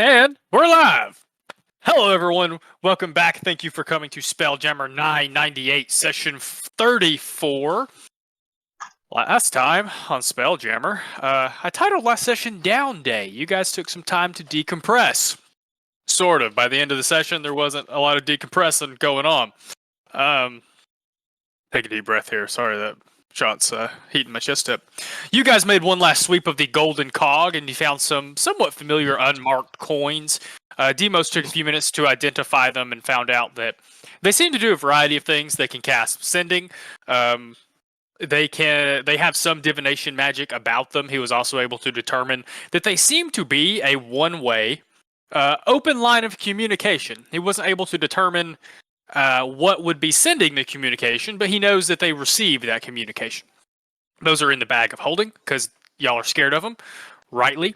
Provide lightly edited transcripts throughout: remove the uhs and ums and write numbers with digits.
And we're live! Hello, everyone. Welcome back. Thank you for coming to Spelljammer 998, session 34. Last time on Spelljammer, I titled last session Down Day. You guys took some time to decompress. Sort of. By the end of the session, there wasn't a lot of decompressing going on. Take a deep breath here. Sorry, that shot's heating my chest up. You guys made one last sweep of the golden cog, and you found some somewhat familiar unmarked coins. Demos took a few minutes to identify them and found out that they seem to do a variety of things. They can cast sending. They have some divination magic about them. He was also able to determine that they seem to be a one-way, open line of communication. He wasn't able to determine what would be sending the communication, but he knows that they received that communication. Those are in the bag of holding, because y'all are scared of them, rightly.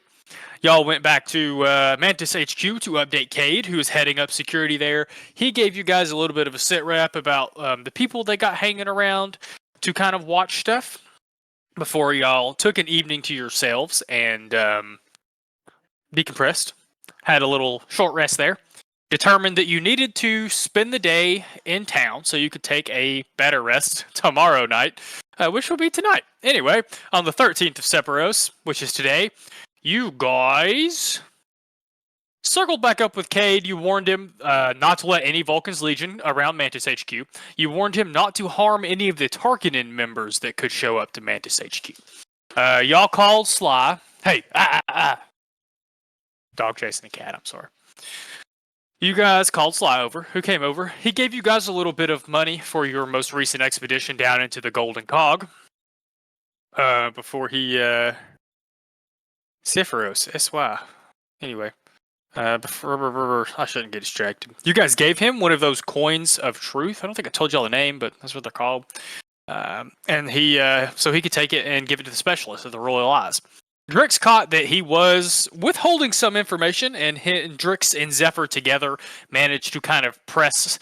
Y'all went back to Mantis HQ to update Cade, who is heading up security there. He gave you guys a little bit of a sit rep about the people they got hanging around to kind of watch stuff before y'all took an evening to yourselves and decompressed. Had a little short rest there. Determined that you needed to spend the day in town so you could take a better rest tomorrow night, which will be tonight. Anyway, on the 13th of Sephiros, which is today, you guys circled back up with Cade. You warned him not to let any Vulcan's Legion around Mantis HQ. You warned him not to harm any of the Tarkanin members that could show up to Mantis HQ. Y'all called Sly. Hey, Dog chasing a cat, I'm sorry. You guys called Sly over, who came over. He gave you guys a little bit of money for your most recent expedition down into the Golden Cog. Before he, Sephiros, S-Y. Anyway, I shouldn't get distracted. You guys gave him one of those coins of truth. I don't think I told y'all the name, but that's what they're called. And he, so he could take it and give it to the specialist of the Royal Eyes. Drix caught that he was withholding some information, and Drix and Zephyr together managed to kind of press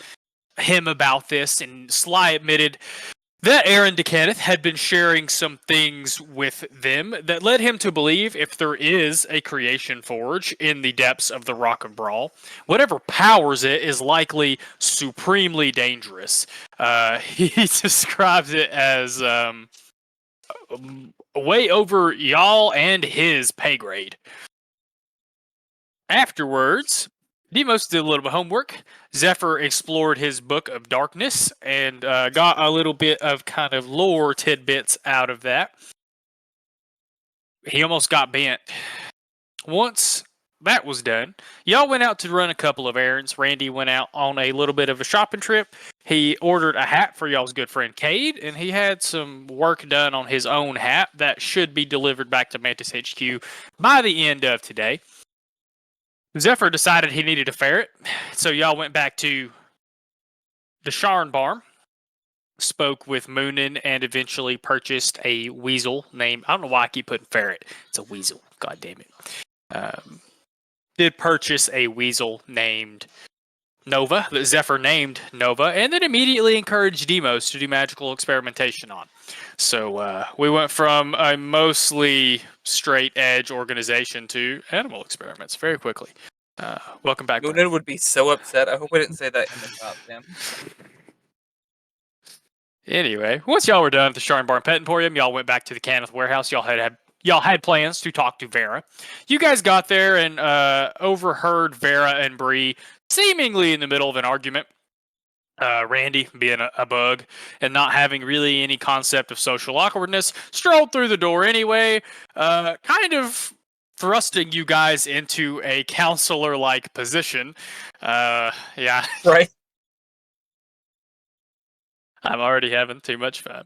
him about this, and Sly admitted that Aaron DeCanneth had been sharing some things with them that led him to believe if there is a creation forge in the depths of the Rock of Brawl, whatever powers it is likely supremely dangerous. He describes it as way over y'all and his pay grade. Afterwards, Demos did a little bit of homework. Zephyr explored his book of darkness and got a little bit of kind of lore tidbits out of that. He almost got bent. Once that was done, y'all went out to run a couple of errands. Randy went out on a little bit of a shopping trip. He ordered a hat for y'all's good friend Cade, and he had some work done on his own hat that should be delivered back to Mantis HQ by the end of today. Zephyr decided he needed a ferret, so y'all went back to the Sharn Barn, spoke with Moonin, and eventually purchased a weasel named, I don't know why I keep putting ferret. It's a weasel. God damn it. Did purchase a weasel named Nova, that Zephyr named Nova, and then immediately encouraged Demos to do magical experimentation on. So we went from a mostly straight edge organization to animal experiments very quickly. Welcome back. Moonin would be so upset. I hope I didn't say that in the top, Sam. Anyway, once y'all were done at the Sharn Barn Pet Emporium, y'all went back to the Canneth warehouse. Y'all had plans to talk to Vera. You guys got there and overheard Vera and Bree seemingly in the middle of an argument. Randy, being a bug and not having really any concept of social awkwardness, strolled through the door anyway, kind of thrusting you guys into a counselor-like position. Yeah. Right. I'm already having too much fun.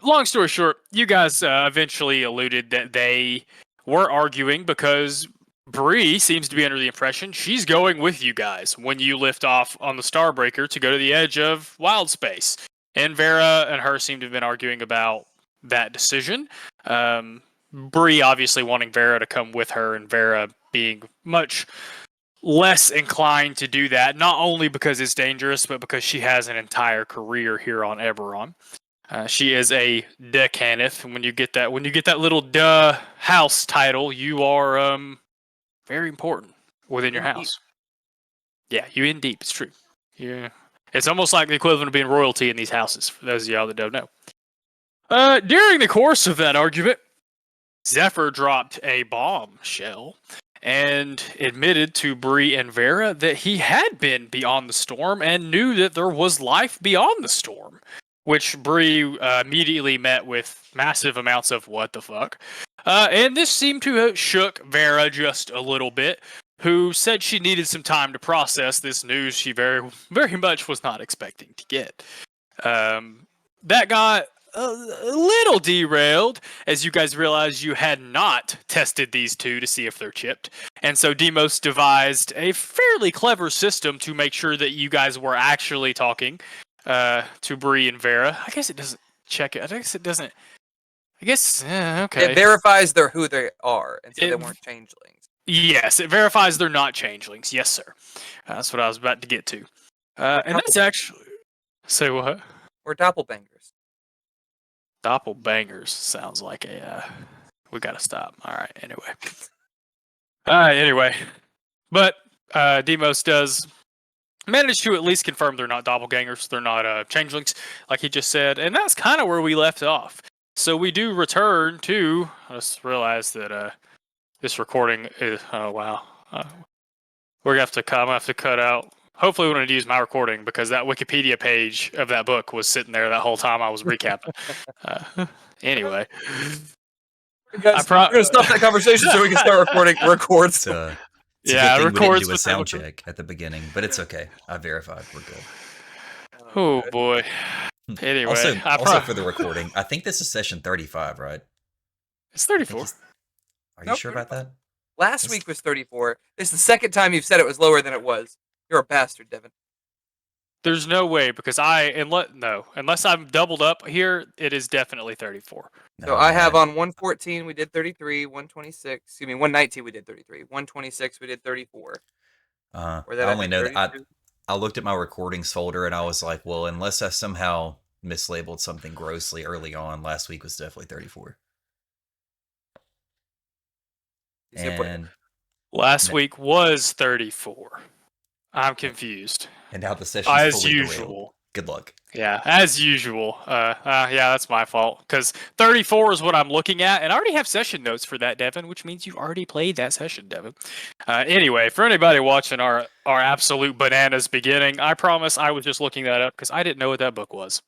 Long story short, you guys eventually alluded that they were arguing because Bree seems to be under the impression she's going with you guys when you lift off on the Starbreaker to go to the edge of Wild Space. And Vera and her seem to have been arguing about that decision. Bree obviously wanting Vera to come with her, and Vera being much less inclined to do that, not only because it's dangerous, but because she has an entire career here on Eberron. She is a decanneth. When you get that little house title, you are very important. within your In deep. house. Yeah, you in deep. It's true. Yeah, it's almost like the equivalent of being royalty in these houses. For those of y'all that don't know. During the course of that argument, Zephyr dropped a bombshell and admitted to Bree and Vera that he had been beyond the storm and knew that there was life beyond the storm, which Bree immediately met with massive amounts of what the fuck. And this seemed to have shook Vera just a little bit, who said she needed some time to process this news she very, very much was not expecting to get. That got a little derailed as you guys realized you had not tested these two to see if they're chipped. And so Demos devised a fairly clever system to make sure that you guys were actually talking to Bree and Vera. I guess it doesn't check it. I guess it doesn't. I guess, okay. It verifies who they are, and so they weren't changelings. Yes, it verifies they're not changelings. Yes, sir. That's what I was about to get to. And that's actually... Say what? Or doppelbangers. Doppelbangers sounds like a... we gotta stop. Alright, anyway. Anyway. But Demos does manage to at least confirm they're not doppelgangers. They're not changelings, like he just said. And that's kind of where we left off. So we do return to... I just realized that this recording is... Oh, wow. We're gonna have to cut out... Hopefully we don't need to use my recording because that Wikipedia page of that book was sitting there that whole time I was recapping. Anyway. Guys, we're going to stop that conversation so we can start recording records. It's yeah, a good thing we didn't do a with sound check at the beginning, but it's okay. I verified. We're good. Oh, boy. Anyway. Also for the recording, I think this is session 35, right? It's 34. Are you sure about that? Last week was 34. This is the second time you've said it was lower than it was. You're a bastard, Devin. There's no way because unless I'm doubled up here, it is definitely 34. So I have on 114 we did 33, 126. Excuse me, 119 we did 33, 126 we did 34. I only know that I looked at my recordings folder and I was like, well, unless I somehow mislabeled something grossly early on, last week was definitely 34. And last week was 34. I'm confused. And now the session's as fully usual. derailed. Good luck. Yeah, as usual. Yeah, that's my fault. Because 34 is what I'm looking at, and I already have session notes for that, Devin, which means you've already played that session, Devin. Anyway, for anybody watching our absolute bananas beginning, I promise I was just looking that up because I didn't know what that book was.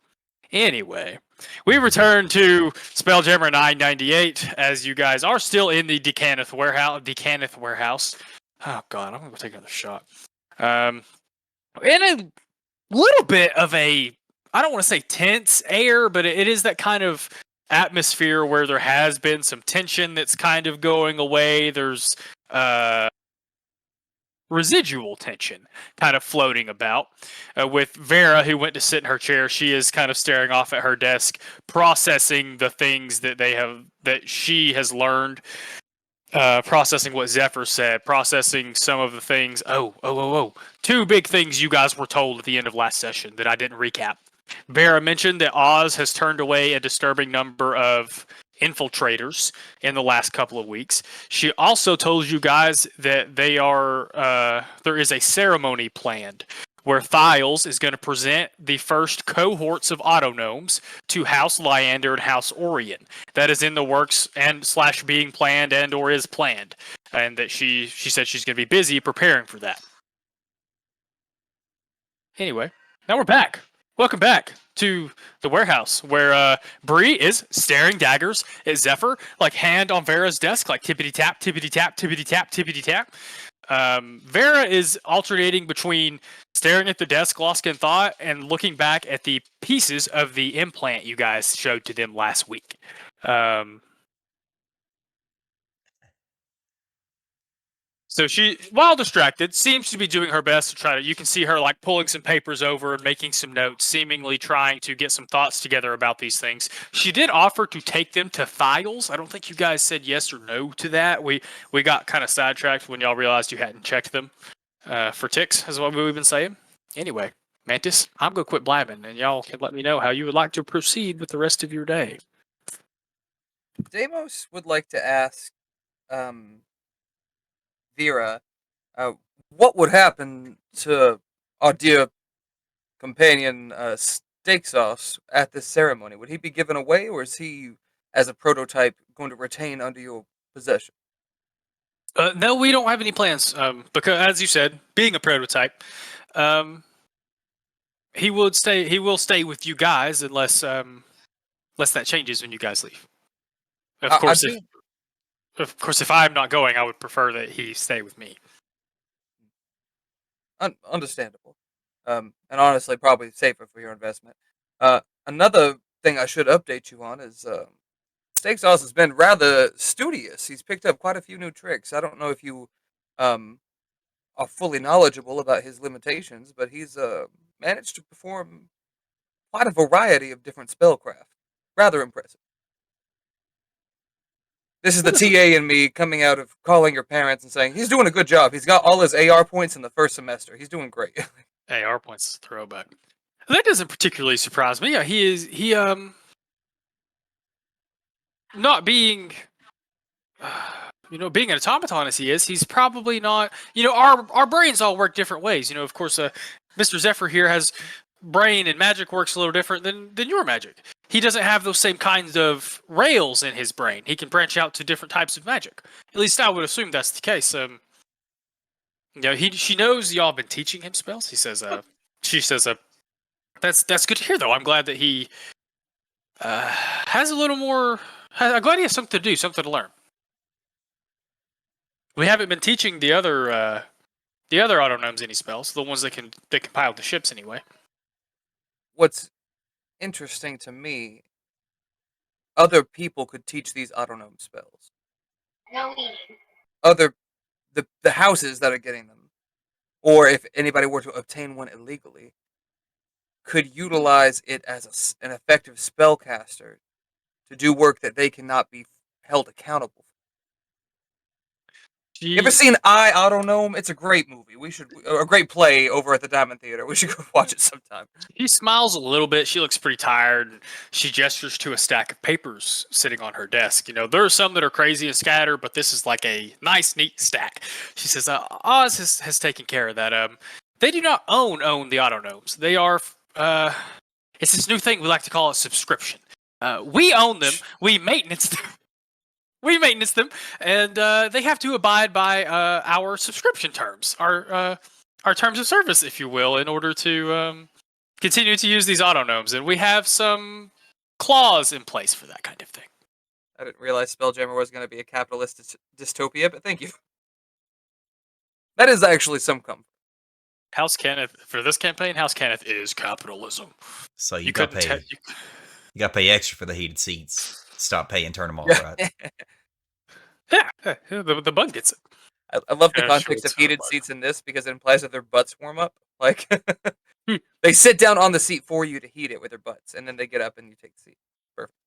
Anyway, we return to Spelljammer 998 as you guys are still in the Decanith warehouse. Oh, God, I'm going to take another shot. In a little bit of a, I don't want to say tense air, but it is that kind of atmosphere where there has been some tension that's kind of going away. There's residual tension kind of floating about with Vera, who went to sit in her chair. She is kind of staring off at her desk, processing the things that she has learned. Processing what Zephyr said, processing some of the things. Two big things you guys were told at the end of last session that I didn't recap. Vera mentioned that Oz has turned away a disturbing number of infiltrators in the last couple of weeks. She also told you guys that there is a ceremony planned where Thiles is going to present the first cohorts of autognomes to House Lyander and House Orion. That is in the works and / being planned and or is planned. And that she said she's going to be busy preparing for that. Anyway, now we're back. Welcome back to the warehouse where Bree is staring daggers at Zephyr, like hand on Vera's desk, like tippity-tap, tippity-tap, tippity-tap, tippity-tap. Vera is alternating between staring at the desk, lost in thought, and looking back at the pieces of the implant you guys showed to them last week. So she, while distracted, seems to be doing her best to try to... You can see her like pulling some papers over and making some notes, seemingly trying to get some thoughts together about these things. She did offer to take them to Thiles. I don't think you guys said yes or no to that. We got kind of sidetracked when y'all realized you hadn't checked them for ticks, is what we've been saying. Anyway, Mantis, I'm going to quit blabbing, and y'all can let me know how you would like to proceed with the rest of your day. Deimos would like to ask Vera What would happen to our dear companion Steak Sauce at this ceremony? Would he be given away, or is he, as a prototype, going to retain under your possession? No, we don't have any plans. Because, as you said, being a prototype, he would stay. He will stay with you guys unless that changes when you guys leave. Of course, if I'm not going, I would prefer that he stay with me. Understandable, and honestly, probably safer for your investment. Another thing I should update you on is Steak Sauce has been rather studious. He's picked up quite a few new tricks. I don't know if you um, are fully knowledgeable about his limitations, but he's managed to perform quite a variety of different spellcraft. Rather impressive. This is the TA in me coming out of calling your parents and saying, he's doing a good job. He's got all his AR points in the first semester. He's doing great. AR points is a throwback. That doesn't particularly surprise me. Yeah, he not being being an automaton as he is, he's probably not. Our brains all work different ways. Of course, Mr. Zephyr here has brain and magic works a little different than your magic. He doesn't have those same kinds of rails in his brain. He can branch out to different types of magic. At least I would assume that's the case. She knows y'all have been teaching him spells. She says, that's good to hear though. I'm glad that he has a little more. I'm glad he has something to do, something to learn. We haven't been teaching the other autognomes any spells, the ones that compile the ships anyway. What's interesting to me, other people could teach these autognome spells. No. The houses that are getting them, or if anybody were to obtain one illegally, could utilize it as an effective spellcaster to do work that they cannot be held accountable for. You ever seen I, Autognome? It's a great movie. A great play over at the Diamond Theater. We should go watch it sometime. She smiles a little bit. She looks pretty tired. And she gestures to a stack of papers sitting on her desk. There are some that are crazy and scattered, but this is like a nice, neat stack. She says, Oz has taken care of that. They do not own the autognomes. They are, it's this new thing we like to call a subscription. We own them. We maintenance them. And they have to abide by our subscription terms, our terms of service, if you will, in order to continue to use these autognomes. And we have some clause in place for that kind of thing. I didn't realize Spelljammer was going to be a capitalist dystopia, but thank you. That is actually some comfort. House Kenneth, for this campaign, House Kenneth is capitalism. So you got to pay. You got to pay extra for the heated seats. Stop paying, turn them off, right? Yeah, the bug gets it. I love the context of heated seats in this because it implies that their butts warm up. Like, they sit down on the seat for you to heat it with their butts, and then they get up and you take the seat. Perfect.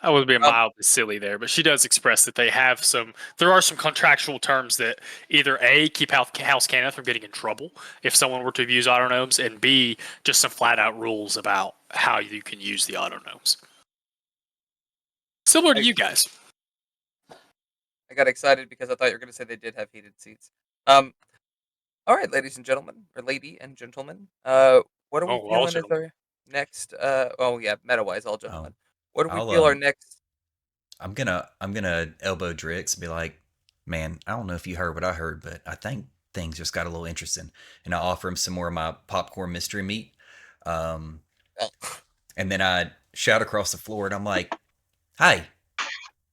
I was being mildly silly there, but she does express that there are some contractual terms that either A, keep House Kenneth from getting in trouble if someone were to abuse autognomes, and B, just some flat out rules about how you can use the autognomes. Similar to you guys. I got excited because I thought you were going to say they did have heated seats. All right, ladies and gentlemen, or lady and gentlemen, what are we feeling as our next? Meta-wise, all gentlemen. What do we feel our next? I'm gonna elbow Drix and be like, man, I don't know if you heard what I heard, but I think things just got a little interesting, and I offer him some more of my popcorn mystery meat. And then I shout across the floor, and I'm like, hey,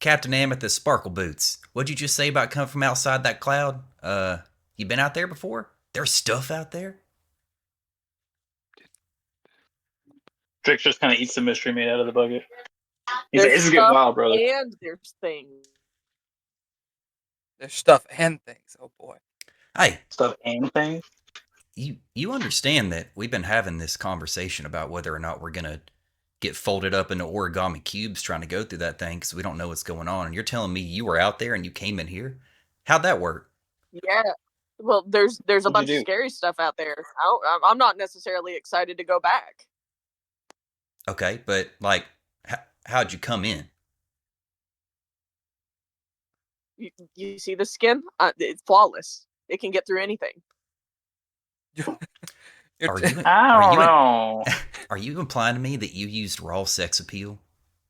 Captain Amethyst Sparkle Boots, what'd you just say about coming from outside that cloud? You been out there before? There's stuff out there? Drix just kind of eats the mystery meat out of the bucket. He's like, this is getting wild, brother. And there's things. There's stuff and things. Oh, boy. Hey. Stuff and things? You understand that we've been having this conversation about whether or not we're going to get folded up into origami cubes trying to go through that thing because we don't know what's going on. And you're telling me you were out there and you came in here? How'd that work? Yeah. Well, there's a bunch of scary stuff out there. I'm not necessarily excited to go back. Okay, but like, how'd you come in? You see the skin? It's flawless. It can get through anything. Are you? I Are don't you? know. Are you implying to me that you used raw sex appeal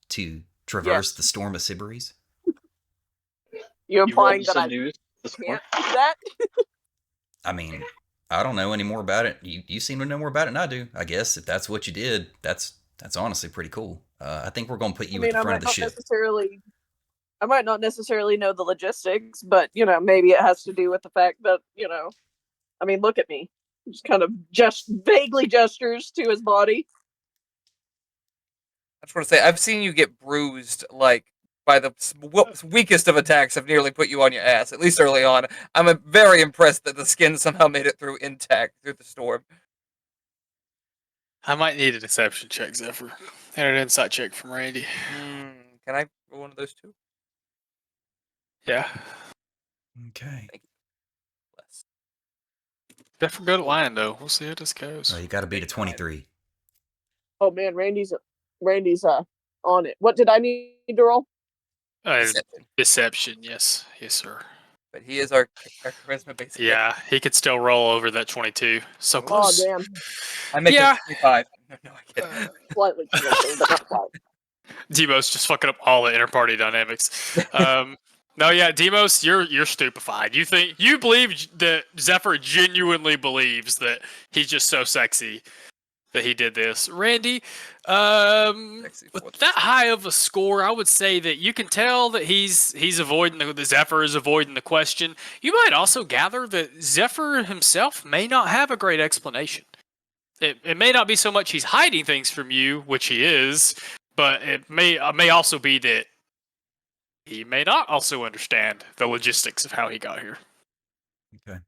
to traverse Yes. the storm of Sybaris? You You rolled implying to that I seduce the score. can't do that? I mean, I don't know any more about it. You seem to know more about it than I do. I guess if that's what you did, that's honestly pretty cool. I think we're gonna put you I at mean, the front of the ship. I might not necessarily know the logistics, but maybe it has to do with the fact that I mean, look at me. Just kind of just vaguely gestures to his body. I just want to say, I've seen you get bruised, like, by the weakest of attacks have nearly put you on your ass, at least early on. I'm very impressed that the skin somehow made it through intact through the storm. I might need a deception check, Zephyr. And an insight check from Randy. Can I roll one of those two? Yeah. Okay. Thank you. Less. Zephyr good at lying, though. We'll see how this goes. Well, you got to beat a 23. Oh man, Randy's on it. What did I need to roll? Deception. Deception, yes. Yes, sir. But he is our charisma basic. Yeah, he could still roll over that 22. So Oh close. damn, I make Yeah. it 25. No, I can't. slightly convincing, but not quite. Demos just fucking up all the interparty dynamics. No, yeah, Demos, you're stupefied. You believe that Zephyr genuinely believes that he's just so sexy that he did this. Randy, with that high of a score, I would say that you can tell that he's avoiding the Zephyr is avoiding the question. You might also gather that Zephyr himself may not have a great explanation. It may not be so much he's hiding things from you, which he is, but it may also be that he may not also understand the logistics of how he got here. Okay.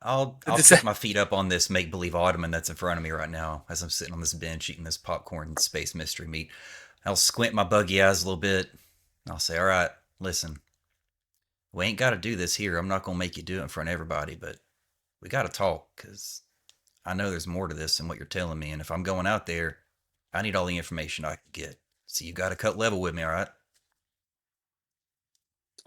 I'll kick my feet up on this make believe ottoman that's in front of me right now as I'm sitting on this bench eating this popcorn space mystery meat. I'll squint my buggy eyes a little bit. I'll say, all right, listen, we ain't got to do this here. I'm not going to make you do it in front of everybody, but we got to talk because I know there's more to this than what you're telling me. And if I'm going out there, I need all the information I can get. So you got to cut level with me, all right?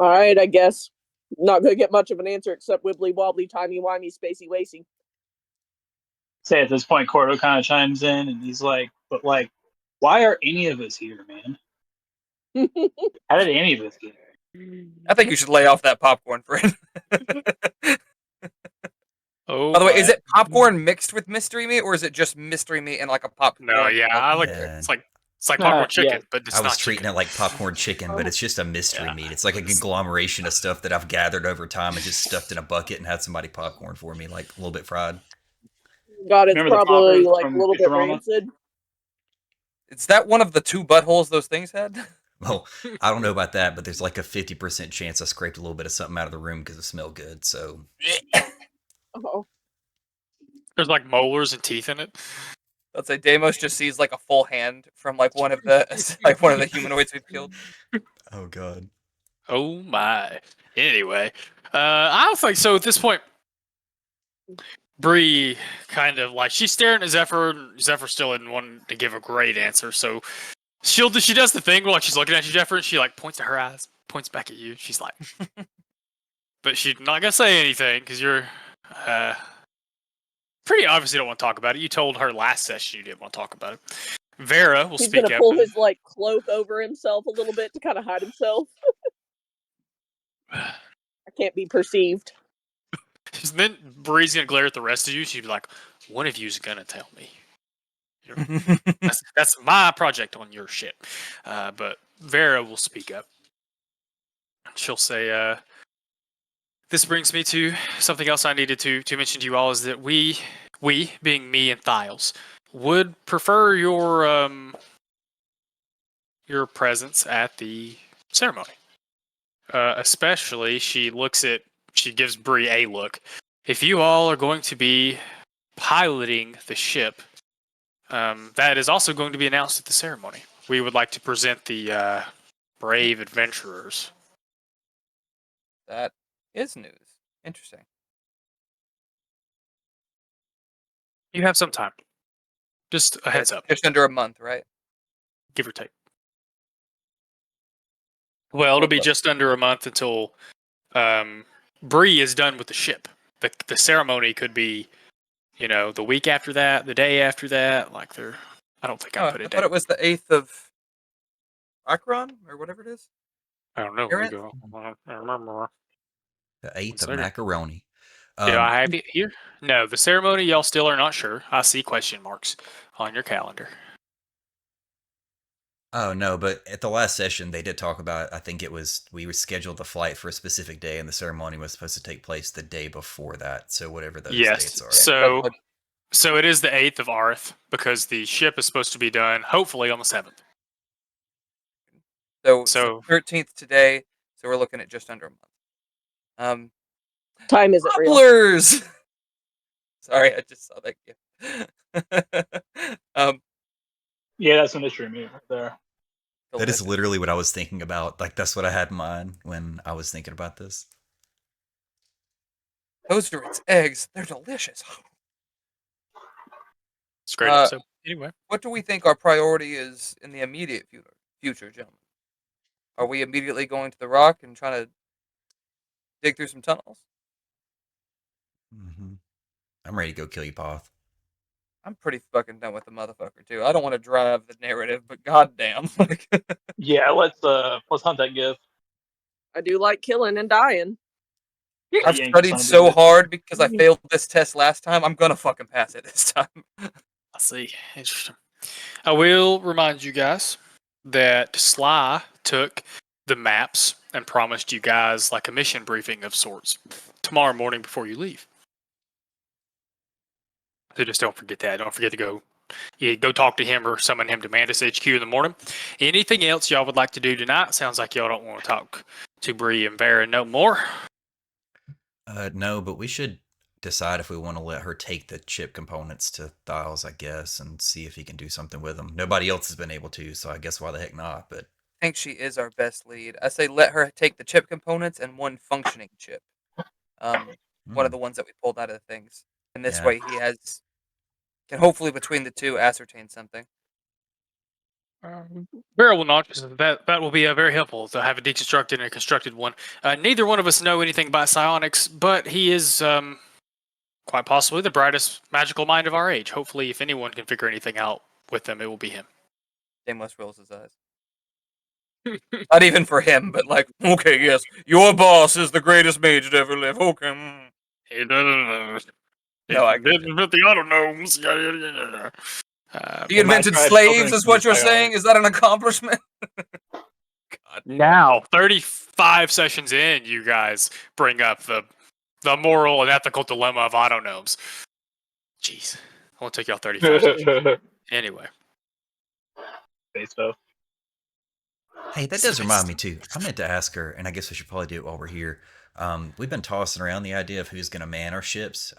All right, I guess. Not gonna get much of an answer except wibbly wobbly, timey wimey, spacey wacy. Say at this point, Cordo kind of chimes in and he's like, "But like, why are any of us here, man? How did any of us get here?" I think you should lay off that popcorn, friend. Oh, by the way, is it popcorn mixed with mystery meat, or is it just mystery meat and like a popcorn? No, yeah, I like Yeah. it's like popcorn chicken, yeah. but it's I was not treating chicken. it like popcorn chicken, but it's just a mystery Yeah. meat. It's like a conglomeration of stuff that I've gathered over time and just stuffed in a bucket and had somebody popcorn for me, like a little bit fried. God, it's Remember the probably poppers like a from little bit Futurama? rancid. Is that one of the two buttholes those things had? Well, I don't know about that, but there's like a 50% chance I scraped a little bit of something out of the room because it smelled good. So Oh, There's like molars and teeth in it. Let's say Deimos just sees like a full hand from like one of the humanoids we've killed. oh god. Oh my. Anyway, I don't think so. At this point, Bree kind of like she's staring at Zephyr. And Zephyr still didn't want to give a great answer, so she does the thing while she's looking at you, Zephyr, and she like points at her eyes, points back at you. She's like, but she's not gonna say anything because you're pretty obviously don't want to talk about it. You told her last session you didn't want to talk about it. Vera will he's speak gonna up. pull his like cloak over himself a little bit to kind of hide himself. I can't be perceived. Then Bree's gonna glare at the rest of you. She'd be like, "One of you's gonna tell me." That's my project on your shit. But Vera will speak up. She'll say, "This brings me to something else I needed to mention to you all is that we being me and Thiles would prefer your presence at the ceremony. Especially, she gives Bree a look. If you all are going to be piloting the ship, that is also going to be announced at the ceremony. We would like to present the brave adventurers." That is news. Interesting. You have some time. Just a heads up, Just under a month, right? give or take. Well, it'll be just under a month until Bree is done with the ship. the ceremony could be, the week after that, the day after that. Like I don't think I put I it thought down. it was the 8th of Akron or whatever it is. I don't know. Let me go. I remember. The 8th of second. macaroni. Do I have it here? No, the ceremony. Y'all still are not sure. I see question marks on your calendar. Oh no, but at the last session they did talk about. I think it was we scheduled the flight for a specific day, and the ceremony was supposed to take place the day before that. So whatever those Yes. dates are. So it is the 8th of Arth because the ship is supposed to be done hopefully on the 7th. So 13th today. So we're looking at just under a month. Time isn't real. Poplars! Sorry, I just saw that gift. Yeah, that's an issue right there. That is literally what I was thinking about. Like that's what I had in mind when I was thinking about this. Those are its eggs. They're delicious. It's a great episode. Anyway, what do we think our priority is in the immediate future, gentlemen? Are we immediately going to the Rock and trying to dig through some tunnels? Mm-hmm. I'm ready to go kill you, Poth. I'm pretty fucking done with the motherfucker too. I don't want to drive the narrative, but goddamn, like. Yeah, let's hunt that gift. I do like killing and dying. I've studied so hard because I failed this test last time. I'm gonna fucking pass it this time. I see. Interesting. I will remind you guys that Sly took the maps and promised you guys like a mission briefing of sorts tomorrow morning before you leave. So just don't forget that. Don't forget to go talk to him or summon him to Mantis HQ in the morning. Anything else y'all would like to do tonight? Sounds like y'all don't want to talk to Bree and Vera no more. No, but we should decide if we want to let her take the chip components to Thiles, I guess, and see if he can do something with them. Nobody else has been able to, so I guess why the heck not? But I think she is our best lead. I say let her take the chip components and one functioning chip. One of the ones that we pulled out of the things. And this way he can hopefully between the two ascertain something. Vera will not. That will be very helpful to have a deconstructed and a constructed one. Neither one of us know anything about psionics, but he is quite possibly the brightest magical mind of our age. Hopefully, if anyone can figure anything out with them, it will be him. Shameless rolls his eyes. Not even for him, but like, okay, yes, your boss is the greatest mage to ever live. Okay. He doesn't. No, I didn't invent the autognomes. He invented slaves, is what you're saying? Is that an accomplishment? God. Now, 35 sessions in, you guys bring up the moral and ethical dilemma of autognomes. Jeez. I won't take y'all 35 sessions. Anyway. Space stuff. Hey, that does remind me too. I meant to ask her, and I guess we should probably do it while we're here. We've been tossing around the idea of who's going to man our ships.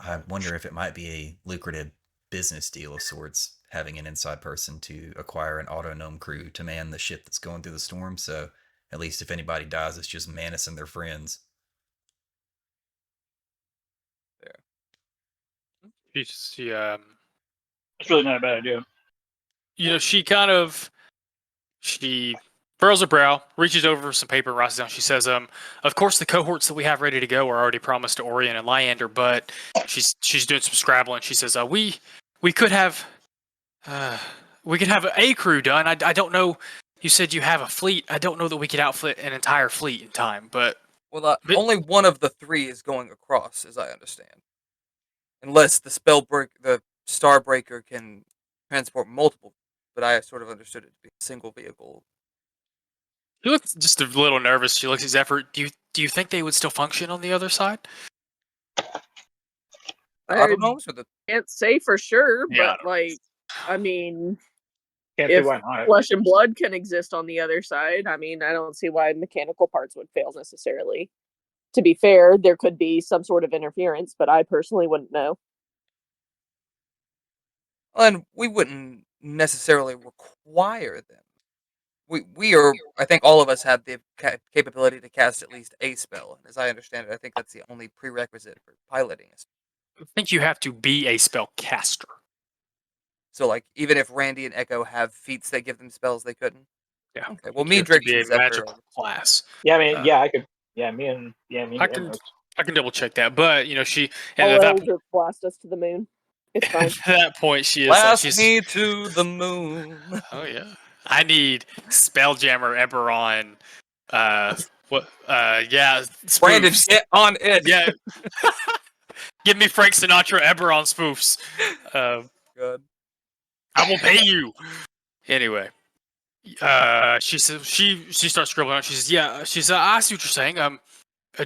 I wonder if it might be a lucrative business deal of sorts, having an inside person to acquire an autognome crew to man the ship that's going through the storm. So at least if anybody dies, it's just Manus and their friends. She It's really not a bad idea. She furrows her brow, reaches over for some paper, and writes down. She says, of course the cohorts that we have ready to go are already promised to Orion and Lyander, but she's doing some scrabbling. She says, we could have a crew done. I don't know. You said you have a fleet. I don't know that we could outfit an entire fleet in time, but only one of the three is going across, as I understand. Unless the Starbreaker can transport multiple, but I sort of understood it to be a single vehicle. She looks just a little nervous. She looks at Zephyr. Do you think they would still function on the other side? I don't know. Can't say for sure, Yeah, but I mean, Can't if see why not. flesh and blood can exist on the other side, I mean, I don't see why mechanical parts would fail necessarily. To be fair, there could be some sort of interference, but I personally wouldn't know. And we wouldn't necessarily require them. We are. I think all of us have the capability to cast at least a spell. And as I understand it, I think that's the only prerequisite for piloting a spell. I think you have to be a spell caster. So, like, even if Randy and Echo have feats that give them spells they couldn't. Yeah. Okay. Well, You have to Drix, be a and Zephyr. magical class. Yeah, I mean, I could. Yeah, me and I can I can double check that, but she and All at that Eldritch blast us to the moon. It's fine. at that point she is like Blast she's me to the moon. oh yeah. I need Spelljammer Eberron. What? Yeah. Brandon, Spoofs. get on it. Yeah. Give me Frank Sinatra Eberron spoofs. Good. I will pay you. Anyway, she says she starts scribbling out. She says, "Yeah." She says, "I see what you're saying.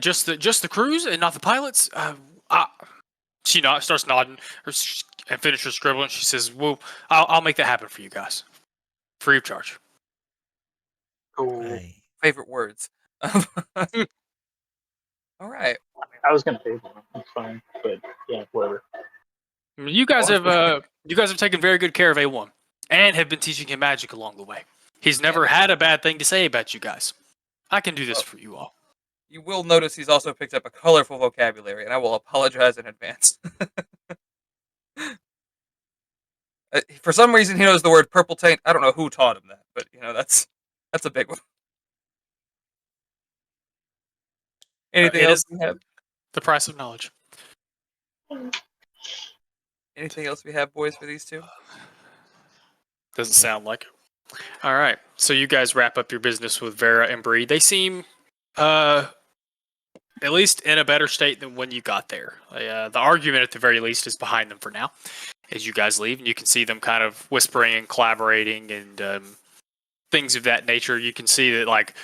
Just the crews and not the pilots." She starts nodding and finishes scribbling. She says, "Well, I'll make that happen for you guys, free of charge." Cool. Hey. Favorite words. All right. I was gonna pay for it. It's fine, but yeah, whatever. I mean, you guys have taken very good care of A1 and have been teaching him magic along the way. He's never had a bad thing to say about you guys. I can do this for you all. You will notice he's also picked up a colorful vocabulary, and I will apologize in advance. For some reason, he knows the word purple taint. I don't know who taught him that, but that's a big one. Anything It else is we have? the price of knowledge. Anything else we have, boys, for these two? Doesn't sound like it. All right. So you guys wrap up your business with Vera and Bree. They seem, at least in a better state than when you got there. The argument, at the very least, is behind them for now. As you guys leave, and you can see them kind of whispering and collaborating and things of that nature. You can see that, like,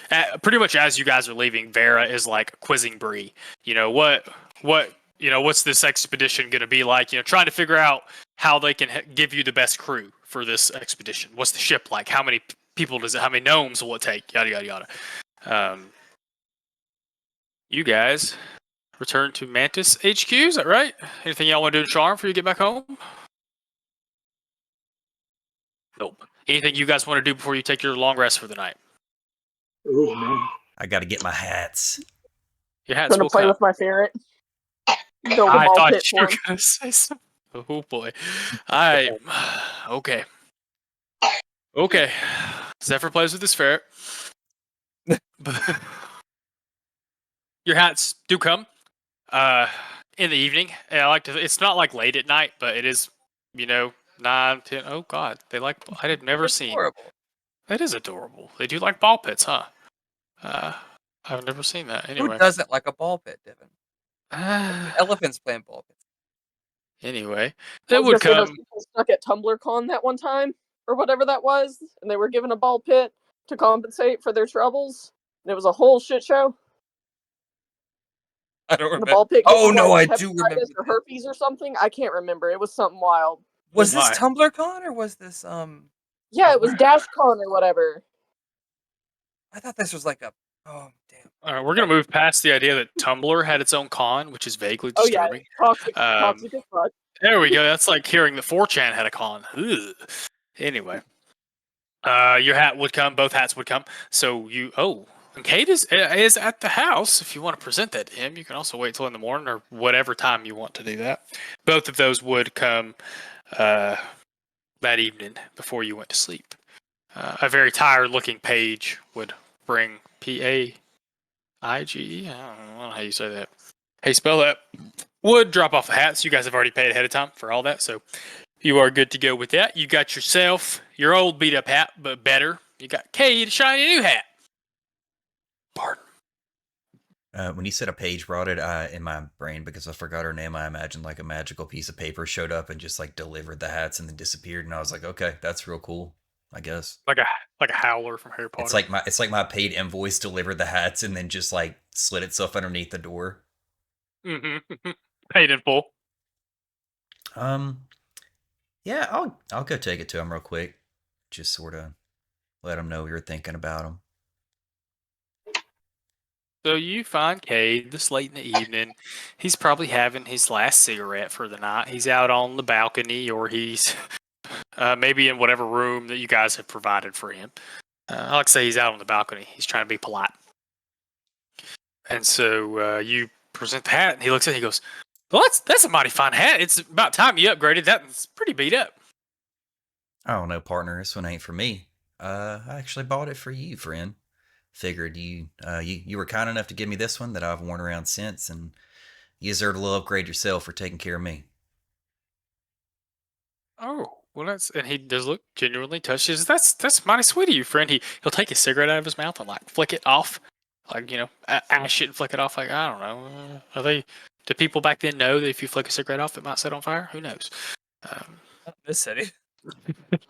pretty much as you guys are leaving, Vera is like quizzing Bree. What's this expedition going to be like? Trying to figure out how they can give you the best crew for this expedition. What's the ship like? How many people does it? How many gnomes will it take? Yada yada yada. You guys return to Mantis HQ. Is that right? Anything y'all want to do in Charm before you get back home? Nope. Anything you guys want to do before you take your long rest for the night? Ooh, man. I got to get my hats. Your hats Gonna will play come. with my ferret. Build a I ball thought pit you were for him. going to say something. Oh boy. Okay. Okay. Zephyr plays with his ferret. Your hats do come in the evening. And I like to. It's not like late at night, but it is, 9, 10. Oh God, they like. I had never That's seen. horrible. That is adorable. They do like ball pits, huh? I've never seen that. Anyway. Who doesn't like a ball pit, Devin? Uh, Elephants playing ball pits. anyway, I it was would gonna say those come. people stuck at TumblrCon that one time, or whatever that was, and they were given a ball pit to compensate for their troubles. And it was a whole shit show. I don't And remember. the ball pit. Oh, gave them, no, like, I do remember hepatitis or this. herpes or something. I can't remember. It was something wild. Was Oh, this my. TumblrCon or was this Yeah, it was DashCon or whatever. I thought this was like a damn. All right, we're gonna move past the idea that Tumblr had its own con, which is vaguely Oh yeah, disturbing. toxic as fuck. There we go. That's like hearing that 4chan had a con. Ugh. Anyway, your hat would come. Both hats would come. So and Kate is at the house. If you want to present that to him, you can also wait till in the morning or whatever time you want to do that. Both of those would come that evening before you went to sleep. A very tired-looking page would bring PAIGE. I don't know how you say that. Hey, spell that. Would drop off the hats. You guys have already paid ahead of time for all that, so you are good to go with that. You got yourself your old beat-up hat, but better. You got Kate a shiny new hat. Pardon. When you said a page brought it in my brain because I forgot her name, I imagined like a magical piece of paper showed up and just like delivered the hats and then disappeared, and I was like, okay, that's real cool. I guess Like a howler from Harry Potter. it's like my paid invoice delivered the hats and then just like slid itself underneath the door. Mm-hmm. Paid in full. Yeah, I'll go take it to him real quick. Just sort of let him know we were thinking about him. So you find Cade this late in the evening. He's probably having his last cigarette for the night. He's out on the balcony, or he's maybe in whatever room that you guys have provided for him. I like to say he's out on the balcony. He's trying to be polite. And so you present the hat, and he looks at it, he goes, well, that's a mighty fine hat. It's about time you upgraded. That's pretty beat up. I don't know, partner. This one ain't for me. I actually bought it for you, friend. Figured you were kind enough to give me this one that I've worn around since, and You deserve a little upgrade yourself for taking care of me. Oh, well, and he does look genuinely touched. He says, That's mighty sweet of you, friend. He'll take his cigarette out of his mouth and like flick it off, like ash it and flick it off. Like I don't know, are they? Do people back then know that if you flick a cigarette off, it might set on fire? Who knows? Not in this city.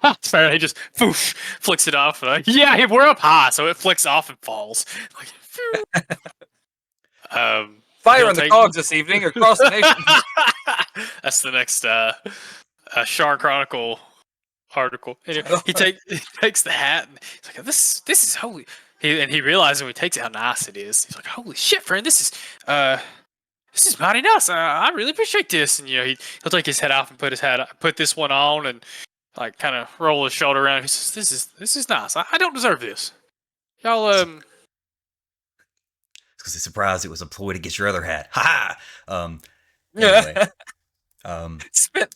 That's fair. He just flicks it off. Yeah, we're up high, so it flicks off and falls. Like, phew. Fire he'll on the take- cogs this evening across the nation. That's the next Shar Chronicle article. Anyway, he takes the hat and he's like, "This is holy." He realizes when he takes it how nice it is. He's like, "Holy shit, friend! This is mighty nice. I really appreciate this." And he'll take his head off and put this one on and like kind of roll his shoulder around. He says, "This is nice. I don't deserve this. Y'all Because he's surprised it was a ploy to get your other hat. Ha ha! Yeah. Anyway, Spent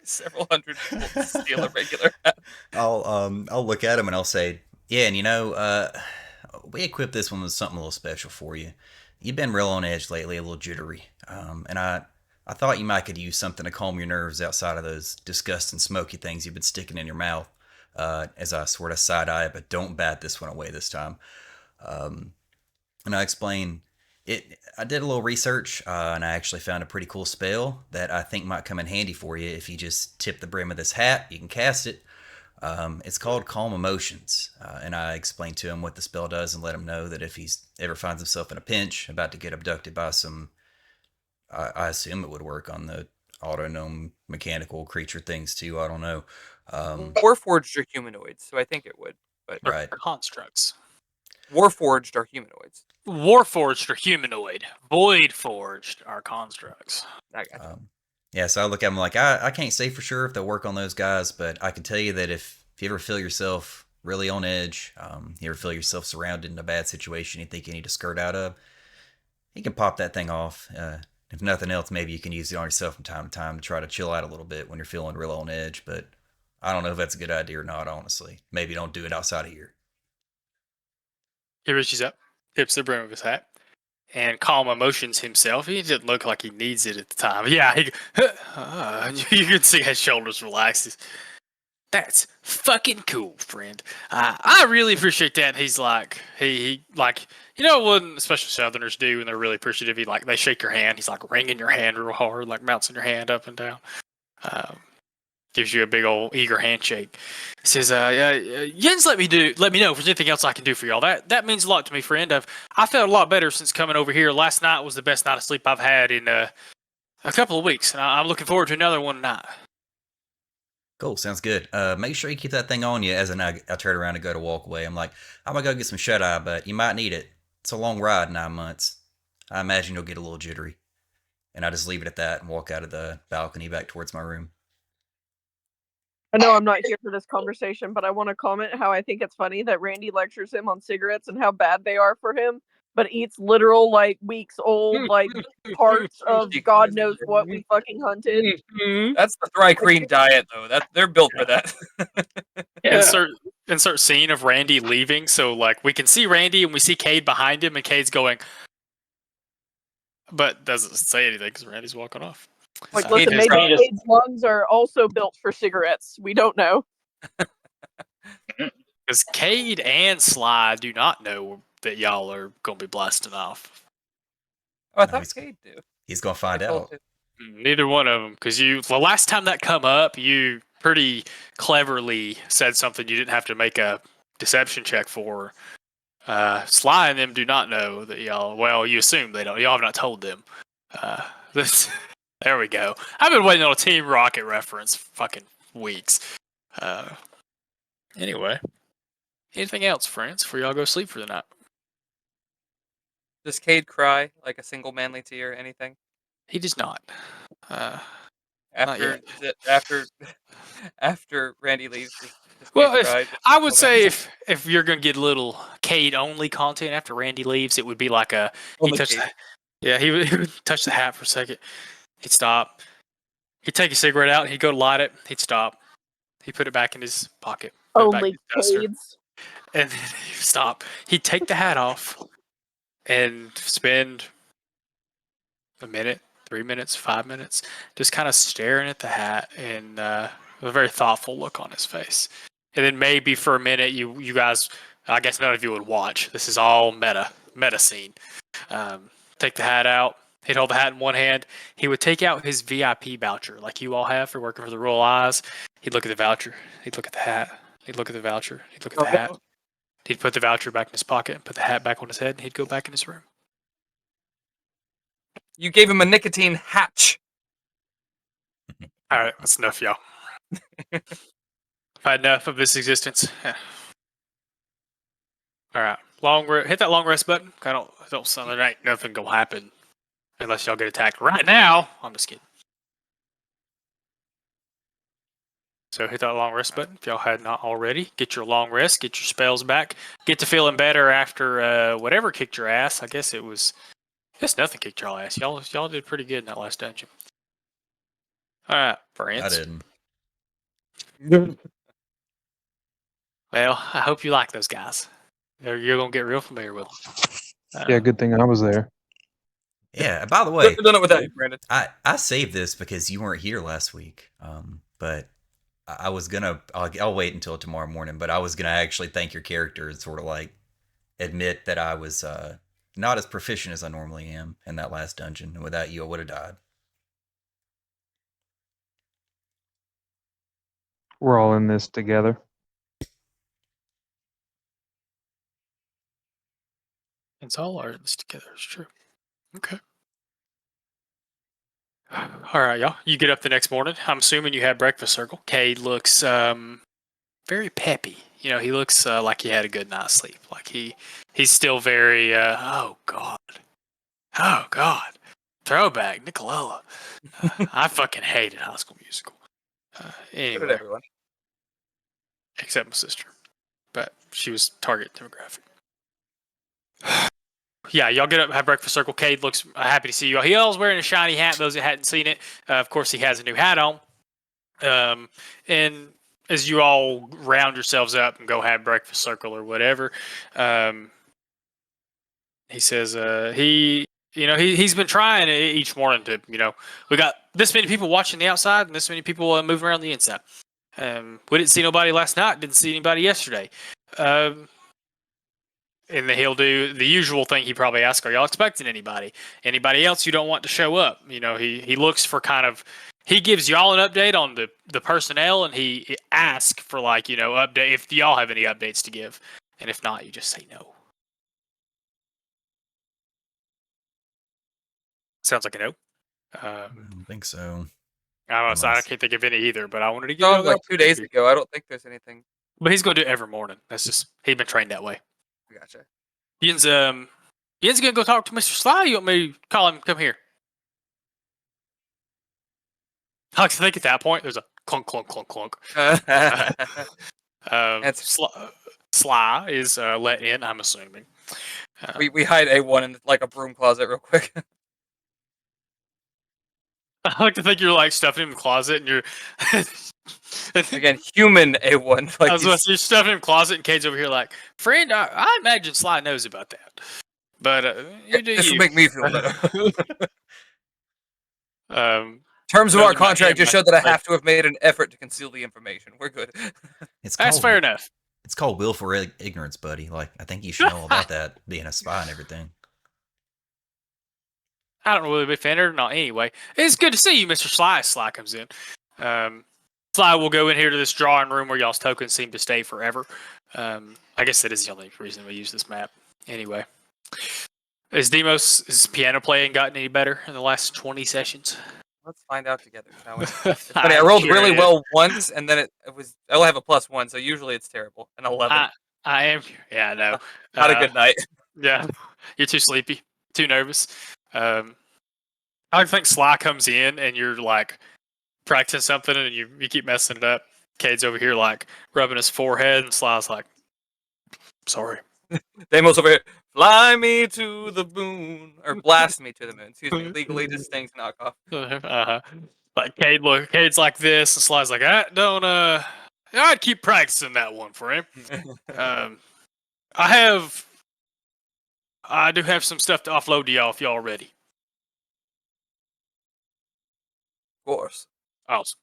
several hundred people to steal a regular hat. I'll look at him and I'll say, yeah, and we equipped this one with something a little special for you. You've been real on edge lately, a little jittery, and I thought you might could use something to calm your nerves outside of those disgusting smoky things you've been sticking in your mouth. As I sort of side eye, but don't bat this one away this time. And I explain it. I did a little research, and I actually found a pretty cool spell that I think might come in handy for you. If you just tip the brim of this hat, you can cast it. It's called Calm Emotions, and I explained to him what the spell does and let him know that if he ever finds himself in a pinch, about to get abducted by some, I assume it would work on the autognome mechanical creature things too. I don't know. Warforged are humanoids, so I think it would. But Right. constructs. Warforged are humanoids. Warforged are humanoid. Voidforged are constructs. I got you. Yeah, so I look at them like, I can't say for sure if they'll work on those guys, but I can tell you that if you ever feel yourself really on edge, you ever feel yourself surrounded in a bad situation you think you need to skirt out of, you can pop that thing off. If nothing else, maybe you can use it on yourself from time to time to try to chill out a little bit when you're feeling real on edge, but I don't know if that's a good idea or not, honestly. Maybe don't do it outside of here. He reaches up, tips the brim of his hat, and Calm Emotions himself. He didn't look like he needs it at the time. Yeah, you can see his shoulders relax. That's fucking cool, friend. I really appreciate that. And he's like, he like, what especially Southerners do when they're really appreciative. They shake your hand. He's like wringing your hand real hard, like bouncing your hand up and down. Gives you a big old eager handshake. He says, Jens, let me know if there's anything else I can do for y'all. That means a lot to me, friend. I felt a lot better since coming over here. Last night was the best night of sleep I've had in a couple of weeks, and I'm looking forward to another one tonight. Cool, sounds good. Make sure you keep that thing on you. As I turn around to go to walk away, I'm like, I'm gonna go get some shut eye, but you might need it. It's a long ride, 9 months. I imagine you'll get a little jittery. And I just leave it at that and walk out of the balcony back towards my room. I know I'm not here for this conversation, but I want to comment how I think it's funny that Randy lectures him on cigarettes and how bad they are for him, but eats literal, weeks old, parts of God knows what we fucking hunted. That's the Thry-Kreen diet, though. They're built for that. Insert scene of Randy leaving. So, we can see Randy and we see Cade behind him, and Cade's going, but doesn't say anything because Randy's walking off. Listen, maybe Cade's lungs are also built for cigarettes. We don't know. Because Cade and Sly do not know that y'all are going to be blasting off. Oh, I thought Cade do. He's going to find out. Neither one of them. Because the last time that come up, you pretty cleverly said something you didn't have to make a deception check for. Sly and them do not know that y'all, well, you assume they don't. Y'all have not told them. There we go. I've been waiting on a Team Rocket reference for fucking weeks. Anyway. Anything else, friends, before y'all go sleep for the night? Does Cade cry like a single manly tear? Anything? He does not. After Randy leaves. I would say if you're gonna get a little Cade only content after Randy leaves, it would be like he would touch the hat for a second. He'd stop. He'd take a cigarette out. He'd go to light it. He'd stop. He'd put it back in his pocket. Only Cade's. And then he'd stop. He'd take the hat off and spend a minute, 3 minutes, 5 minutes, just kind of staring at the hat and a very thoughtful look on his face. And then maybe for a minute, you guys, I guess none of you would watch. This is all meta scene. Take the hat out. He'd hold the hat in one hand. He would take out his VIP voucher, like you all have for working for the Royal Eyes. He'd look at the voucher. He'd look at the hat. He'd look at the voucher. He'd look at the hat. He'd put the voucher back in his pocket and put the hat back on his head, and he'd go back in his room. You gave him a nicotine hatch. All right, that's enough, y'all. I've had enough of this existence. All right, hit that long rest button. I don't sound like ain't nothing gonna happen unless y'all get attacked right now. I'm just kidding. So hit that long rest button if y'all had not already. Get your long rest, get your spells back, get to feeling better after whatever kicked your ass. I guess nothing kicked y'all ass. Y'all did pretty good in that last dungeon. All right, friends. I didn't. Well, I hope you like those guys. You're gonna get real familiar with them. Yeah, good thing I was there. Yeah. By the way, Done it without you, Brandon. I saved this because you weren't here last week. But I was gonna. I'll wait until tomorrow morning. But I was gonna actually thank your character and sort of like admit that I was not as proficient as I normally am in that last dungeon. And without you, I would have died. We're all in this together. It's all our this together. It's true. Okay. All right, y'all. You get up the next morning. I'm assuming you had breakfast circle. Cade looks very peppy. You know, he looks like he had a good night's sleep. Like he's still very oh god, throwback Nicolella. I fucking hated High School Musical. So did Anyway, everyone. except my sister, but she was target demographic. Yeah, y'all get up, have breakfast circle. Cade looks happy to see you all. He always wearing a shiny hat. Those that hadn't seen it, of course, he has a new hat on. And as you all round yourselves up and go have breakfast circle or whatever, he says he's been trying each morning to we got this many people watching the outside and this many people moving around the inside. We didn't see nobody last night. Didn't see anybody yesterday. And then he'll do the usual thing he probably asks, are y'all expecting anybody? Anybody else you don't want to show up? You know, he looks for he gives y'all an update on the personnel and he asks for update if y'all have any updates to give. And if not, you just say no. Sounds like a no. I don't think so. I don't know, so I Unless- can't think of any either, but I wanted to give No, y'all like the 2 days opportunity. ago. I don't think there's anything. But he's going to do it every morning. That's just, he's been trained that way. Gotcha. Ian's gonna go talk to Mr. Sly. You want me to call him? Come here. I think at that point there's a clunk, clunk, clunk, clunk. That's- Sly is let in. I'm assuming. we hide A1 in like a broom closet real quick. I like to think you're like stuffing him in the closet and you're Again, human A1. Like I was about to say, you're stuffing him in the closet and Kate's over here like, friend, I imagine Sly knows about that. But you do this you. will make me feel better. Terms of Knows our about contract him, just show that I have to have made an effort to conceal the information. We're good. It's That's called, fair enough. It's called willful ignorance, buddy. Like, I think you should know all about that, being a spy and everything. I don't really be offended or not. Anyway, it's good to see you, Mr. Sly. Sly comes in. Sly will go in here to this drawing room where y'all's tokens seem to stay forever. I guess that is the only reason we use this map. Anyway, is piano playing gotten any better in the last 20 sessions? Let's find out together, shall we? It's funny, I rolled really well once, and then it was. I only have a +1, so usually it's terrible. An 11. I am. Yeah, I know. Not a good night. Yeah, you're too sleepy, too nervous. I think Sly comes in and you're like practicing something and you keep messing it up. Cade's over here like rubbing his forehead and Sly's like, sorry. Demo's over here. Fly me to the moon, or blast me to the moon. Excuse me. Legally distinct knockoff. Uh-huh. Like Cade's like this and Sly's like, I'd keep practicing that one for him. I do have some stuff to offload to y'all if y'all are ready. course. Awesome.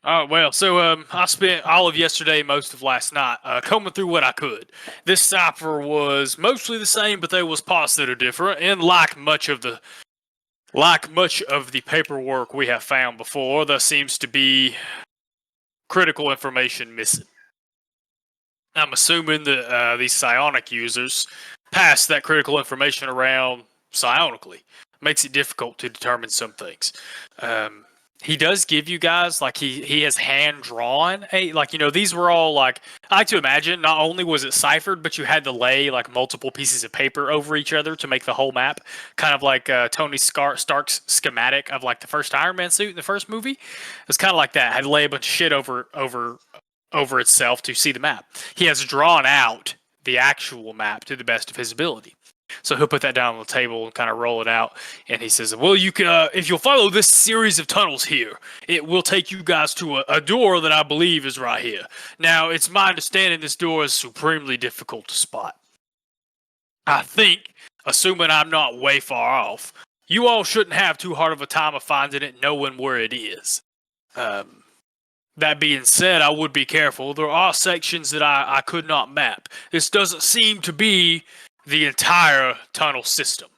Well, so I spent all of yesterday, most of last night, combing through what I could. This cipher was mostly the same, but there was parts that are different, and like much of the paperwork we have found before, there seems to be critical information missing. I'm assuming that these psionic users pass that critical information around psionically. Makes it difficult to determine some things. He does give you guys, like, he has hand drawn these were all, like, I like to imagine not only was it ciphered, but you had to lay like multiple pieces of paper over each other to make the whole map, kind of like Tony Stark's schematic of like the first Iron Man suit in the first movie. It's kind of like that. Had to lay a bunch of shit over itself to see the map. He has drawn out the actual map to the best of his ability. So he'll put that down on the table and kind of roll it out. And he says, well, you can, if you'll follow this series of tunnels here, it will take you guys to a door that I believe is right here. Now, it's my understanding this door is supremely difficult to spot. I think, assuming I'm not way far off, you all shouldn't have too hard of a time of finding it, knowing where it is. That being said, I would be careful. There are sections that I could not map. This doesn't seem to be the entire tunnel system,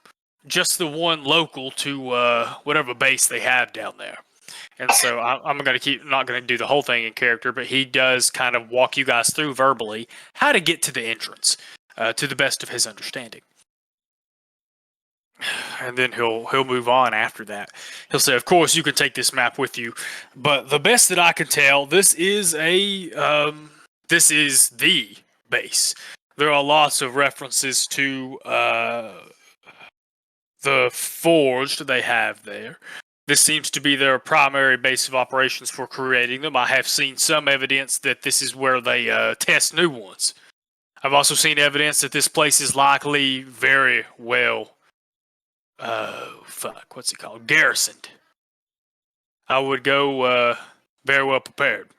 just the one local to whatever base they have down there. And so I'm not going to do the whole thing in character, but he does kind of walk you guys through verbally how to get to the entrance to the best of his understanding. And then he'll move on after that. He'll say, of course, you can take this map with you, but the best that I can tell, this is the base. There are lots of references to the forge they have there. This seems to be their primary base of operations for creating them. I have seen some evidence that this is where they test new ones. I've also seen evidence that this place is likely very well garrisoned. I would go very well prepared.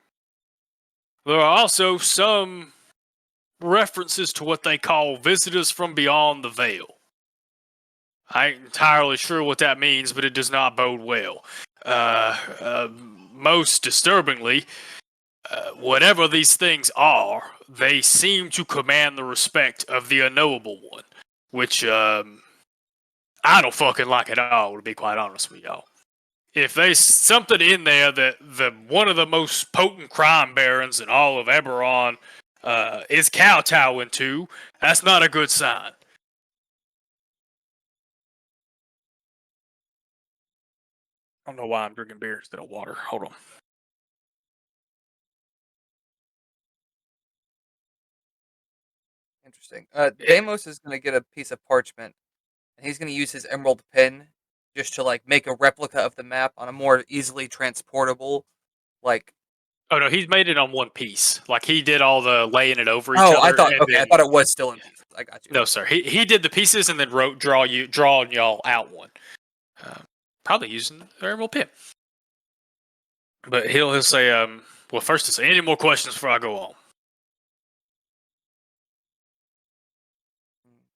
There are also some references to what they call visitors from beyond the veil. I ain't entirely sure what that means, but it does not bode well. Most disturbingly, whatever these things are, they seem to command the respect of the unknowable one, which I don't fucking like at all, to be quite honest with y'all. If there's something in there that one of the most potent crime barons in all of Eberron is kowtowing to, that's not a good sign. I don't know why I'm drinking beer instead of water. Hold on. Interesting. Deimos is going to get a piece of parchment, and he's going to use his emerald pen just to like make a replica of the map on a more easily transportable, like. Oh no, he's made it on one piece. Like he did all the laying it over each other. Oh, I thought I thought it was still in pieces. I got you. No, sir. He did the pieces and then drawing y'all out one. Probably using the emerald pen. But he'll say, well, first to say, any more questions before I go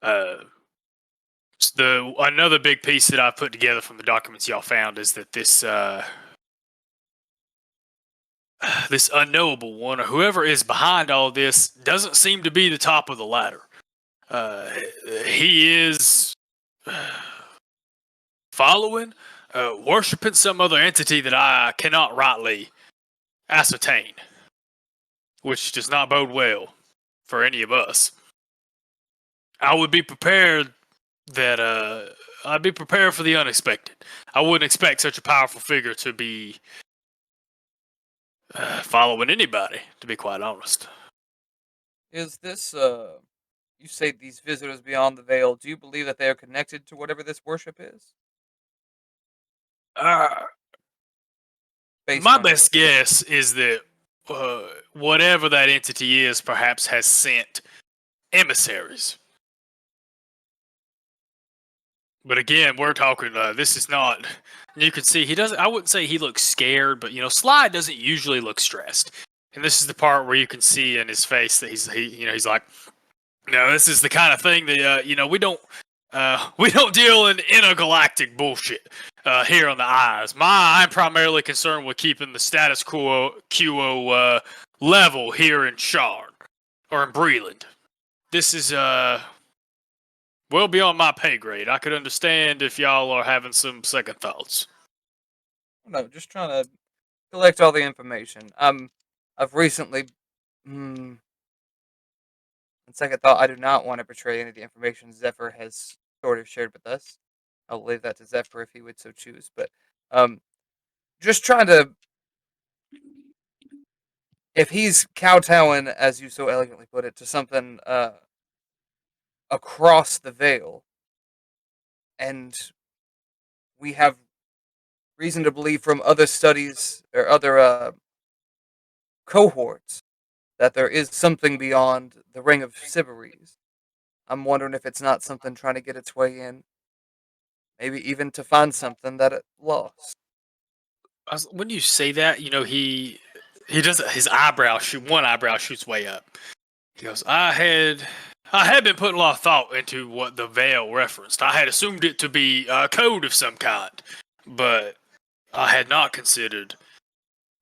on? Another big piece that I put together from the documents y'all found is that this unknowable one, or whoever is behind all this, doesn't seem to be the top of the ladder. He is worshiping some other entity that I cannot rightly ascertain, which does not bode well for any of us. I would be prepared that I'd be prepared for the unexpected. I wouldn't expect such a powerful figure to be following anybody, to be quite honest. Is this you say these visitors beyond the veil, do you believe that they are connected to whatever this worship is? My best guess is that whatever that entity is perhaps has sent emissaries. But again, we're talking, this is not, you can see he doesn't, I wouldn't say he looks scared, but Sly doesn't usually look stressed. And this is the part where you can see in his face that he's like, no, this is the kind of thing that, we don't, We don't deal in intergalactic bullshit here on the Eyes. I'm primarily concerned with keeping the status quo level here in Shard or in Breland. This is well beyond my pay grade. I could understand if y'all are having some second thoughts. No, just trying to collect all the information. I've recently, on second thought, I do not want to betray any of the information Zephyr has sort of shared with us. I'll leave that to Zephyr if he would so choose. But just trying to, if he's kowtowing, as you so elegantly put it, to something across the veil, and we have reason to believe from other studies or other cohorts that there is something beyond the Ring of Sybaris. I'm wondering if it's not something trying to get its way in, maybe even to find something that it lost. When you say that, you know, he does his eyebrow shoot. One eyebrow shoots way up. He goes, I had been putting a lot of thought into what the veil referenced. I had assumed it to be a code of some kind, but I had not considered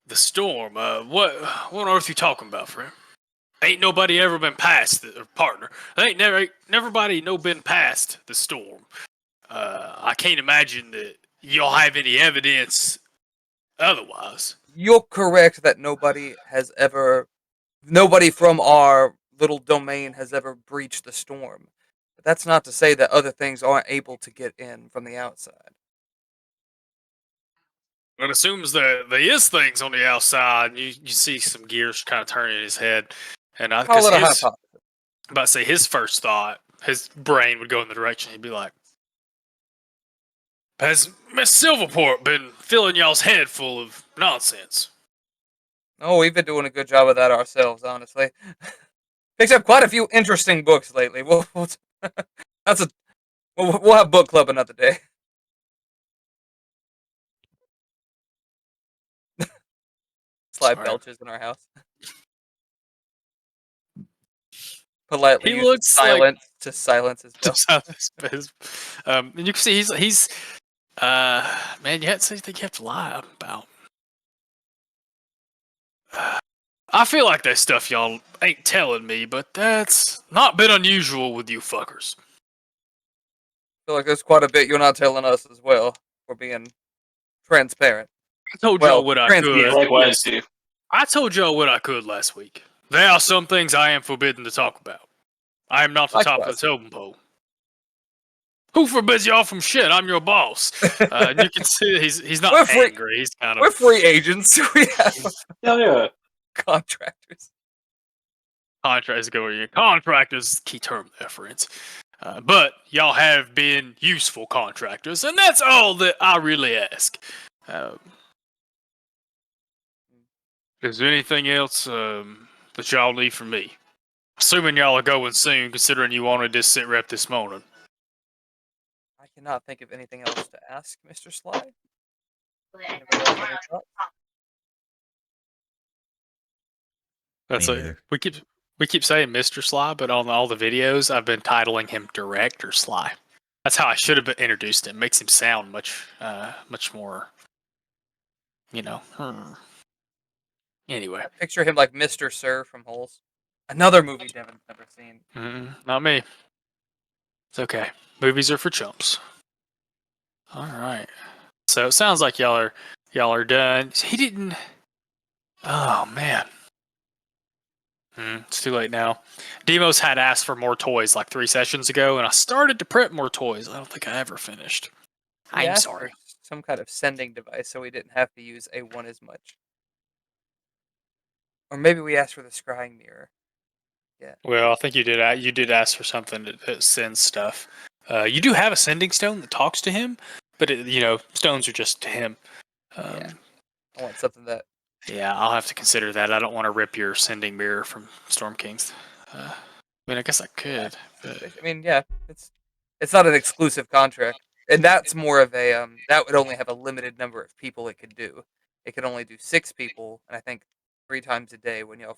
the storm. What on earth you talking about, friend? Ain't nobody ever been past the partner. Ain't nobody been past the storm. I can't imagine that y'all have any evidence otherwise. You're correct that nobody from our little domain has ever breached the storm. But that's not to say that other things aren't able to get in from the outside. It assumes that there is things on the outside, and you see some gears kind of turning in his head. And Call it a hypothesis. about to say his first thought, his brain would go in the direction he'd be like, has Miss Silverport been filling y'all's head full of nonsense? Oh, we've been doing a good job of that ourselves, honestly. Picked up quite a few interesting books lately. We'll have book club another day. Sly Sorry. belches in our house. Politely He uses looks silence to silence his belch. and you can see he's man, you had something you have to lie about. I feel like that stuff y'all ain't telling me, but that's not been unusual with you fuckers. I feel like there's quite a bit you're not telling us as well. We're being transparent. I told Well, y'all what I transmute. could. Likewise, Steve. I told y'all what I could last week. There are some things I am forbidden to talk about. I am not the top of the Likewise. totem pole. Who forbids y'all from shit? I'm your boss. And you can see he's not We're free- angry. He's kind We're of free agents. We have Hell yeah. contractors. contractors going. Your contractors, key term reference. But y'all have been useful contractors, and that's all that I really ask. Is there anything else that y'all need from me? Assuming y'all are going soon, considering you wanted this sit rep this morning. I cannot think of anything else to ask, Mr. Sly. Anybody else have any thoughts? That's Me it. neither. We keep saying Mr. Sly, but on all the videos, I've been titling him Director Sly. That's how I should have introduced him. Makes him sound much more, you know. Anyway, I picture him like Mr. Sir from Holes. Another movie Devin's never seen. not me. It's okay. Movies are for chumps. All right. So it sounds like y'all are done. He didn't. Oh man. It's too late now. Demos had asked for more toys like 3 sessions ago, and I started to prep more toys. I don't think I ever finished. We I'm asked sorry. for some kind of sending device so we didn't have to use a one as much. Or maybe we asked for the scrying mirror. Yeah. Well, I think you did. You did ask for something that sends stuff. You do have a sending stone that talks to him, but stones are just to him. Yeah. I want something that. Yeah, I'll have to consider that. I don't want to rip your sending mirror from Storm Kings. I mean, I guess I could. But... I mean, yeah, it's not an exclusive contract, and that's more of a that would only have a limited number of people it could do. It could only do 6 people, and I think 3 times a day when y'all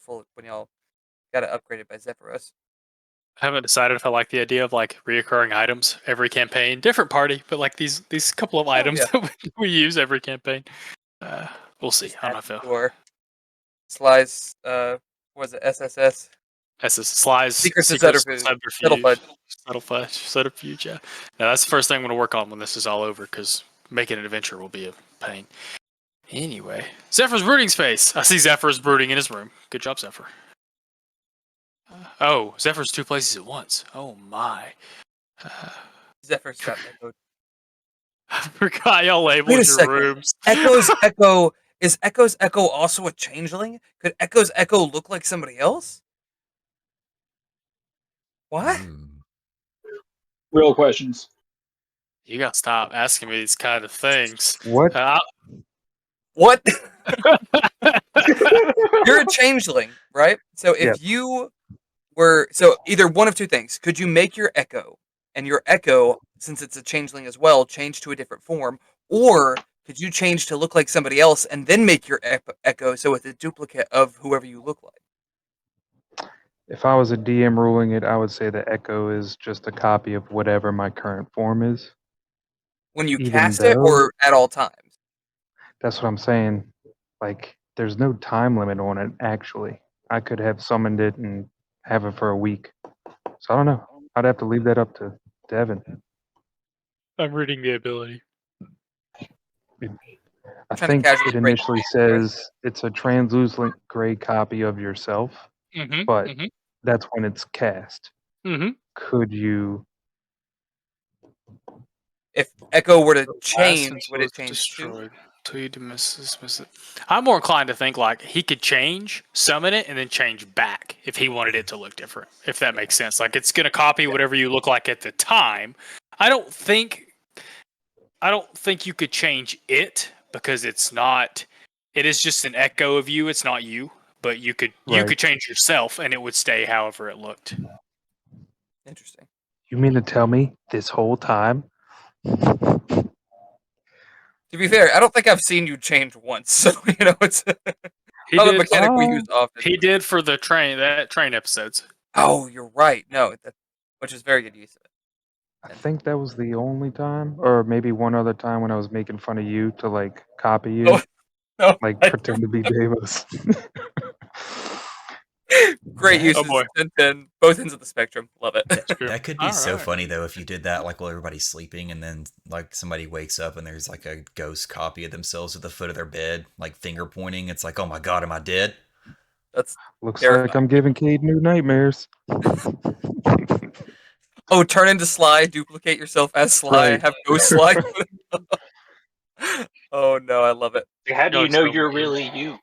got it upgraded by Zephyros. I haven't decided if I like the idea of like reoccurring items every campaign, different party, but like these couple of items yeah. that we use every campaign. We'll see. Just I don't know add if it'll. to our Sly's, what was it, SSS? That's Sly's Secrets and secrets Subterfuge. subterfuge. Yeah. Now that's the first thing I'm going to work on when this is all over, because making an adventure will be a pain. Anyway, Zephyr's brooding space. I see Zephyr's brooding in his room. Good job, Zephyr. Oh, Zephyr's 2 places at once. Oh my. Zephyr's got echoed. I forgot y'all Wait a labeled your second. rooms. Echo's Echo. Is Echo's Echo also a changeling? Could Echo's Echo look like somebody else? What? Ooh. Real questions. You gotta stop asking me these kind of things. What? What? You're a changeling, right? So if Yes. you were either one of two things. Could you make your Echo, and your Echo, since it's a changeling as well, change to a different form? Or could you change to look like somebody else and then make your Echo so it's a duplicate of whoever you look like? If I was a DM ruling it, I would say the echo is just a copy of whatever my current form is. When you Even cast it though- or at all times? That's what I'm saying. Like, there's no time limit on it, actually. I could have summoned it and have it for a week. So I don't know. I'd have to leave that up to Devin. I'm reading the ability. I Trying to think casually it break initially the ban, right? says it's a translucent gray copy of yourself, Mm-hmm. but Mm-hmm. that's when it's cast. Mm-hmm. Could you? If Echo were to Last change, would until it it's change too? destroyed. Till you dismiss it. I'm more inclined to think like he could change, summon it, and then change back if he wanted it to look different. If that makes sense. Like it's gonna copy whatever you look like at the time. I don't think you could change it because it's not. It is just an echo of you. It's not you. But you could Right. change yourself, and it would stay however it looked. Interesting. You mean to tell me this whole time? To be fair, I don't think I've seen you change once, so it's He not a did. mechanic we use often. He did for the train episodes. Oh, you're right. No, which is very good use of it. I think that was the only time, or maybe one other time when I was making fun of you to like copy you, Oh, no, like I pretend to be Davis. Great That- uses. Oh, boy. 10/10, both ends of the spectrum. Love it. True. That could be so Alright. funny though if you did that like while everybody's sleeping and then like somebody wakes up and there's like a ghost copy of themselves at the foot of their bed, like finger pointing. It's like, oh my god, am I dead? That's Looks Terrifying. like I'm giving Cade new nightmares. turn into Sly, duplicate yourself as Sly, Right. have Ghost Sly. Oh no, I love it. How do you Y'all know so you're mean. really you?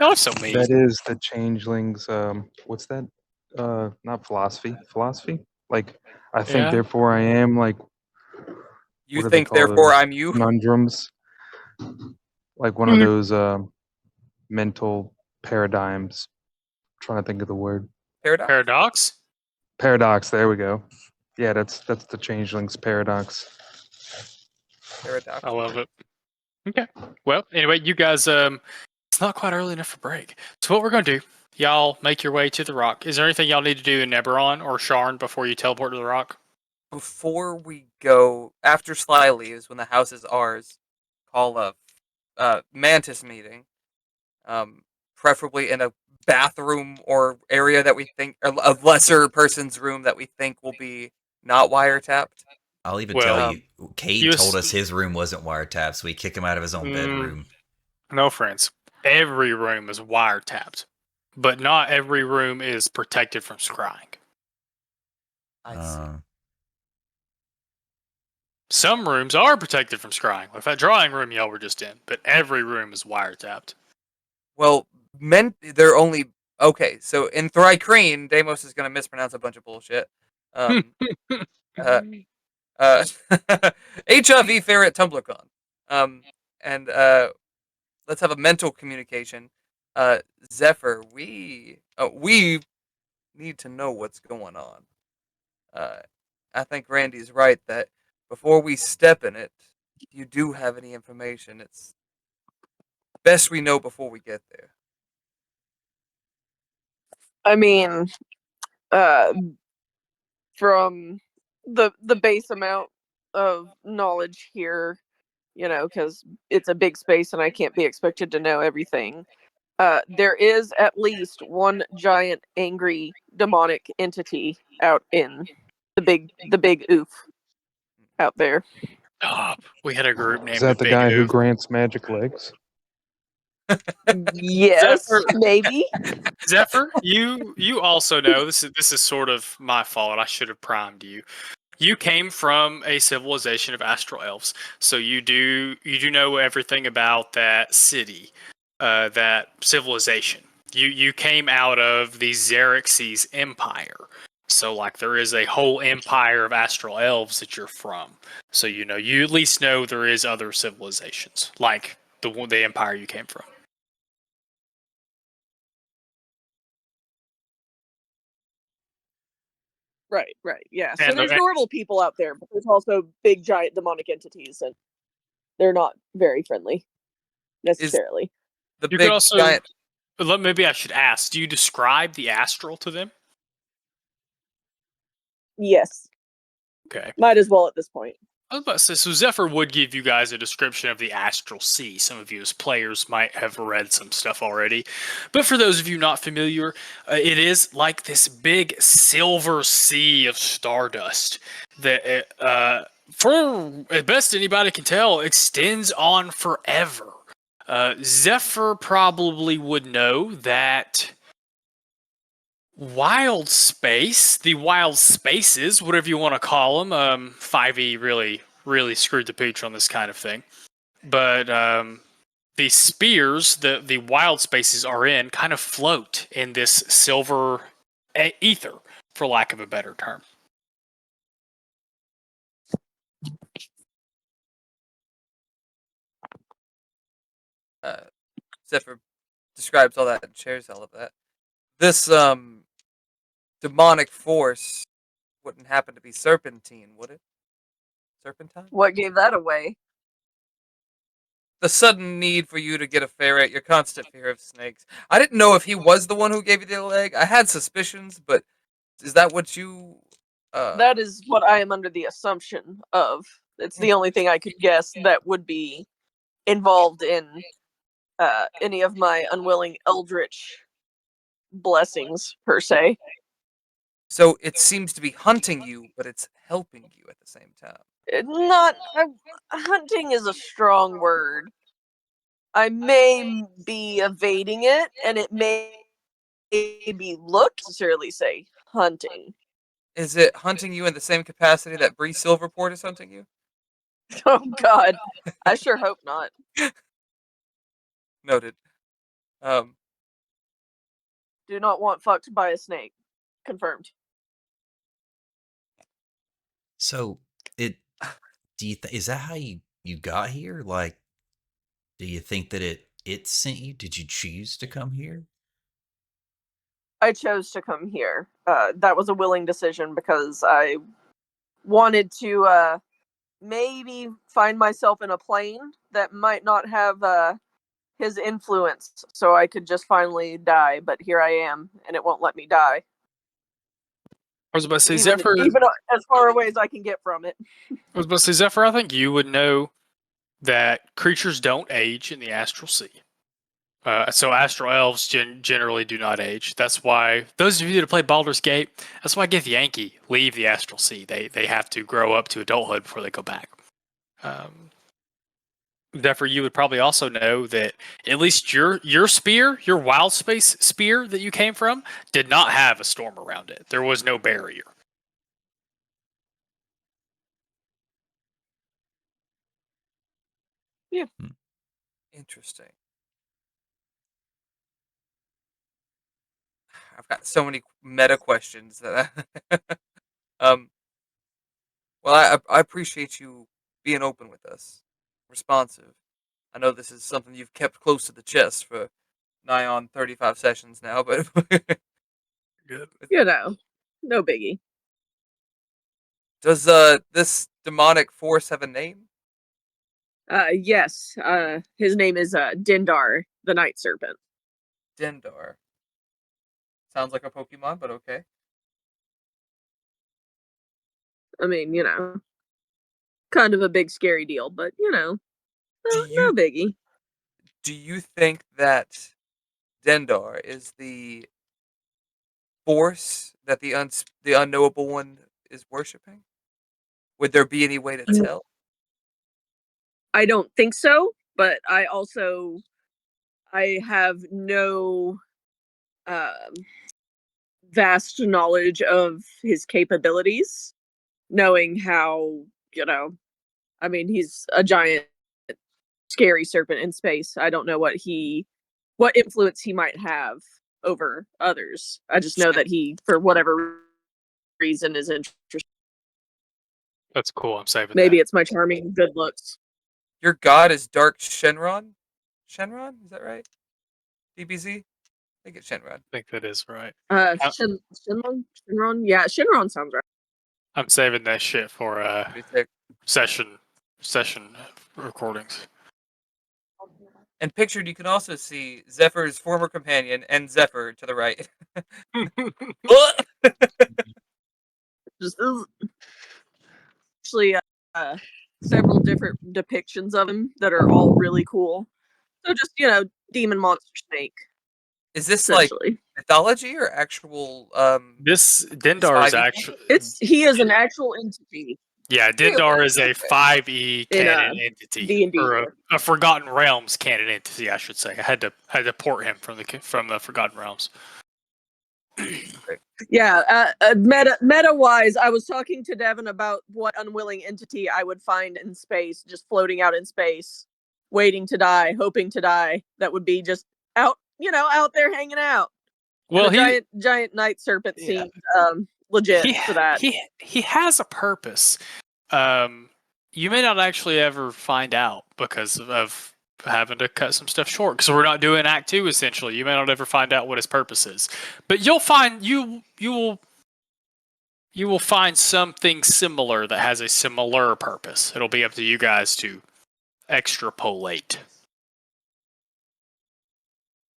Y'all are so mean. That is the changelings. What's that? Not philosophy. Philosophy. Like, I think, Yeah. therefore I am. Like, You what do they think, call therefore, those I'm you. conundrums? Like one of those mental paradigms. trying to think of the word. Paradox. Paradox? Paradox. There we go. Yeah, that's the changelings paradox. Paradox. I love it. Okay. Well, anyway, you guys, it's not quite early enough for break. So what we're gonna do, y'all make your way to the rock. Is there anything y'all need to do in Eberron or Sharn before you teleport to the rock? Before we go, after Sly leaves, when the house is ours, call a Mantis meeting. Preferably in a bathroom or area that we think, a lesser person's room that we think will be not wiretapped. I'll even Well, tell you, Cade you told ass- us his room wasn't wiretapped, so we kick him out of his own bedroom. No, friends. Every room is wiretapped, but not every room is protected from scrying. I see. Some rooms are protected from scrying, like that drawing room y'all were just in, but every room is wiretapped. Well, they're only okay. So in Thrycreen, Deimos is going to mispronounce a bunch of bullshit. HIV Ferret TumblrCon. And let's have a mental communication. Zephyr, we need to know what's going on. I think Randy's right that before we step in it, if you do have any information, it's best we know before we get there. I mean, from the base amount of knowledge here, because it's a big space and I can't be expected to know everything. There is at least one giant angry demonic entity out in the big oof out there. Oh, we had a group Is named that the Big guy who Oof. grants magic legs? Yes, Zephyr- maybe. Zephyr, you also know this is sort of my fault. I should have primed you. You came from a civilization of astral elves, so you do know everything about that city, that civilization. You came out of the Xerxes Empire, so like there is a whole empire of astral elves that you're from. So you at least know there is other civilizations like the empire you came from. Right. Yeah. So And there's normal people out there, but there's also big giant demonic entities, and they're not very friendly necessarily. The you big could also giant. maybe I should ask: do you describe the astral to them? Yes. Okay. Might as well at this point. I was about to say, so Zephyr would give you guys a description of the astral sea. Some of you as players might have read some stuff already. But for those of you not familiar, it is like this big silver sea of stardust that, for as best anybody can tell, extends on forever. Zephyr probably would know that wild space, the wild spaces, whatever you want to call them. 5e really screwed the pooch on this kind of thing. But the spears the wild spaces are in kind of float in this silver ether, for lack of a better term. Zephyr describes all that and shares all of that. This demonic force wouldn't happen to be serpentine, would it? Serpentine? What gave that away? The sudden need for you to get a ferret, your constant fear of snakes. I didn't know if he was the one who gave you the leg. I had suspicions, but is that what you? That is what I am under the assumption of. It's the only thing I could guess that would be involved in any of my unwilling eldritch blessings, per se. So it seems to be hunting you, but it's helping you at the same time. Not hunting is a strong word. I may be evading it, and it may be look necessarily say hunting. Is it hunting you in the same capacity that Bree Silverport is hunting you? Oh God, I sure hope not. Noted. Do not want fucked by a snake. Confirmed. So it is that how you got here? Like, do you think that it sent you? Did you choose to come here? I chose to come here. That was a willing decision because I wanted to maybe find myself in a plane that might not have his influence, so I could just finally die. But here I am, and it won't let me die. I was about to say, Even Zephyr. as far away as I can get from it. I was about to say, Zephyr. I think you would know that creatures don't age in the astral sea. So astral elves generally do not age. That's why those of you that play Baldur's Gate, that's why Githyanki leave the astral sea. They have to grow up to adulthood before they go back. Therefore, you would probably also know that at least your spear, your wild space spear that you came from, did not have a storm around it. There was no barrier. Yeah. Interesting. I've got so many meta questions that well, I appreciate you being open with us, responsive. I know this is something you've kept close to the chest for nigh on 35 sessions now, but Good. No biggie. does this demonic force have a name? Yes. His name is Dindar, the Night Serpent. Dendar. Sounds like a Pokemon, but okay. I mean, kind of a big scary deal, but no biggie. Do you think that Dendar is the force that the unknowable one is worshiping? Would there be any way to tell? I don't think so, but I have no vast knowledge of his capabilities, knowing how, I mean, he's a giant scary serpent in space. I don't know what influence he might have over others. I just know that he, for whatever reason, is interested. That's cool. I'm saving Maybe that. it's my charming good looks. Your god is Dark Shenron? Shenron? Is that right? DBZ? I think it's Shenron. I think that is right. Shenron? Yeah, Shenron sounds right. I'm saving that shit for Pretty sick. session recordings. And pictured, you can also see Zephyr's former companion and Zephyr to the right. Just actually several different depictions of him that are all really cool. So just demon monster snake. Is this like Essentially, mythology or actual? This Dendar is 5e? actually he is an actual entity. yeah. Dendar is a 5e In, canon entity, D&D. or a Forgotten Realms canon entity, I should say. I had to port him from the Forgotten Realms. Yeah, meta wise, I was talking to Devin about what unwilling entity I would find in space, just floating out in space, waiting to die, hoping to die. That would be just out, out there hanging out. Well, and giant night serpent seemed legit for that. He has a purpose. You may not actually ever find out because of having to cut some stuff short, because we're not doing Act 2 essentially. You may not ever find out what his purpose is, but you'll find you will find something similar that has a similar purpose. It'll be up to you guys to extrapolate.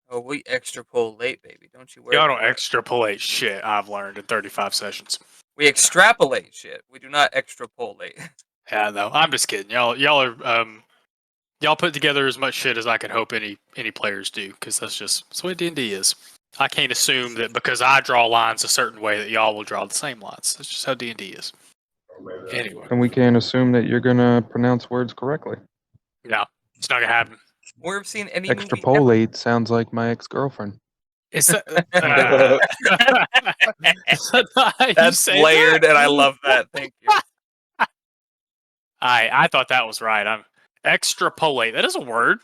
Oh, we extrapolate, baby. Don't you worry. Y'all don't extrapolate shit. I've learned in 35 sessions. We extrapolate shit. We do not extrapolate. Yeah, no, I'm just kidding. Y'all are y'all put together as much shit as I could hope any players do, because that's the way D&D is. I can't assume that because I draw lines a certain way that y'all will draw the same lines. That's just how D&D is. Anyway, And we can't assume that you're gonna pronounce words correctly. no, it's not gonna happen. Or have seen any movie ever. Extrapolate sounds like my ex-girlfriend. Is that, That's layered, and I love that. Thank you. I thought that was right. I'm extrapolate. That is a word.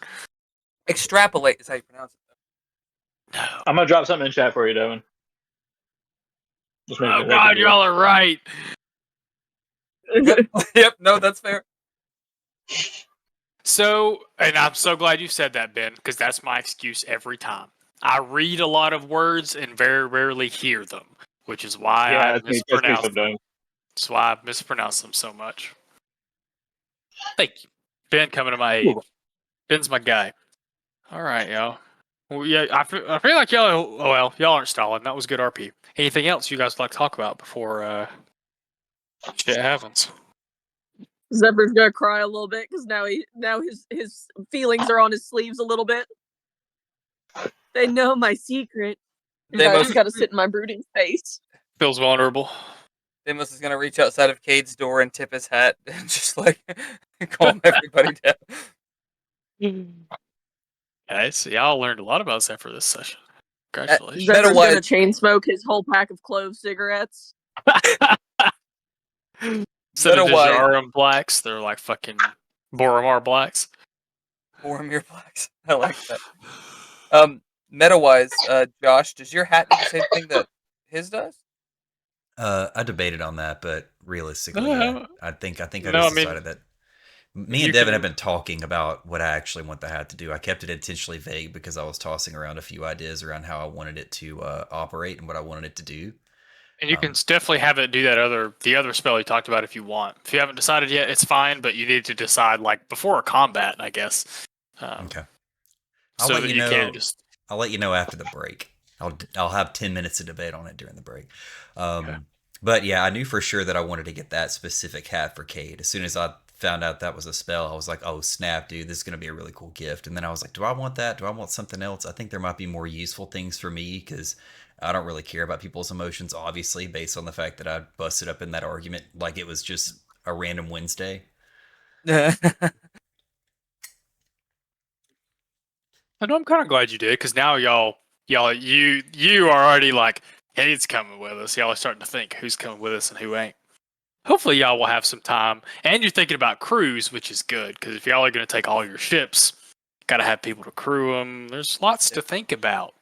Extrapolate is how you pronounce it. No. I'm gonna drop something in chat for you, Devin. Just make Oh it God, look y'all are right. Yep, no, that's fair. So, and I'm so glad you said that, Ben, because that's my excuse every time. I read a lot of words and very rarely hear them, which is why I mispronounce them. That's why I mispronounce them so much. Thank you, Ben, coming to my aid. Ben's my guy. All right, y'all. Well, yeah, I feel like y'all aren't stalling. That was good RP. Anything else you guys would like to talk about before shit happens? Zephyr's gonna cry a little bit because now his feelings are on his sleeves a little bit. They know my secret. I just gotta sit in my brooding face. Feels vulnerable. Deimos is gonna reach outside of Cade's door and tip his hat and just like calm everybody down. Guys, so y'all learned a lot about Zephyr this session. Congratulations. Zephyr's gonna chain smoke his whole pack of clove cigarettes. Instead of Jarum blacks, they're like fucking Boromar blacks. Boromir blacks. I like that. Meta-wise, Josh, does your hat do the same thing that his does? I debated on that, but realistically, I think I just decided that. Me and Devin have been talking about what I actually want the hat to do. I kept it intentionally vague because I was tossing around a few ideas around how I wanted it to operate and what I wanted it to do. And you can definitely have it do the other spell you talked about if you want. If you haven't decided yet, it's fine, but you need to decide like before a combat, I guess. Okay. I'll let you know after the break. I'll have 10 minutes of debate on it during the break. But yeah, I knew for sure that I wanted to get that specific hat for Cade. As soon as I found out that was a spell, I was like, oh snap, dude, this is gonna be a really cool gift. And then I was like, do I want that? Do I want something else? I think there might be more useful things for me because I don't really care about people's emotions, obviously, based on the fact that I busted up in that argument like it was just a random Wednesday. I know I'm kind of glad you did because now you are already like, Cade's coming with us. Y'all are starting to think who's coming with us and who ain't. Hopefully y'all will have some time, and you're thinking about crews, which is good because if y'all are going to take all your ships, gotta have people to crew them. There's lots to think about.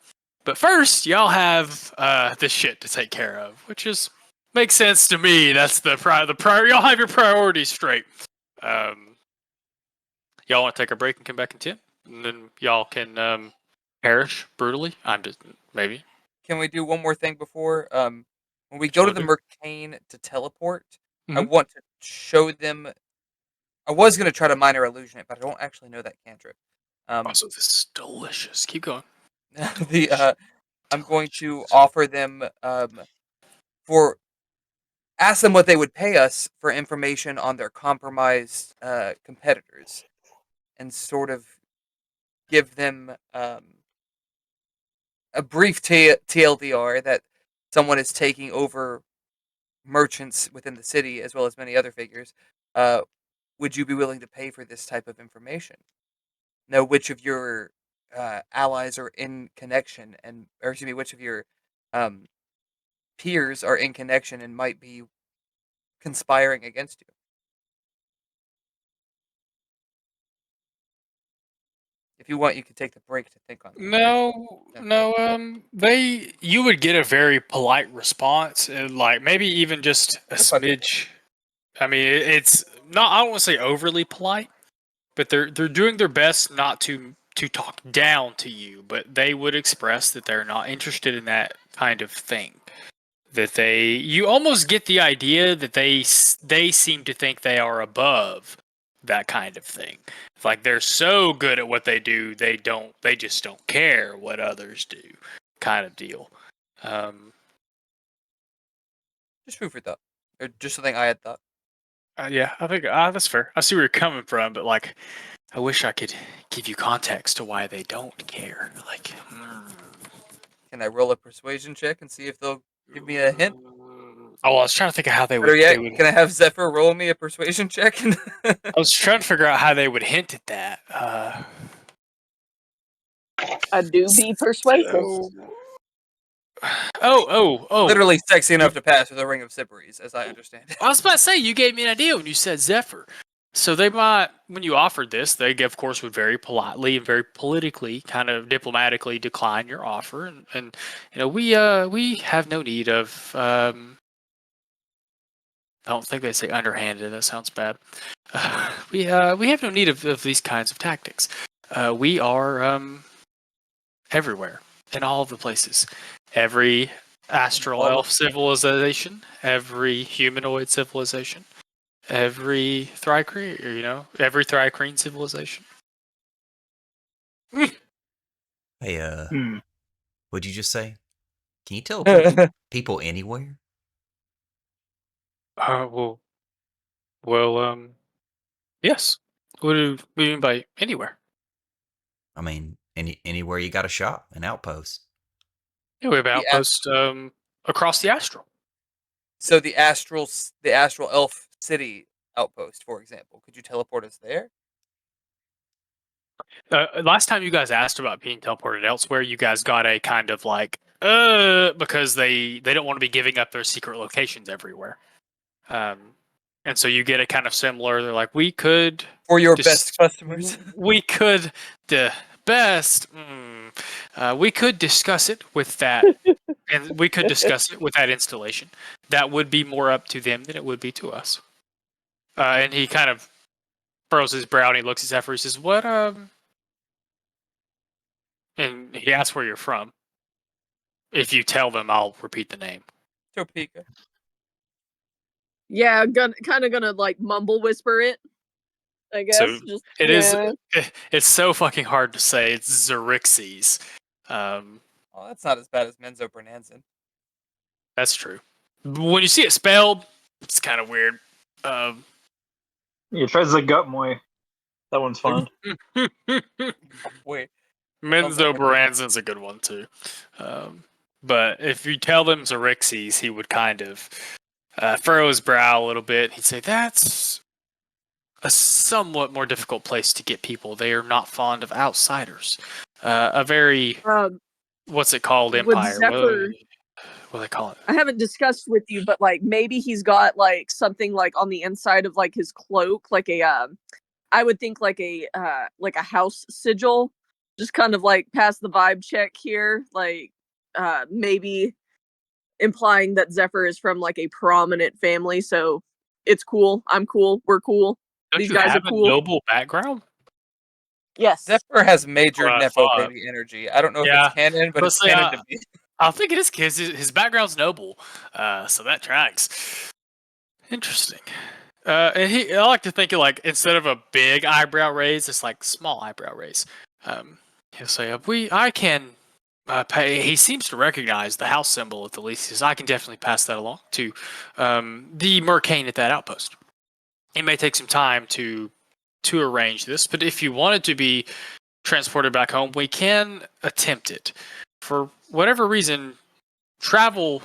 But first, y'all have this shit to take care of, which is makes sense to me. That's the prior. Y'all have your priorities straight. Y'all want to take a break and come back in 10? And then y'all can perish brutally. I'm just maybe. Can we do one more thing before? When we go to the Absolutely. Mercane to teleport, I Mhm. want to show them. I was going to try to minor illusion it, but I don't actually know that cantrip. Also, this is delicious. Keep going. I'm going to offer them for ask them what they would pay us for information on their compromised competitors, and sort of give them a brief TLDR that someone is taking over merchants within the city as well as many other figures. Would you be willing to pay for this type of information? Know which of your allies are in connection, or excuse me, which of your um, peers are in connection and might be conspiring against you. If you want, you can take the break to think on that. You would get a very polite response, and like maybe even just a That's fine. smidge. I mean, it's not. I don't want to say overly polite, but they're doing their best not to talk down to you, but they would express that they're not interested in that kind of thing. That you almost get the idea that they seem to think they are above that kind of thing. Like they're so good at what they do, they just don't care what others do, kind of deal. Just food for thought, or just something I had thought. Yeah, I think that's fair. I see where you're coming from, but like, I wish I could give you context to why they don't care. Like, Can I roll a persuasion check and see if they'll give me a hint? Oh, I was trying to think of how Better yet, can I have Zephyr roll me a persuasion check? I was trying to figure out how they would hint at that. I do be persuasive. Oh. Literally sexy enough to pass with a ring of Cypries, as I understand it. I was about to say, you gave me an idea when you said Zephyr. So they might, when you offered this, they, of course, would very politely and very politically, kind of diplomatically decline your offer. And you know, we have no need of, I don't think they say underhanded. That sounds bad. We have no need of these kinds of tactics. We are everywhere, in all of the places. Every astral elf civilization, every humanoid civilization, every every Thrycreen civilization. Hey, Hmm. what'd you just say? Can you teleport people anywhere? Well, yes. What do you mean by anywhere? I mean, anywhere you got a shop, an outpost. Yeah, we have The outposts across the astral. So the astral elf city outpost, for example, could you teleport us there? Last time you guys asked about being teleported elsewhere, you guys got a kind of like, because they don't want to be giving up their secret locations everywhere. And so you get a kind of similar. They're like, we could For your best customers. we could the best. We could discuss it with that, and we could discuss it with that installation. That would be more up to them than it would be to us. And he kind of furrows his brow and he looks at Zephyr. He says, "What And he asks where you're from. If you tell them, I'll repeat the name. Topeka. Yeah, gonna like mumble whisper it. I guess. So Just, it is. yeah. It's so fucking hard to say. It's Xerxes. Oh, that's not as bad as Menzo Bernanzin. That's true. When you see it spelled, it's kind of weird. Yeah, tries the gut moy. That one's fun. Wait, Menzo Baranzin's a good one too. But if you tell them Xerxes, he would kind of furrow his brow a little bit. He'd say, that's a somewhat more difficult place to get people. They are not fond of outsiders. A very, what's it called, With empire? Zephyr, What do they call it? I haven't discussed with you, but like maybe he's got like something like on the inside of like his cloak, like a I would think like a house sigil, just kind of like pass the vibe check here, like maybe implying that Zephyr is from like a prominent family, so it's cool. I'm cool. We're cool. Don't These you guys have are a cool. noble background? Yes. Zephyr has major Well, I Nepo thought. baby energy. I don't know if Yeah. it's canon, but Let's it's say, canon to me. I think it is because his background's noble, so that tracks. Interesting. And I like to think of like instead of a big eyebrow raise, it's like small eyebrow raise. He'll say, I can pay. He seems to recognize the house symbol at the least. He says, I can definitely pass that along to the Mercane at that outpost. It may take some time to arrange this, but if you want it to be transported back home, we can attempt it. For whatever reason, travel.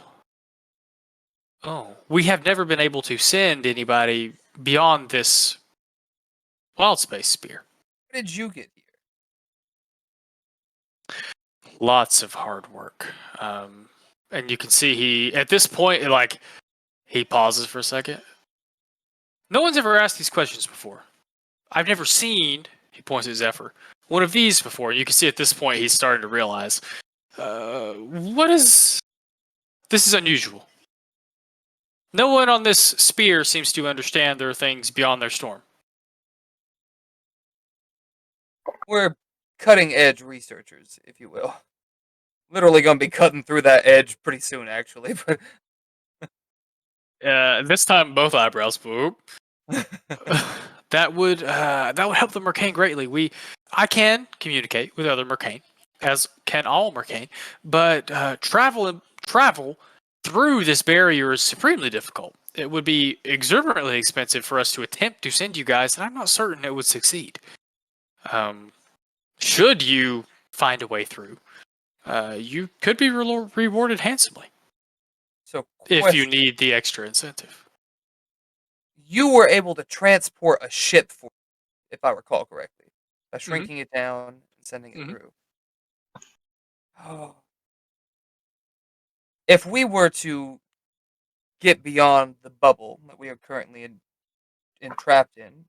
Oh, we have never been able to send anybody beyond this wild space spear. How did you get here? Lots of hard work. And you can see he, at this point, like, he pauses for a second. No one's ever asked these questions before. I've never seen, he points at Zephyr, one of these before. You can see at this point he's starting to realize, this is unusual. No one on this spear seems to understand there are things beyond their storm. We're cutting edge researchers, if you will. Literally gonna be cutting through that edge pretty soon, actually. But This time both eyebrows. Whoop. That would help the Mercane greatly. I can communicate with other Mercane, as can all Mercane, but travel through this barrier is supremely difficult. It would be exuberantly expensive for us to attempt to send you guys, and I'm not certain it would succeed. Should you find a way through, you could be rewarded handsomely. so, If you need the extra incentive. you were able to transport a ship for, if I recall correctly, by shrinking it down and sending it through. Oh. If we were to get beyond the bubble that we are currently entrapped in,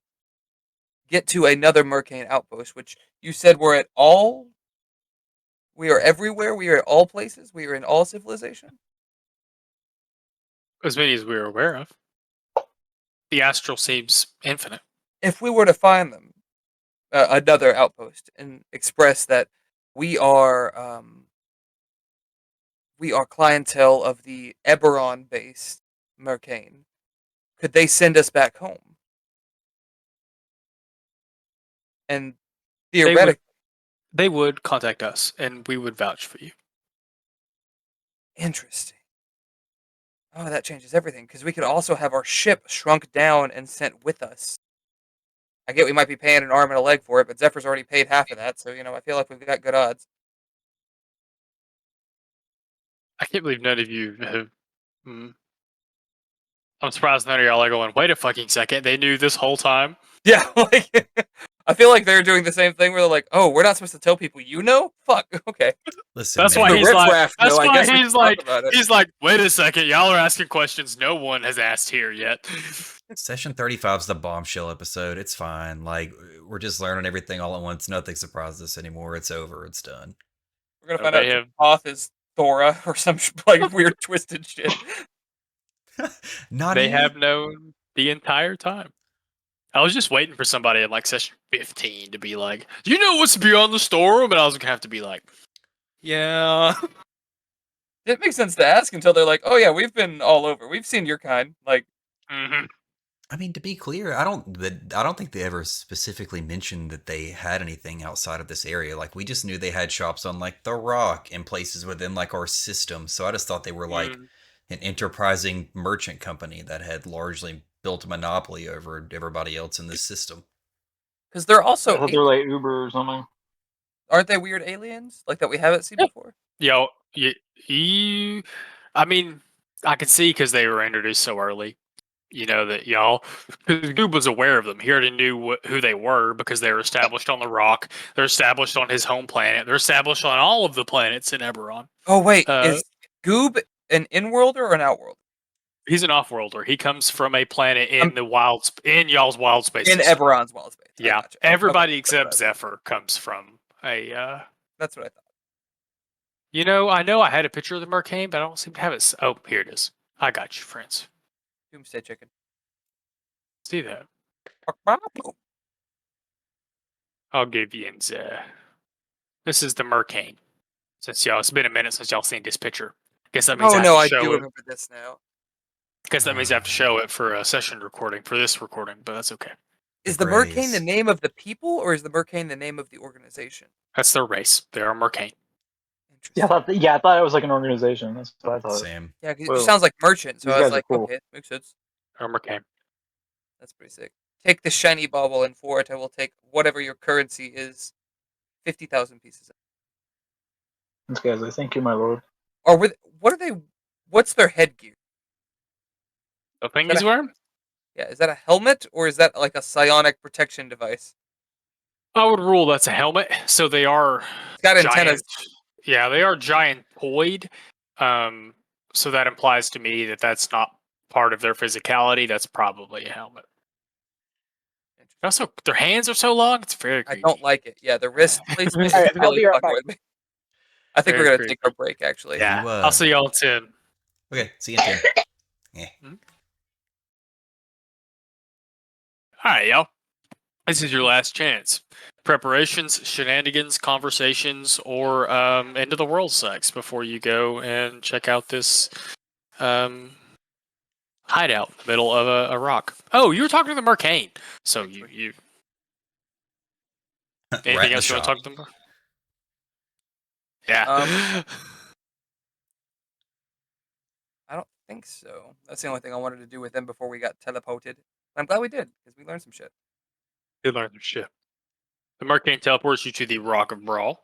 get to another Mercane outpost, which you said we're at all. We are everywhere. We are at all places. We are in all civilization. As many as we are aware of. The astral seems infinite. If we were to find them, another outpost, and express that we are clientele of the Eberron-based Mercane, could they send us back home? And theoretically, They would contact us, and we would vouch for you. interesting. Oh, that changes everything, because we could also have our ship shrunk down and sent with us. I get we might be paying an arm and a leg for it, but Zephyr's already paid half of that, so, I feel like we've got good odds. I can't believe none of you have. I'm surprised none of y'all are going, wait a fucking second, they knew this whole time? Yeah, like, I feel like they're doing the same thing where they're like, oh, we're not supposed to tell people you know? Fuck, okay. Listen, That's man, why The he's like, riffraff, that's though, I why guess we he's can like, talk about it. he's like, wait a second, y'all are asking questions no one has asked here yet. Session 35 is the bombshell episode. It's fine. Like, we're just learning everything all at once. Nothing surprises us anymore. It's over. It's done. We're gonna Oh, find they out have- Hoth is Thora or some like weird twisted shit. Not They have known the entire time. I was just waiting for somebody in like session 15 to be like, do you know what's beyond the storm? And I was gonna have to be like, yeah. It makes sense to ask until they're like, oh yeah, we've been all over. We've seen your kind. Like, Mhm. I mean, to be clear, I don't think they ever specifically mentioned that they had anything outside of this area. Like we just knew they had shops on like the Rock and places within like our system. So I just thought they were like Mm. an enterprising merchant company that had largely built a monopoly over everybody else in this system. Because they're I also thought they were like Uber or something. aren't they weird aliens like that we haven't seen Yeah. before? Yo, you, I mean, I can see because they were introduced so early. You know that y'all, Goob was aware of them. He already knew who they were because they were established on the Rock. They're established on his home planet. They're established on all of the planets in Eberron. Oh wait, Uh, is Goob an in-worlder or an outworld? He's an off-worlder. He comes from a planet Um, in y'all's wild space In system. Eberron's wild space. I Yeah, gotcha. everybody Okay, except Zephyr comes from a. that's what I thought. You know I had a picture of the Mercane, but I don't seem to have it. Oh, here it is. I got you, friends. Doomsday Chicken. See that? I'll give you. This is the Mercane. Since y'all, it's been a minute since y'all seen this picture. Guess that means Oh I have no, to I show do it. remember this now. Guess that means I have to show it for a session recording for this recording, but that's okay. Is the Mercane the name of the people, or is the Mercane the name of the organization? That's their race. They are Mercane. Interesting. I thought it was like an organization. That's what I thought. Sam. Yeah, 'cause it Whoa. just sounds like merchant. So These I was guys are like, cool. okay, makes sense. They're Mercane. That's pretty sick. Take the shiny bauble, and for it, I will take whatever your currency is, 50,000 pieces. These guys, I thank you, my lord. Or what are they? What's their headgear? The thing Is that he's wearing? Yeah, is that a helmet or is that like a psionic protection device? I would rule that's a helmet. So they are It's got giant. antennas. Yeah, they are giantoid. So that implies to me that that's not part of their physicality. That's probably a helmet. Also, their hands are so long. It's very I creepy. don't like it. Yeah, the wrist placement All is right, I'll really be right fucking back. with me. I think Very we're gonna creepy. take our break. Actually, Yeah, You, I'll see y'all in 10. Okay, see you in 10. Yeah. All right, y'all. This is your last chance. Preparations, shenanigans, conversations, or end of the world sex before you go and check out this hideout in the middle of a rock. Oh, you were talking to the Mercane. So you Rat anything in the else you want to shop. talk to them about? Yeah. I don't think so. That's the only thing I wanted to do with them before we got teleported. I'm glad we did because we learned some shit. Good learn some shit. The Mercane teleports you to the Rock of Brawl.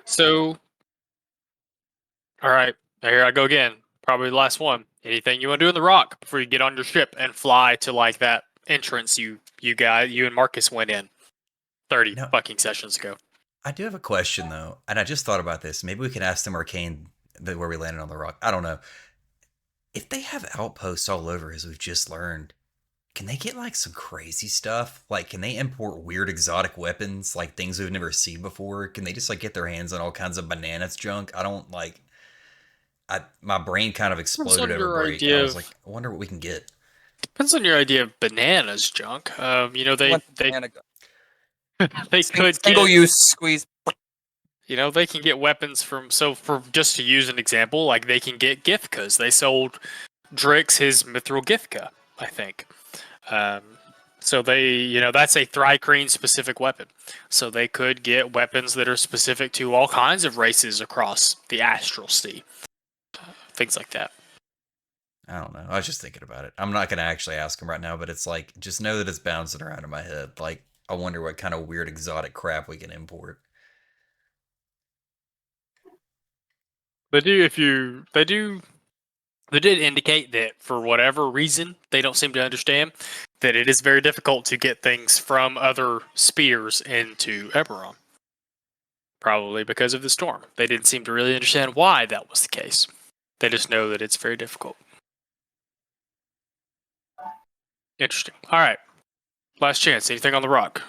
So, all right, here I go again. Probably the last one. Anything you want to do in the rock before you get on your ship and fly to like that entrance you and Marcus went in 30 No. fucking sessions ago. I do have a question though, and I just thought about this. Maybe we can ask them Arcane where we landed on the rock. I don't know. If they have outposts all over, as we've just learned, can they get like some crazy stuff? Like, can they import weird exotic weapons, like things we've never seen before? Can they just like get their hands on all kinds of bananas junk? I don't like. My brain kind of exploded over break. I was like, I wonder what we can get. Depends on your idea of bananas junk. You know I want the they banana gun. they could Single get, use squeeze. you know, they can get weapons from, so for just to use an example, like they can get Githkas. They sold Drix his Mithril Githka, I think. So they, you know, that's a Thrycreen specific weapon. So they could get weapons that are specific to all kinds of races across the Astral Sea. Things like that. I don't know. I was just thinking about it. I'm not going to actually ask him right now, but it's like, just know that it's bouncing around in my head. Like, I wonder what kind of weird exotic crap we can import. They did indicate that for whatever reason, they don't seem to understand that it is very difficult to get things from other spheres into Eberron. Probably because of the storm. They didn't seem to really understand why that was the case. They just know that it's very difficult. Interesting. All right. Last chance. Anything on the rock?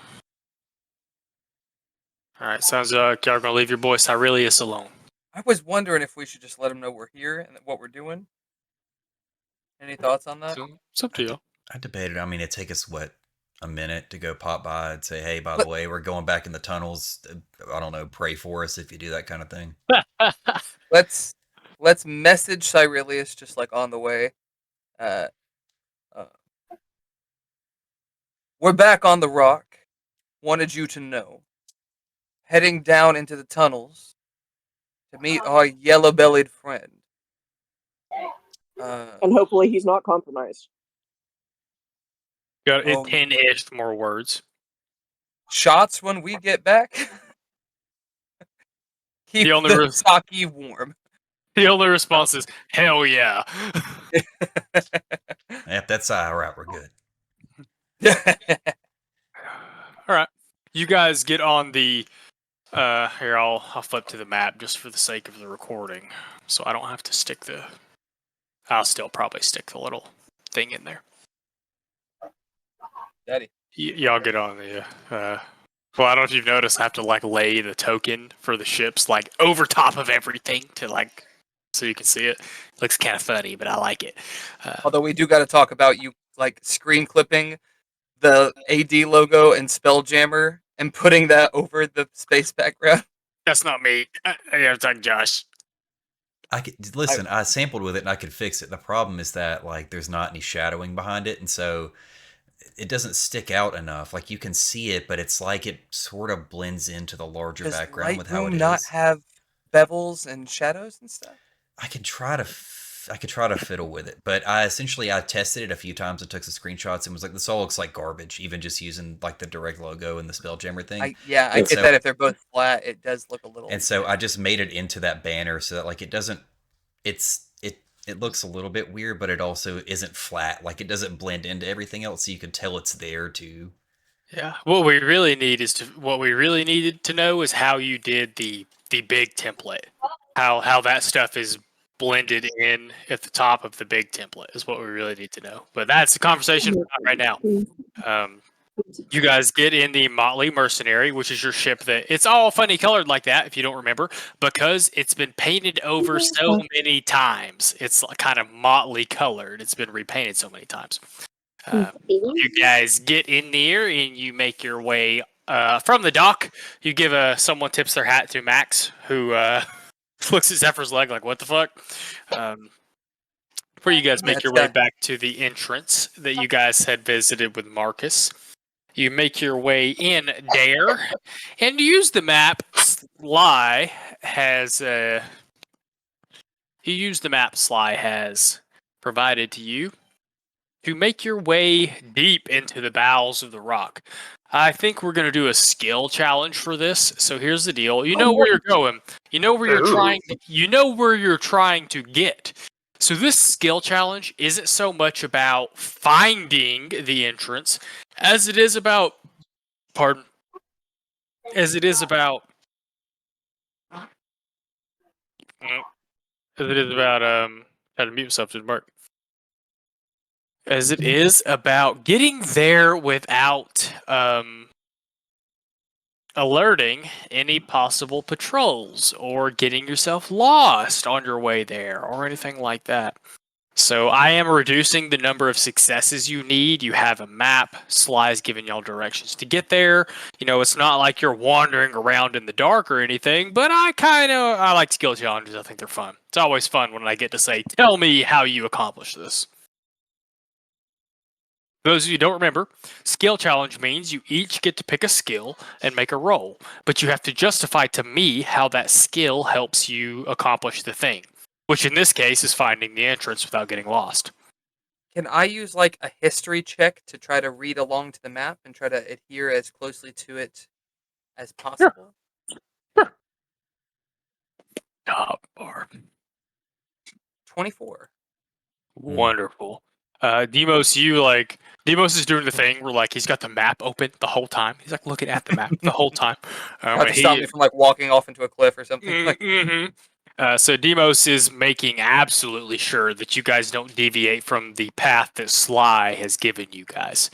All right. Sounds like y'all going to leave your boy Cyrilius alone. I was wondering if we should just let them know we're here and what we're doing. Any thoughts on that? So, it's up to you. I debated. I mean, it'd take us, what, a minute to go pop by and say, hey, by the way, we're going back in the tunnels. I don't know, pray for us if you do that kind of thing. Let's message Cyrilius just like on the way. We're back on the rock. Wanted you to know. Heading down into the tunnels to meet our yellow-bellied friend. And hopefully he's not compromised. Got Oh. 10-ish more words. Shots when we get back. Keep The only the res- sake warm. The only response is, hell yeah. If that's all right, we're good. All right. You guys get on the... here, I'll flip to the map just for the sake of the recording. So I don't have to stick the... I'll still probably stick the little thing in there. Daddy. Y'all get on the... well, I don't know if you've noticed, I have to like lay the token for the ships like over top of everything to like... So you can see it. Looks kind of funny, but I like it. Although we do got to talk about you like screen clipping the AD logo and Spelljammer and putting that over the space background. That's not me. I gotta talk to Josh. I could listen. I sampled with it and I could fix it. The problem is that like there's not any shadowing behind it, and so it doesn't stick out enough. Like you can see it, but it's like it sort of blends into the larger Does background with how it Lightroom is. not have bevels and shadows and stuff? I could try to fiddle with it, but I tested it a few times and took some screenshots and was like, this all looks like garbage, even just using like the direct logo and the Spelljammer thing. I get that if they're both flat, it does look a little. And so I just made it into that banner so that like it doesn't. It looks a little bit weird, but it also isn't flat. Like it doesn't blend into everything else, so you can tell it's there too. Yeah. What we really needed to know is how you did the big template. How that stuff is blended in at the top of the big template is what we really need to know. But that's the conversation right now. You guys get in the Motley Mercenary, which is your ship that it's all funny colored like that, if you don't remember, because it's been painted over so many times. It's kind of motley colored. It's been repainted so many times. You guys get in there and you make your way from the dock. You give someone tips their hat to Max, who looks at Zephyr's leg like, what the fuck? Before you guys make your way back to the entrance that you guys had visited with Marcus. You make your way in there and use the map Sly has provided to you to make your way deep into the bowels of the rock. I think we're going to do a skill challenge for this. So here's the deal. You know where you're going. You know where you're trying to get. So this skill challenge isn't so much about finding the entrance as it is about how to mute myself, didn't work. As it is about getting there without alerting any possible patrols or getting yourself lost on your way there or anything like that. So I am reducing the number of successes you need. You have a map. Sly's giving y'all directions to get there. You know, it's not like you're wandering around in the dark or anything, but I like skill challenges. I think they're fun. It's always fun when I get to say, tell me how you accomplish this. For those of you who don't remember, skill challenge means you each get to pick a skill and make a roll, but you have to justify to me how that skill helps you accomplish the thing, which in this case is finding the entrance without getting lost. Can I use like a history check to try to read along to the map and try to adhere as closely to it as possible? Sure. Top bar. 24. Wonderful. Demos is doing the thing where like he's got the map open the whole time. He's like looking at the map the whole time. Have to stop me from like walking off into a cliff or something. So Demos is making absolutely sure that you guys don't deviate from the path that Sly has given you guys.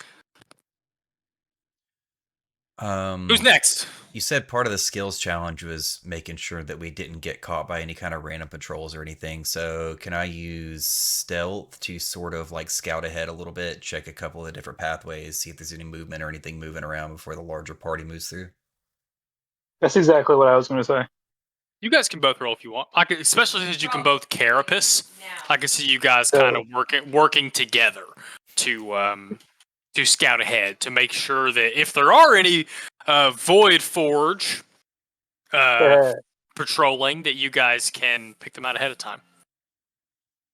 Who's next? You said part of the skills challenge was making sure that we didn't get caught by any kind of random patrols or anything. So can I use stealth to sort of like scout ahead a little bit, check a couple of the different pathways, see if there's any movement or anything moving around before the larger party moves through? That's exactly what I was going to say. You guys can both roll if you want. Especially since you can both carapace. I can see you guys kind of working together to to scout ahead to make sure that if there are any Void Forge patrolling, that you guys can pick them out ahead of time.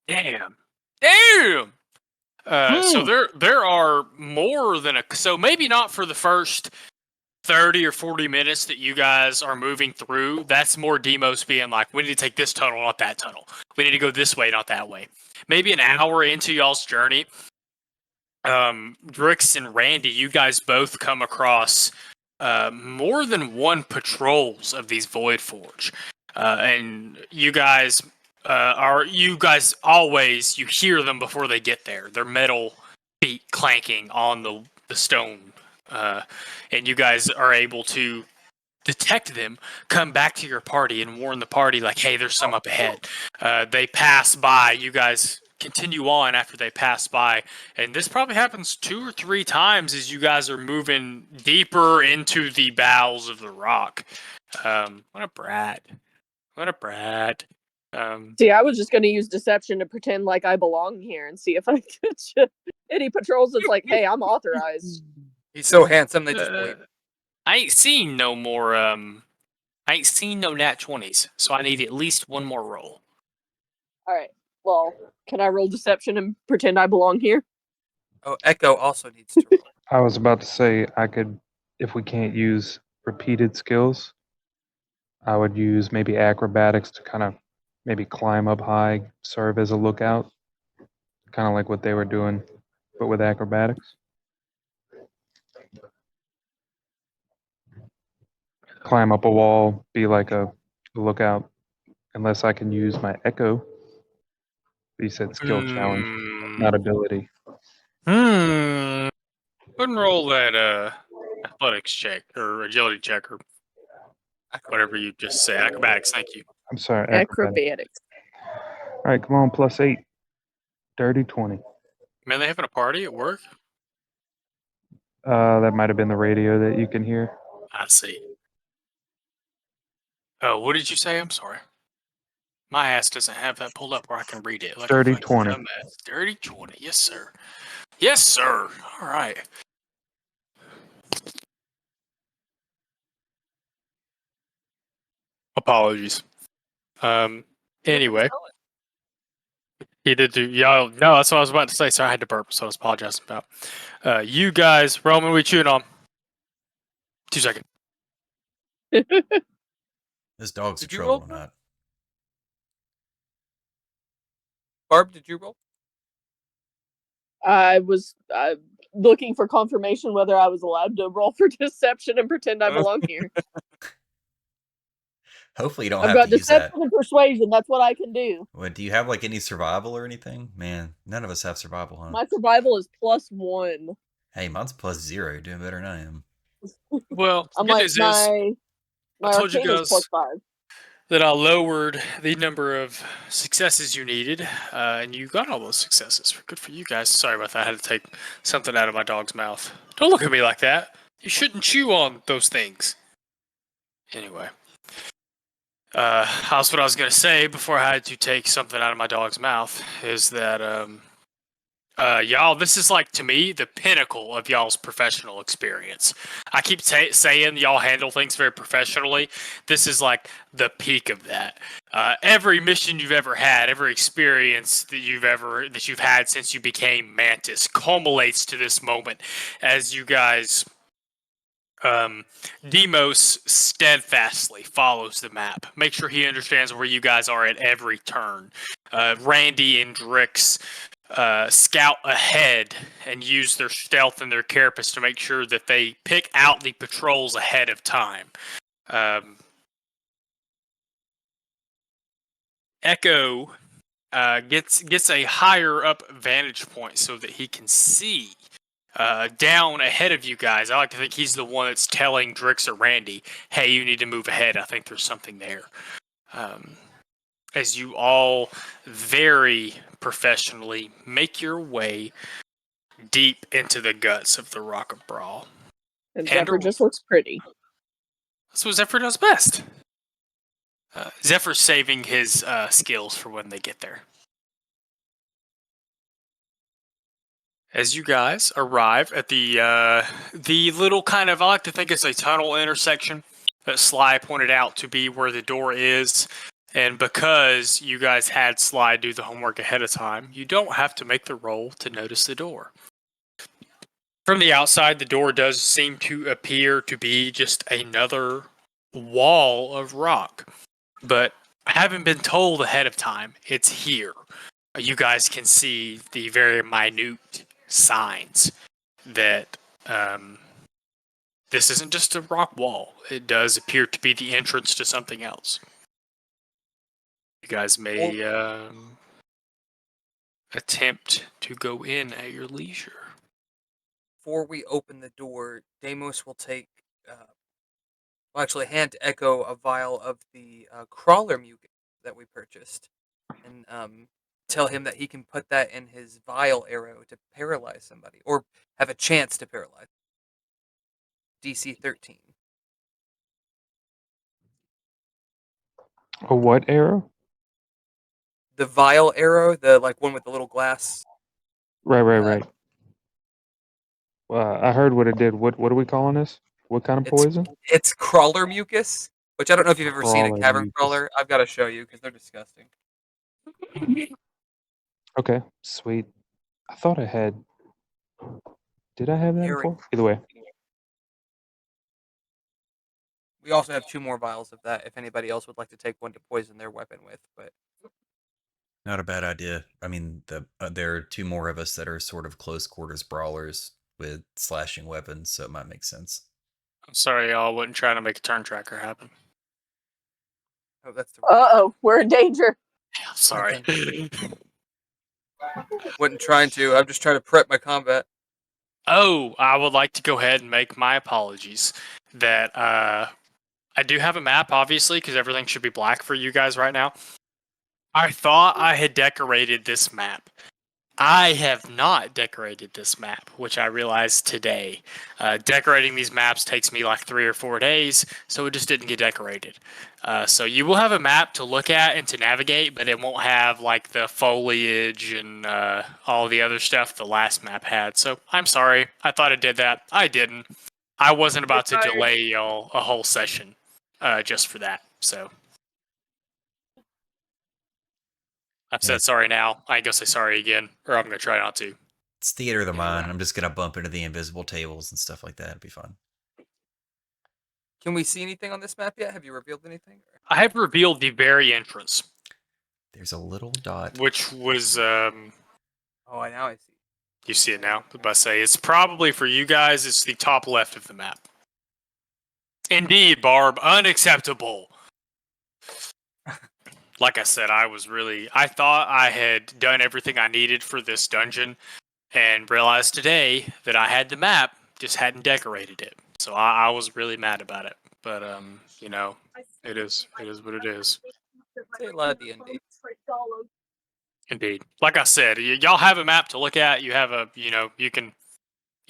Damn. So there are more than so maybe not for the first 30 or 40 minutes that you guys are moving through. That's more Demos being like, we need to take this tunnel, not that tunnel. We need to go this way, not that way. Maybe an hour into y'all's journey, Drix and Randy, you guys both come across more than one patrols of these Void Forge. And you guys always, you hear them before they get there. Their metal feet clanking on the stone. And you guys are able to detect them, come back to your party and warn the party like, hey, there's some up ahead. They pass by. You guys continue on after they pass by. And this probably happens 2 or 3 times as you guys are moving deeper into the bowels of the rock. What a brat. See, I was just going to use deception to pretend like I belong here and see if I could any patrols that's like, hey, I'm authorized. He's so handsome, they just believe it. I ain't seen no more, I ain't seen no nat 20s, so I need at least one more roll. All right. Well, can I roll deception and pretend I belong here? Oh, Echo also needs to roll. I was about to say I could, if we can't use repeated skills, I would use maybe acrobatics to kind of maybe climb up high, serve as a lookout, kind of like what they were doing, but with acrobatics. Climb up a wall, be like a lookout, unless I can use my echo. You said skill challenge, not ability. Go ahead and roll that athletics check or agility check or whatever you just say. Acrobatics, thank you. I'm sorry, Acrobatics. All right, come on, +8. Dirty 20. Man, they having a party at work? That might have been the radio that you can hear. I see. Oh, what did you say? I'm sorry. My ass doesn't have that pulled up where I can read it. Like Dirty a fucking 20. dumbass. Dirty 20. Yes, sir. Yes, sir. All right. Apologies. Anyway, he did do y'all. No, that's what I was about to say. So I had to burp. So I was apologizing about. You guys, Roman, we chewing on. 2 seconds. This dog's in Did you trouble roll? or not? Barb, did you roll? I was looking for confirmation whether I was allowed to roll for deception and pretend I belong here. Hopefully you don't I've have got to use that. deception and persuasion. That's what I can do. What, do you have like any survival or anything? Man, none of us have survival, huh? My survival is +1. Hey, mine's +0. You're doing better than I am. Well, the I'm good like news is my I told you arcane is guys +5. that I lowered the number of successes you needed, and you got all those successes. Good for you guys. Sorry about that. I had to take something out of my dog's mouth. Don't look at me like that. You shouldn't chew on those things. Anyway. That's what I was going to say before I had to take something out of my dog's mouth, is that, y'all, this is like, to me, the pinnacle of y'all's professional experience. I keep saying y'all handle things very professionally. This is like the peak of that. Every mission you've ever had, every experience that you've had since you became Mantis culminates to this moment as you guys... Demos steadfastly follows the map. Make sure he understands where you guys are at every turn. Randy and Drix scout ahead and use their stealth and their carapace to make sure that they pick out the patrols ahead of time. Echo gets a higher up vantage point so that he can see down ahead of you guys. I like to think he's the one that's telling Drix or Randy, hey, you need to move ahead. I think there's something there. As you all very professionally make your way deep into the guts of the Rock of Brawl. And Zephyr just looks pretty. That's what Zephyr does best. Zephyr's saving his skills for when they get there. As you guys arrive at the little kind of, I like to think it's a tunnel intersection that Sly pointed out to be where the door is, and because you guys had Sly do the homework ahead of time, you don't have to make the roll to notice the door. From the outside, the door does seem to appear to be just another wall of rock, but having been told ahead of time, it's here. You guys can see the very minute signs that this isn't just a rock wall. It does appear to be the entrance to something else. You guys may attempt to go in at your leisure. Before we open the door, Deimos will will actually hand Echo a vial of the crawler mucus that we purchased, and tell him that he can put that in his vial arrow to paralyze somebody, or have a chance to paralyze. DC 13. A what arrow? The vial arrow, the one with the little glass. Right. Well, I heard what it did. What are we calling this? What kind of poison? It's crawler mucus, which I don't know if you've ever seen a Crawler cavern mucus. crawler. I've got to show you because they're disgusting. Okay, sweet. I thought I had. Did I have that Eric. before? Either way. We also have 2 more vials of that if anybody else would like to take one to poison their weapon with. But Not a bad idea. I mean, there are 2 more of us that are sort of close quarters brawlers with slashing weapons, so it might make sense. I'm sorry, y'all. Wasn't trying to make a turn tracker happen. oh, that's the We're in danger. Sorry. wasn't trying to. I'm just trying to prep my combat. Oh, I would like to go ahead and make my apologies. That I do have a map, obviously, because everything should be black for you guys right now. I thought I had decorated this map. I have not decorated this map, which I realized today. Decorating these maps takes me like 3 or 4 days, so it just didn't get decorated. So you will have a map to look at and to navigate, but it won't have like the foliage and all the other stuff the last map had. So I'm sorry. I thought I did that. I didn't. I wasn't about to delay y'all a whole session just for that. So I've said sorry now. I ain't gonna say sorry again, or I'm gonna try not to. It's theater of the mind. I'm just gonna bump into the invisible tables and stuff like that. It'd be fun. Can we see anything on this map yet? Have you revealed anything? I have revealed the very entrance, There's a little dot. which was Oh, now I see. you see it now. But I say it's probably for you guys. It's the top left of the map. Indeed, Barb, unacceptable. Like I said, I thought I had done everything I needed for this dungeon, and realized today that I had the map, just hadn't decorated it. So I was really mad about it. But you know, it is what it is. Say a lot at the end. Indeed. Like I said, y'all have a map to look at. You have you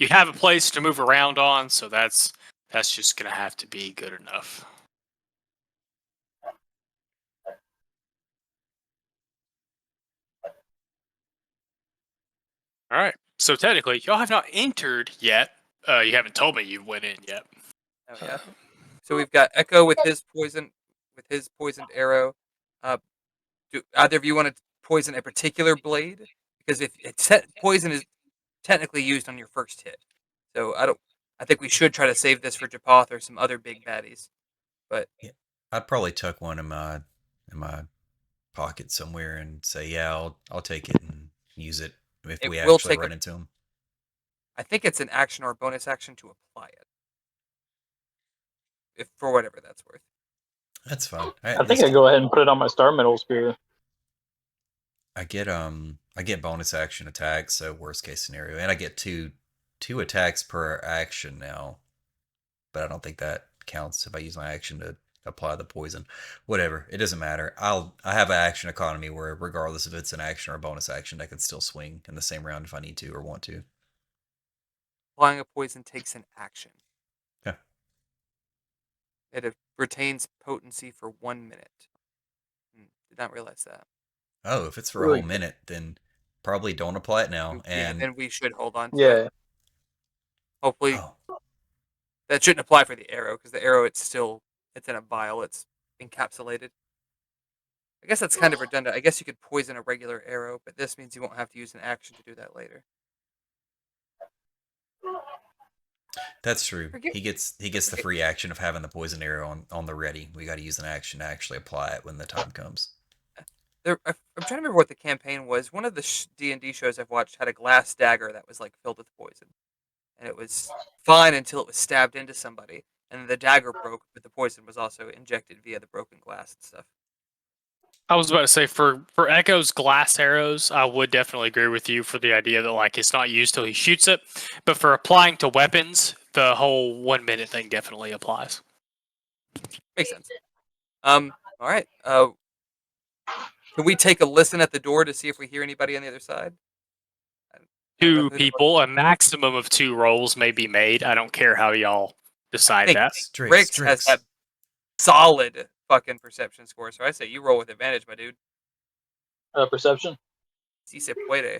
have a place to move around on. So that's just gonna have to be good enough. All right. So technically, y'all have not entered yet. You haven't told me you went in yet. Oh, yeah. So we've got Echo with his poisoned arrow. Do either of you want to poison a particular blade? Because if poison is technically used on your first hit, so I think we should try to save this for Japoth or some other big baddies. But I'd probably tuck one in my pocket somewhere and say, yeah, I'll take it and use it if It we will actually take run into him. I think it's an action or a bonus action to apply it, if for whatever that's worth. That's fine. I think I go ahead and put it on my star metal spear. I get bonus action attacks, so worst case scenario, and I get two attacks per action now. But I don't think that counts if I use my action to apply the poison. Whatever, it doesn't matter. I have an action economy where regardless if it's an action or a bonus action, I can still swing in the same round if I need to or want to. Applying a poison takes an action. Yeah. It retains potency for 1 minute. Did not realize that. Oh, if it's for a Really? whole minute, then probably don't apply it now. Yeah, And then we should hold on to Yeah. it. Hopefully, oh, that shouldn't apply for the arrow because the arrow it's in a vial. It's encapsulated. I guess that's kind of redundant. I guess you could poison a regular arrow, but this means you won't have to use an action to do that later. that's true. Forget- He gets the free action of having the poison arrow on the ready. We got to use an action to actually apply it when the time comes. I'm trying to remember what the campaign was. One of the D&D shows I've watched had a glass dagger that was like filled with poison, and it was fine until it was stabbed into somebody, and the dagger broke, but the poison was also injected via the broken glass and stuff. I was about to say for Echo's glass arrows, I would definitely agree with you for the idea that like it's not used till he shoots it. But for applying to weapons, the whole 1 minute thing definitely applies. Makes sense. All right. Can we take a listen at the door to see if we hear anybody on the other side? I don't know Two who the- people, a maximum of 2 rolls may be made. I don't care how y'all decide think that. Drix has that solid fucking perception score, so I say you roll with advantage, my dude. Perception. Si se puede.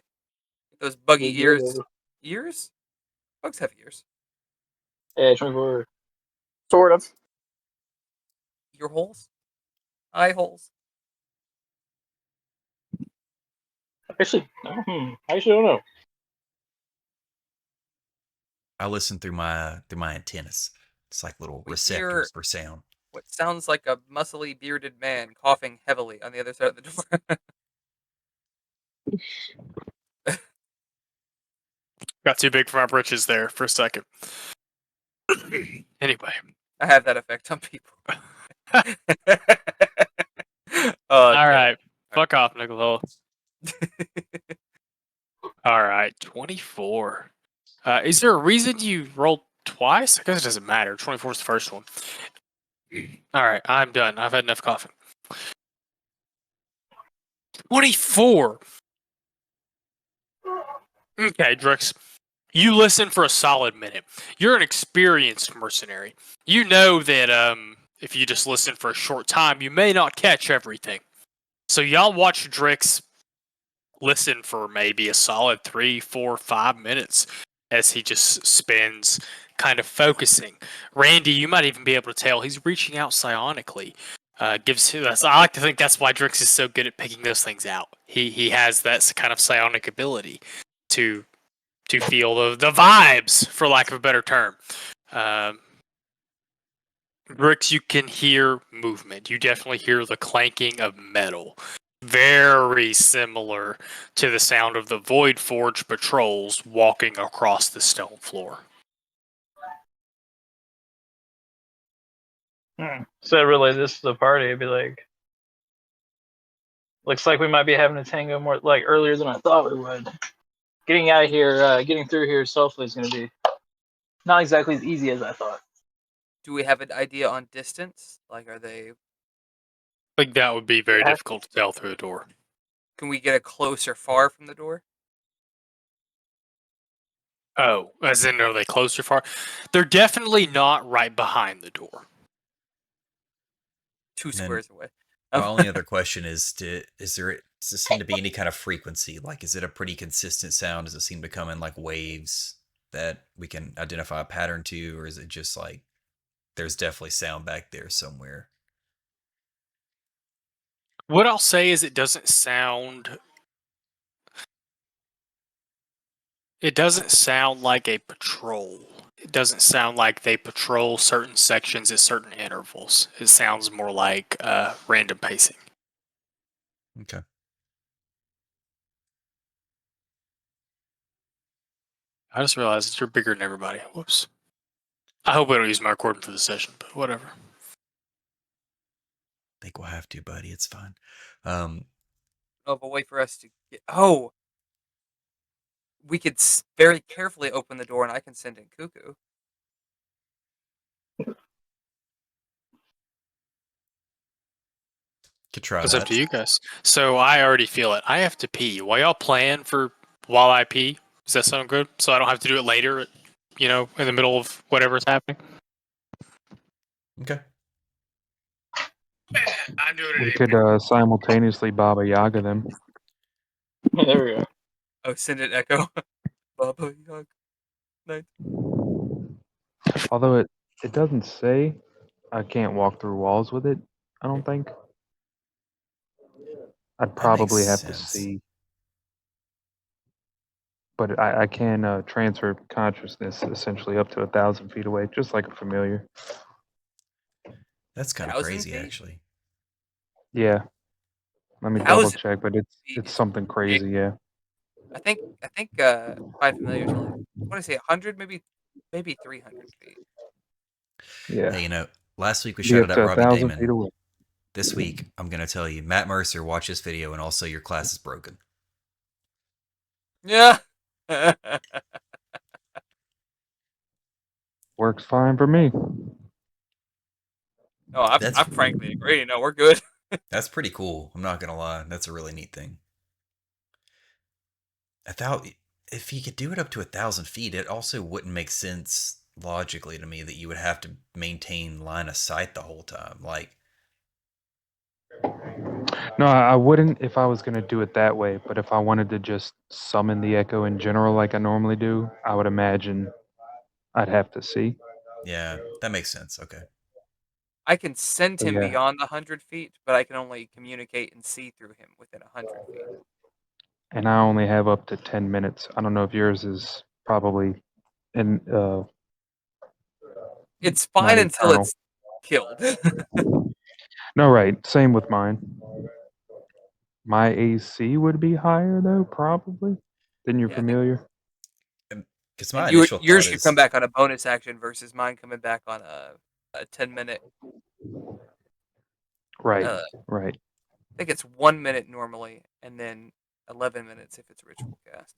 Those buggy Yeah, ears. baby. Ears? Bugs have ears. Yeah, 24. Sort of. Ear holes? Eye holes? Actually, I actually don't know. I listen through my antennas. It's like little We receptors hear- for sound. What sounds like a muscly bearded man coughing heavily on the other side of the door. Got too big for my britches there for a second. Anyway. I have that effect on people. All right. Fuck off, Nicola. All right. 24. Is there a reason you rolled twice? I guess it doesn't matter. 24 is the first one. All right. I'm done. I've had enough coughing. 24. Okay, Drix. You listen for a solid minute. You're an experienced mercenary. You know that if you just listen for a short time, you may not catch everything. So y'all watch Drix listen for maybe a solid 3, 4, 5 minutes as he just spends kind of focusing. Randy, you might even be able to tell he's reaching out psionically. I like to think that's why Drix is so good at picking those things out. He has that kind of psionic ability to feel the vibes, for lack of a better term. Drix, you can hear movement. You definitely hear the clanking of metal. Very similar to the sound of the Void Forge patrols walking across the stone floor. So relay this to the party. It'd be like, looks like we might be having a tango more like earlier than I thought we would. Getting out of here, getting through here stealthily is going to be not exactly as easy as I thought. Do we have an idea on distance? Like, are they? I think that would be very difficult to tell through a door. Can we get a close or far from the door? Oh, as in, are they close or far? They're definitely not right behind the door. 2 then- squares away. My only other question is: does there seem to be any kind of frequency? Like, is it a pretty consistent sound? Does it seem to come in like waves that we can identify a pattern to, or is it just like there's definitely sound back there somewhere? What I'll say is it doesn't sound like a patrol. It doesn't sound like they patrol certain sections at certain intervals. It sounds more like random pacing. Okay. I just realized that you're bigger than everybody. Whoops. I hope I don't use my recording for the session, but whatever. Think we'll have to, buddy. It's fine. Of a way for us to get. Oh, we could very carefully open the door, and I can send in Cuckoo. Could try It's that. up to you guys. So I already feel it. I have to pee. While y'all plan for while I pee, does that sound good? So I don't have to do it later, in the middle of whatever's happening? Okay. I'm doing We could simultaneously Baba Yaga them. There we go. Oh, send it echo. Baba Yaga. Night. Although it doesn't say I can't walk through walls with it. I don't think. I'd That makes probably have to sense. see, but I can transfer consciousness essentially up to 1,000 feet away, just like a familiar. That's kind of 1,000 crazy, feet? actually. Yeah. Let me double 1,000 check, but feet it's is something big. crazy. Yeah. I think by familiars only. I want to say 100, maybe 300 feet. Yeah. Hey, last week we Be up shouted to out Robbie 1,000 feet Damon. away. This week, I'm going to tell you, Matt Mercer, watch this video, and also your class is broken. Yeah. Works fine for me. No, I frankly agree. No, we're good. That's pretty cool. I'm not going to lie. That's a really neat thing. If you could do it up to 1,000 feet, it also wouldn't make sense logically to me that you would have to maintain line of sight the whole time. Like, No, I wouldn't if I was going to do it that way, but if I wanted to just summon the echo in general like I normally do, I would imagine I'd have to see. yeah, that makes sense. Okay. I can send But him yeah, beyond the 100 feet, but I can only communicate and see through him within 100 feet. and I only have up to 10 minutes. I don't know if yours is probably in It's not fine until eternal. it's killed. No, right. Same with mine. My AC would be higher though, probably, than your Yeah, I think. familiar. Because And my initial yours thought should come is, back on a bonus action versus mine coming back on a 10-minute. Right, I right. think it's 1 minute normally, and then 11 minutes if it's ritual cast.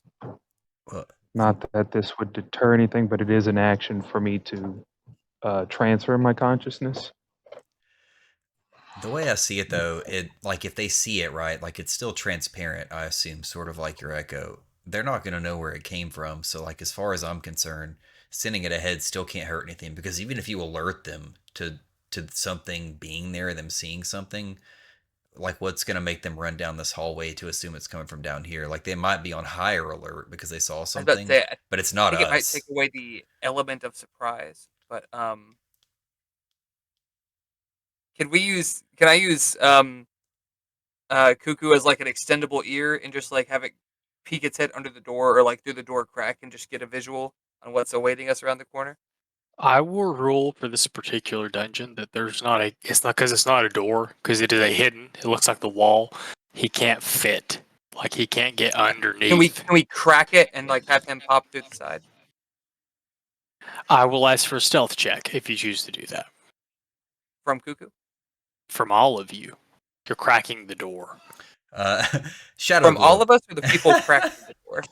well, Not that this would deter anything, but it is an action for me to transfer my consciousness. the way I see it though, like if they see it right, like it's still transparent, I assume, sort of like your echo. They're not going to know where it came from. So, like, as far as I'm concerned, sending it ahead still can't hurt anything because even if you alert them to something being there, them seeing something, like what's going to make them run down this hallway to assume it's coming from down here? Like they might be on higher alert because they saw I was about to something, say, but it's I not think it might take us. away the element of surprise. But can I use Cuckoo as like an extendable ear and just like have it peek its head under the door or like through the door crack and just get a visual on what's awaiting us around the corner? I will rule for this particular dungeon that there's not a. It's not because it's not a door, because it is a hidden. It looks like the wall. He can't fit. Like he can't get underneath. Can we crack it and like have him pop through the side I will ask for a stealth check if you choose to do that. from Cuckoo? From all of you, you're cracking the door. Shadow From Glow. all of us or the people cracking the door?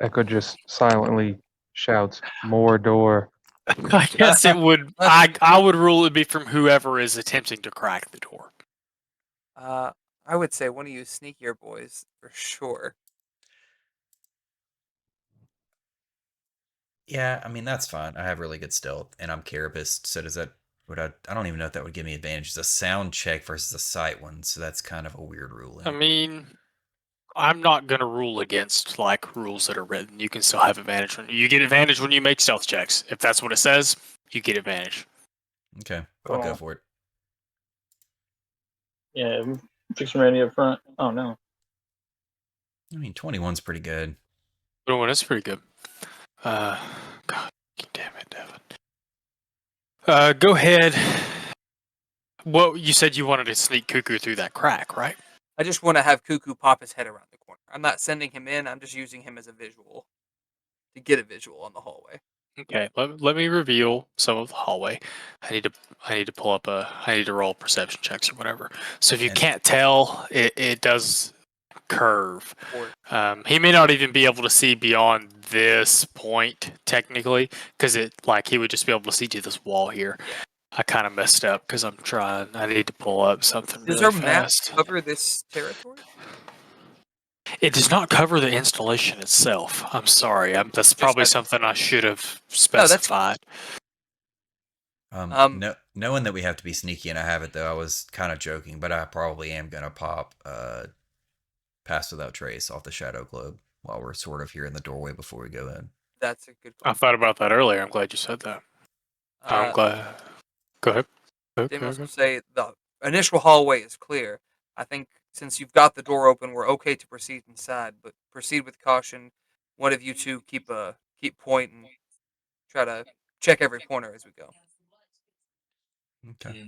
Echo just silently shouts, "More door." I guess it would. I would rule it would be from whoever is attempting to crack the door. I would say one of you sneakier boys for sure. Yeah, I mean that's fine. I have really good stealth, and I'm Carapace. So does that? Would I don't even know if that would give me advantage. It's a sound check versus a sight one, so that's kind of a weird ruling. I mean, I'm not gonna rule against like rules that are written. You can still have advantage when you get advantage when you make stealth checks. If that's what it says, you get advantage. Okay, I'll go Cool. for it. Yeah, fix ready up front. Oh no. I mean, 21's pretty good. But one is pretty good. God damn it, Devin. Go ahead. Well, you said you wanted to sneak Cuckoo through that crack, right? I just want to have Cuckoo pop his head around the corner. I'm not sending him in. I'm just using him as a visual to get a visual on the hallway. Okay, let me reveal some of the hallway. I need to pull up I need to roll perception checks or whatever. So if you And- can't tell, it does curve. Or He may not even be able to see beyond this point technically, because he would just be able to see to this wall here. Yeah. I kind of messed up because I'm trying. I need to pull up something does really our map fast. cover this territory? It does not cover the installation itself. I'm sorry. That's Just probably has- something I should have No, that's specified. Knowing that we have to be sneaky and I have it though, I was kind of joking, but I probably am gonna pop pass without trace off the shadow globe while we're sort of here in the doorway before we go in. That's a good I call. thought about that earlier. I'm glad you said that. I'm glad. Go ahead. Demos will say the initial hallway is clear. I think since you've got the door open, we're okay to proceed inside, but proceed with caution. One of you two keep point and try to check every corner as we go. Okay.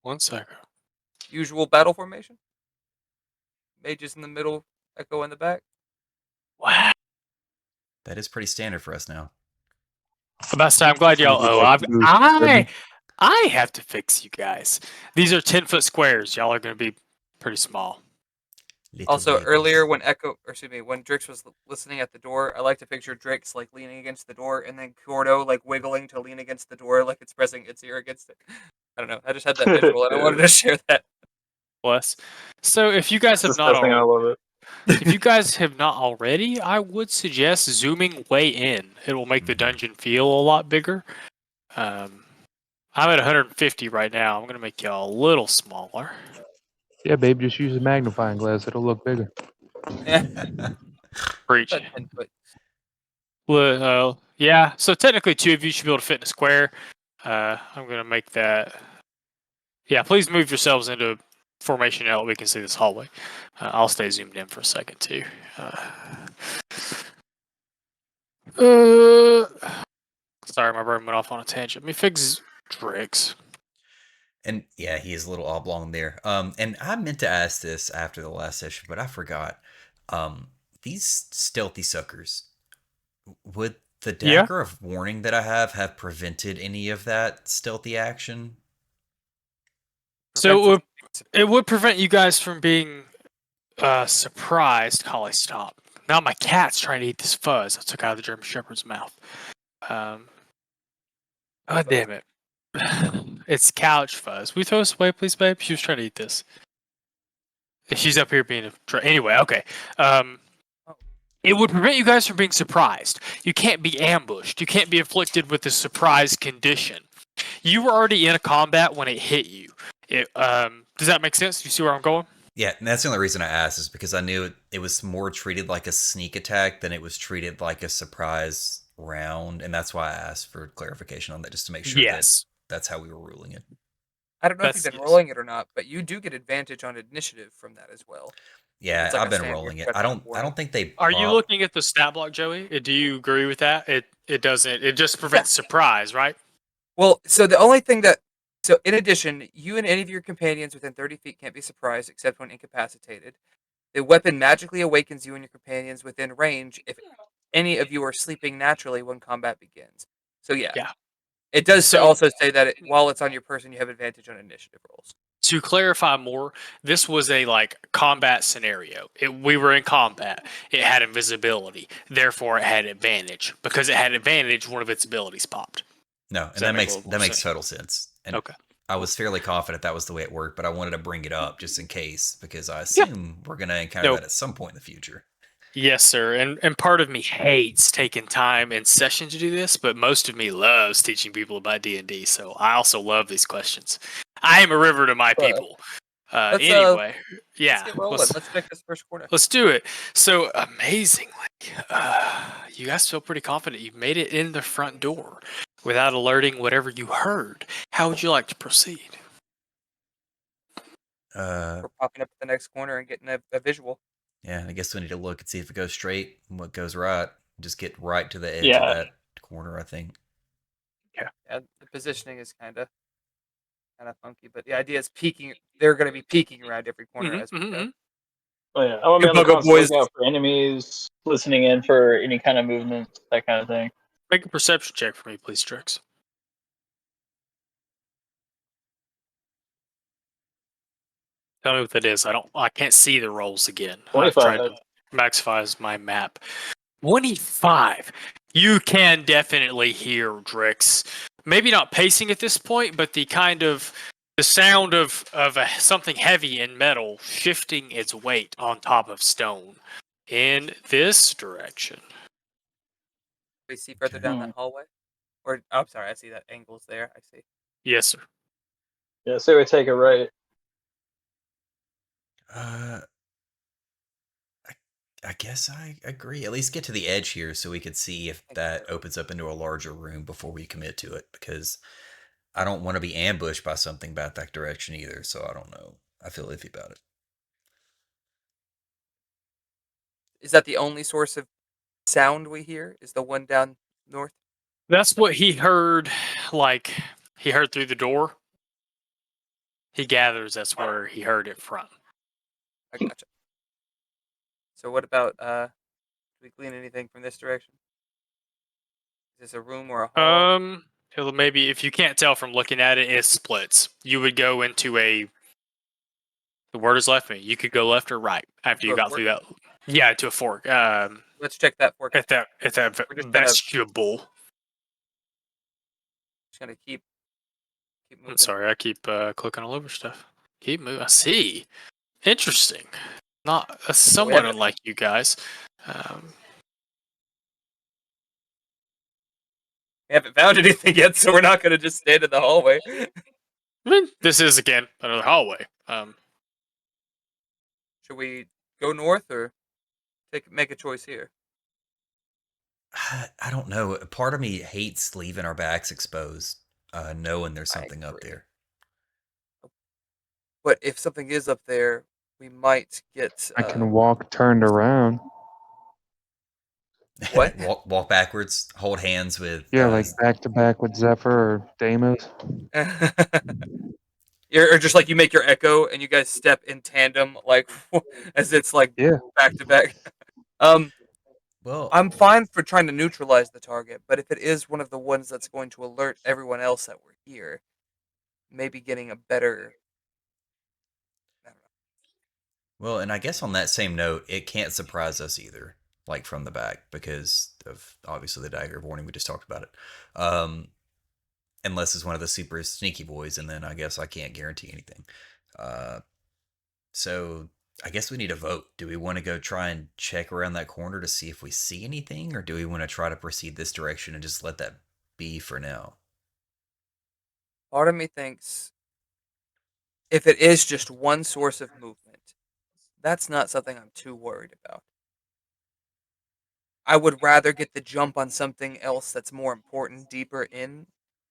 1 second. Usual battle formation. Mages in the middle, Echo in the back. Wow. That is pretty standard for us now. Sebastian, I'm glad y'all. Oh, I have to fix you guys. These are 10-foot squares. Y'all are going to be pretty small. Also, earlier when when Drix was listening at the door, I like to picture Drix like leaning against the door, and then Cordo like wiggling to lean against the door, like it's pressing its ear against it. I don't know. I just had that visual, and I wanted to share that. Bless. So, if you guys have not Disgusting. I love it. if you guys have not already, I would suggest zooming way in. It will make the dungeon feel a lot bigger. I'm at 150 right now. I'm going to make y'all a little smaller. Yeah, babe, just use a magnifying glass. It'll look bigger. Preach. About 10 foot. Well, yeah. So technically, 2 of you should be able to fit in a square. I'm going to make that. Yeah, please move yourselves into formation now that we can see this hallway. I'll stay zoomed in for a second too. Sorry, my brain went off on a tangent. Let me fix Drix. And yeah, he is a little oblong there. And I meant to ask this after the last session, but I forgot. These stealthy suckers, would the dagger of warning that I have prevented any of that stealthy action? So it would prevent you guys from being surprised. Holly, stop. Now my cat's trying to eat this fuzz I took out of the German Shepherd's mouth. Oh, damn it. It's couch fuzz. Will you throw this away, please, babe? She was trying to eat this. She's up here being anyway, okay. It would prevent you guys from being surprised. You can't be ambushed. You can't be afflicted with a surprise condition. You were already in a combat when it hit you. Does that make sense? You see where I'm going? Yeah, and that's the only reason I asked is because I knew it was more treated like a sneak attack than it was treated like a surprise round, and that's why I asked for clarification on that, just to make sure that's how we were ruling it. I don't know if you've been rolling it or not, but you do get advantage on initiative from that as well. Yeah, I've been rolling it. I don't think they. Are you looking at the stat block, Joey? Do you agree with that? It doesn't. It just prevents surprise, right? Well, so the only thing so in addition, you and any of your companions within 30 feet can't be surprised except when incapacitated. The weapon magically awakens you and your companions within range if any of you are sleeping naturally when combat begins. So yeah. It does also say that while it's on your person, you have advantage on initiative rolls. To clarify more, this was a combat scenario. We were in combat. It had invisibility. Therefore, it had advantage. Because it had advantage, one of its abilities popped. No, and that makes total sense. And okay. I was fairly confident that was the way it worked, but I wanted to bring it up just in case, because I assume we're going to encounter that at some point in the future. Yes, sir. And part of me hates taking time in session to do this, but most of me loves teaching people about D&D, so I also love these questions. I am a river to my people. Anyway, let's get rolling. Let's pick this first corner. Let's do it. So, amazingly, you guys feel pretty confident you've made it in the front door without alerting whatever you heard. How would you like to proceed? We're popping up at the next corner and getting a visual. Yeah, I guess we need to look and see if it goes straight and what goes right. Just get right to the edge of that corner, I think. Yeah, the positioning is kind of funky, but the idea is peeking. They're going to be peeking around every corner as we go. Oh yeah, I want to be on the constant lookout for enemies, listening in for any kind of movement, that kind of thing. Make a perception check for me, please, Trix. Tell me what that is. I can't see the rolls again. 25. I've tried to maximize my map. 25. You can definitely hear Drix. Maybe not pacing at this point, but the sound of something heavy in metal shifting its weight on top of stone in this direction. We see further down that hallway? I'm sorry, I see that angle's there. I see. Yes, sir. Yeah, so we take it right. I guess I agree. At least get to the edge here so we could see if that opens up into a larger room before we commit to it. Because I don't want to be ambushed by something back that direction either. So I don't know. I feel iffy about it. Is that the only source of sound we hear? Is the one down north? That's what he heard. Like he heard through the door. He gathers that's where he heard it from. I gotcha. So what about do we glean anything from this direction? Is this a room or a hall? Maybe if you can't tell from looking at it, it splits. You would go into a. The word is left me. You could go left or right after you To a got fork? through that. Yeah, to a fork. Let's check that fork. At that We're just gonna- vestibule. Just gonna keep moving. I'm sorry, I keep clicking all over stuff. Keep moving. I see. Interesting. Not somewhat haven't- unlike you guys. We haven't found anything yet, so we're not gonna just stand in the hallway. I mean, this is again another hallway. Should we go north or make a choice here? I don't know. Part of me hates leaving our backs exposed, knowing there's I something up agree. there. But if something is up there, we might get. I can walk turned around. What? walk backwards, hold hands with. Yeah, like back to back with Zephyr or Deimos. Or just like you make your echo and you guys step in tandem, like as it's like Yeah. back to back. Well, I'm fine for trying to neutralize the target, but if it is one of the ones that's going to alert everyone else that we're here, maybe getting a better. I don't know. Well, and I guess on that same note, it can't surprise us either, like from the back, because of obviously the dagger of warning we just talked about it. Unless it's one of the super sneaky boys, and then I guess I can't guarantee anything. So I guess we need a vote. Do we want to go try and check around that corner to see if we see anything, or do we want to try to proceed this direction and just let that be for now? Part of me thinks if it is just one source of movement, that's not something I'm too worried about. I would rather get the jump on something else that's more important deeper in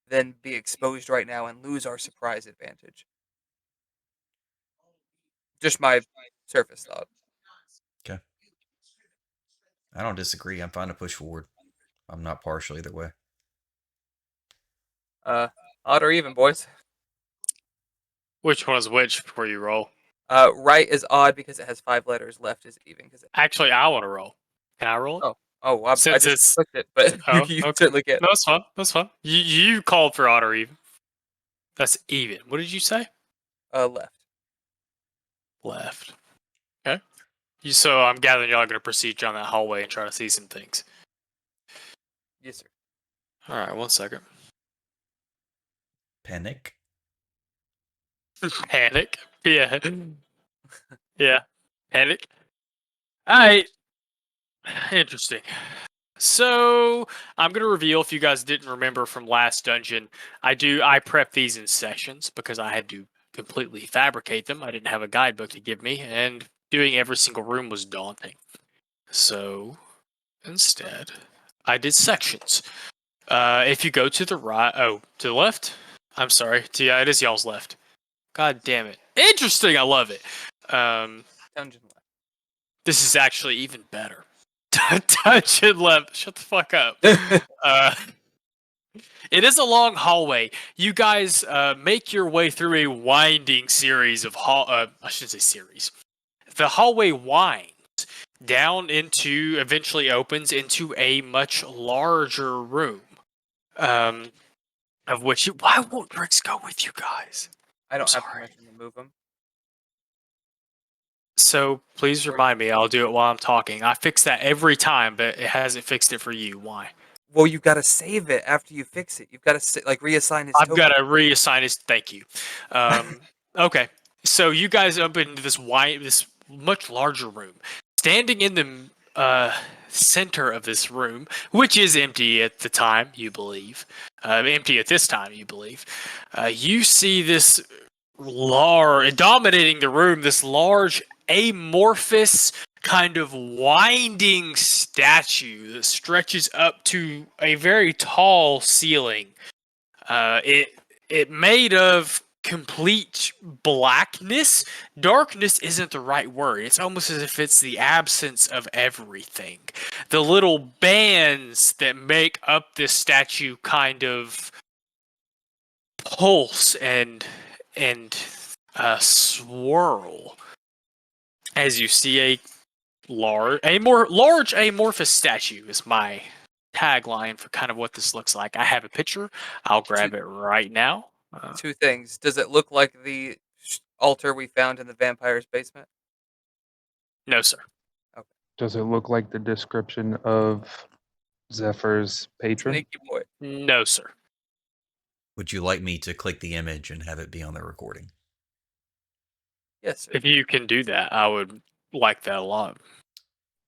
than be exposed right now and lose our surprise advantage. Just my surface thought. Okay. I don't disagree. I'm fine to push forward. I'm not partial either way. Odd or even, boys. Which one is which before you roll? Right is odd because it has 5 letters. Left is even because it. Actually, I want to roll. Can I roll it? Oh, I Since it's- just clicked it, but Oh, you okay. certainly can. No, that's fine. That's fine. You called for odd or even. That's even. What did you say? Left. Left. Okay. So I'm gathering y'all are going to proceed down that hallway and try to see some things. Yes, sir. All right, 1 second. Panic. Panic. Yeah. Yeah. Panic. All right. Interesting. So I'm going to reveal, if you guys didn't remember from last dungeon, I prep these in sessions because I had to completely fabricate them. I didn't have a guidebook to give me, and doing every single room was daunting. So instead, I did sections. If you go to the right, to the left. I'm sorry. Yeah, it is y'all's left. God damn it. Interesting. I love it. Dungeon left. This is actually even better. Dungeon left. Shut the fuck up. It is a long hallway. You guys make your way through a winding series of I shouldn't say series. The hallway winds down into, eventually opens into a much larger room. Of which why won't Drix go with you guys? I don't have Sorry. permission to move them. So please remind me. I'll do it while I'm talking. I fix that every time, but it hasn't fixed it for you. Why? Well, you've got to save it after you fix it. You've got to reassign his. I've token. got to reassign his. Thank you. Okay, so you guys open into this much larger room. Standing in the center of this room, which is empty at the time, you believe. Empty at this time, you believe. You see this dominating the room, this large amorphous kind of winding statue that stretches up to a very tall ceiling. It made of complete blackness. Darkness isn't the right word. It's almost as if it's the absence of everything. The little bands that make up this statue kind of pulse and swirl as you see a large amorphous statue is my tagline for kind of what this looks like. I have a picture. I'll grab it right now. Two things. Does it look like the altar we found in the vampire's basement? No, sir. Does it look like the description of Zephyr's patron? Sneaky boy. No, sir. Would you like me to click the image and have it be on the recording? Yes, sir. If you can do that, I would like that a lot.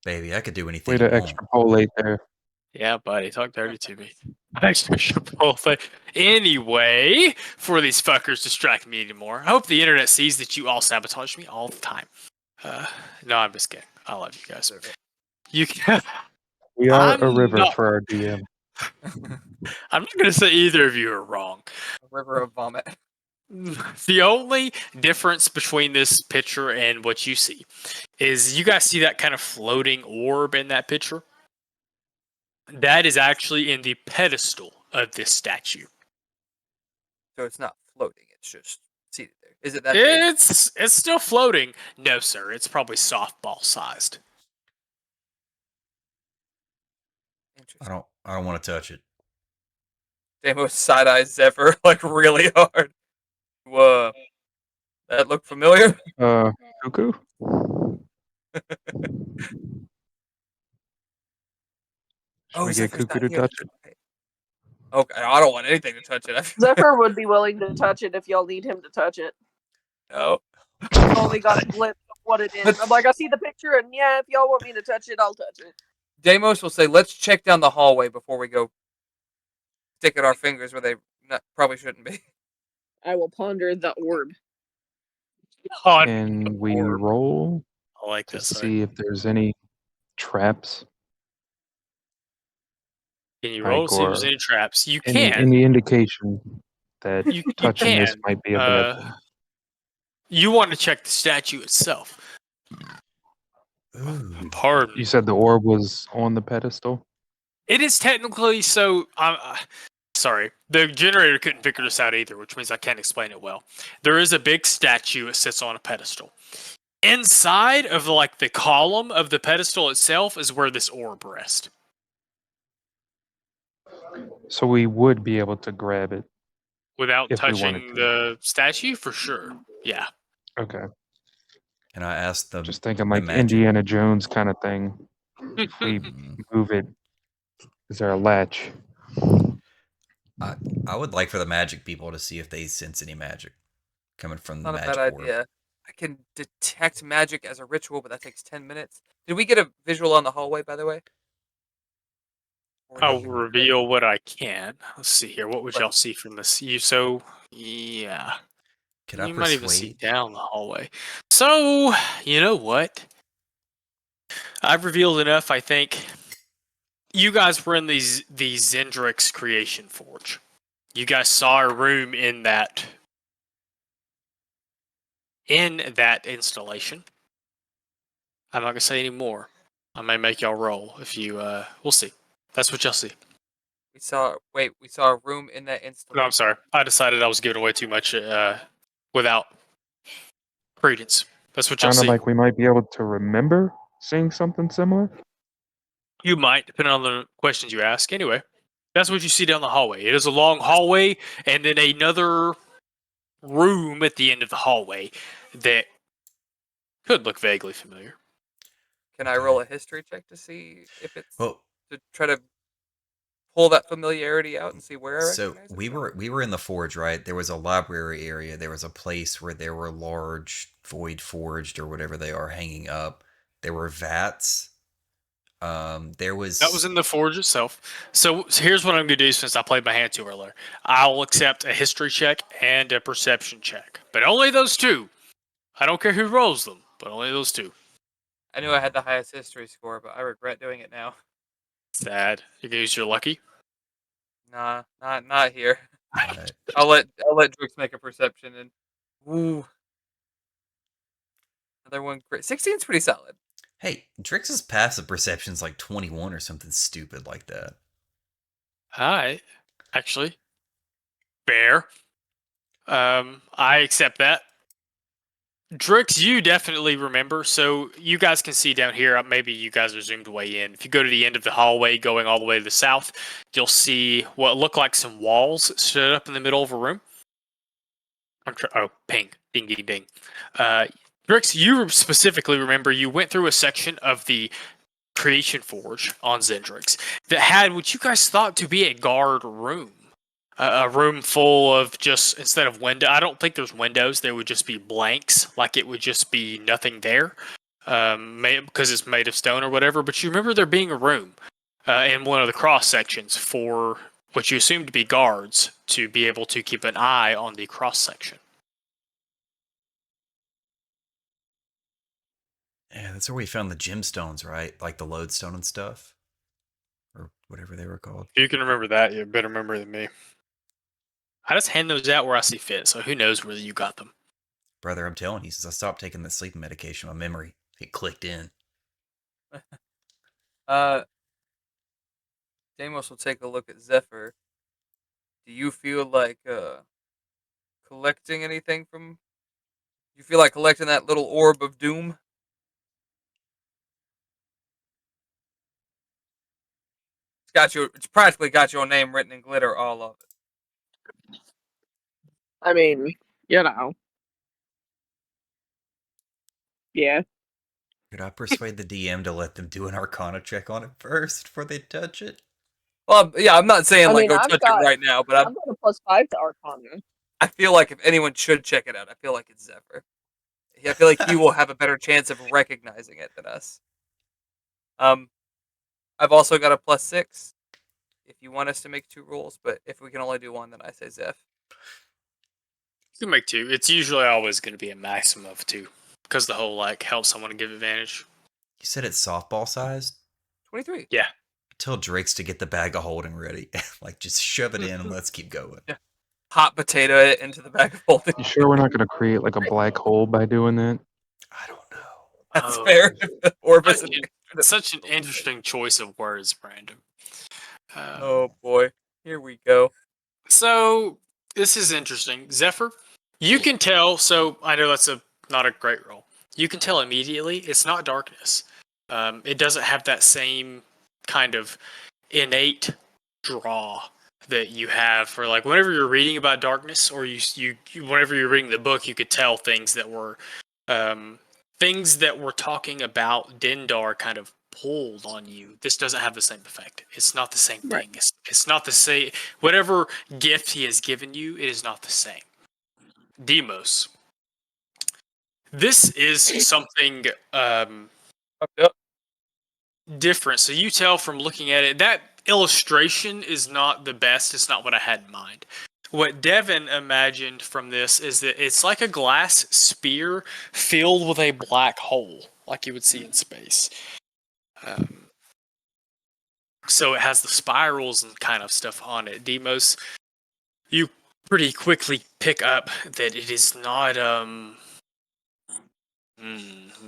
Baby, I could do anything Way you to want. extrapolate there. Yeah, buddy, talk dirty to me. Anyway, for these fuckers distract me anymore. I hope the internet sees that you all sabotage me all the time. No, I'm just kidding. I love you guys. You can. We are I'm a river not- for our DM. I'm not going to say either of you are wrong. A river of vomit. The only difference between this picture and what you see is you guys see that kind of floating orb in that picture? That is actually in the pedestal of this statue. So it's not floating. It's just seated there. Is it that big? It's still floating. No, sir. It's probably softball sized. Interesting. I don't want to touch it. Damo side eyes Zephyr like really hard. Whoa. That look familiar? Cuckoo? Should we get Zephyr's Cuckoo not to here. touch it? Okay, I don't want anything to touch it. Zephyr would be willing to touch it if y'all need him to touch it. No. I've only got a glimpse of what it is. I'm like, I see the picture, and yeah, if y'all want me to touch it, I'll touch it. Deimos will say, let's check down the hallway before we go sticking our fingers where they probably shouldn't be. I will ponder the orb. Can we roll I like to this. Sorry. see if there's any traps? Can you roll like, to see if there's or any traps? You Any, can. any indication that You touching this can. might be a bad thing? You want to check the statue itself. Ooh. Pardon. You said the orb was on the pedestal? It is technically so. Sorry, the generator couldn't figure this out either, which means I can't explain it well. There is a big statue that sits on a pedestal. Inside of the column of the pedestal itself is where this orb rests. So we would be able to grab it. Without If we wanted touching to. the statue, for sure. Yeah. Okay. And I asked them. Just thinking the like magic- Indiana Jones kind of thing. If we move it, is there a latch? I would like for the magic people to see if they sense any magic coming from the Not a magic bad orb. idea. I can detect magic as a ritual, but that takes 10 minutes. Did we get a visual on the hallway, by the way? Or I'll no? reveal what I can. Let's see here. What would y'all see from this? Yeah. Could I You might even see persuade? down the hallway. So, you know what? I've revealed enough, I think. You guys were in the Zendrix Creation Forge. You guys saw a room in that installation. I'm not gonna say any more. I may make y'all roll if you we'll see. That's what y'all see. We saw a room in that installation. No, I'm sorry. I decided I was giving away too much without credence. That's what y'all Kind of see. like we might be able to remember seeing something similar. You might, depending on the questions you ask. Anyway, that's what you see down the hallway. It is a long hallway, and then another room at the end of the hallway that could look vaguely familiar. Can I roll a history check to see if it's Well, to try to pull that familiarity out and see where I so recognize it we from? were in the forge, right? There was a library area. There was a place where there were large void forged or whatever they are hanging up. There were vats. There was That was in the forge itself. So here's what I'm going to do since I played my hand too earlier. I'll accept a history check and a perception check, but only those two. I don't care who rolls them, but only those two. I knew I had the highest history score, but I regret doing it now. Sad. You can use your lucky. Nah, not here. Right. I'll let Drix make a perception and ooh, another one. 16's pretty solid. Hey, Drix's passive perception's like 21 or something stupid like that. Alright. Actually. Fair. I accept that. Drix, you definitely remember. So you guys can see down here, maybe you guys are zoomed way in. If you go to the end of the hallway going all the way to the south, you'll see what look like some walls stood up in the middle of a room. Oh, ping. Ding, ding, ding. Drix, you specifically remember you went through a section of the Creation Forge on Zendrix that had what you guys thought to be a guard room. A room full of just, instead of window, I don't think there's windows, there would just be blanks, like it would just be nothing there, because it's made of stone or whatever. But you remember there being a room in one of the cross sections for what you assume to be guards to be able to keep an eye on the cross section. Yeah, that's where we found the gemstones, right? Like the lodestone and stuff, or whatever they were called. If you can remember that, you better remember than me. I just hand those out where I see fit, so who knows whether you got them. Brother, I'm telling you, since I stopped taking the sleeping medication, my memory, it clicked in. Deimos will take a look at Zephyr. Do you feel like collecting anything from? You feel like collecting that little orb of doom? It's practically got your name written in glitter all of it. I mean, you know. Yeah. Could I persuade the DM to let them do an Arcana check on it first before they touch it? Well, yeah, I'm not saying I like mean, go I've touch got- it right now, but I've got a +5 to Arcana. I feel like if anyone should check it out, I feel like it's Zephyr. I feel like he will have a better chance of recognizing it than us. I've also got a +6 if you want us to make 2 rolls, but if we can only do 1, then I say Zeph. You can make 2. It's usually always going to be a maximum of 2, because the whole like help someone to give advantage. You said it's softball sized? 23. Yeah. Tell Drake's to get the bag of holding ready. Like, just shove it in and let's keep going. Yeah. Hot potato it into the bag of holding. You sure we're not going to create like a black hole by doing that? I don't know. That's Oh. fair. Orb Such, isn't- such an interesting choice of words, Brandon. Oh boy, here we go. So this is interesting, Zephyr. You can tell. So I know that's not a great roll. You can tell immediately it's not darkness. It doesn't have that same kind of innate draw that you have for like whenever you're reading about darkness, or you whenever you're reading the book, you could tell things that were talking about Dendar kind of pulled on you. This doesn't have the same effect. It's not the same thing. Right. It's not the same. Whatever gift he has given you, it is not the same. Demos. This is something Fucked up. different. So you tell from looking at it, that illustration is not the best. It's not what I had in mind. What Devin imagined from this is that it's like a glass sphere filled with a black hole, like you would see in space. So it has the spirals and kind of stuff on it. Demos, you pretty quickly pick up that it is not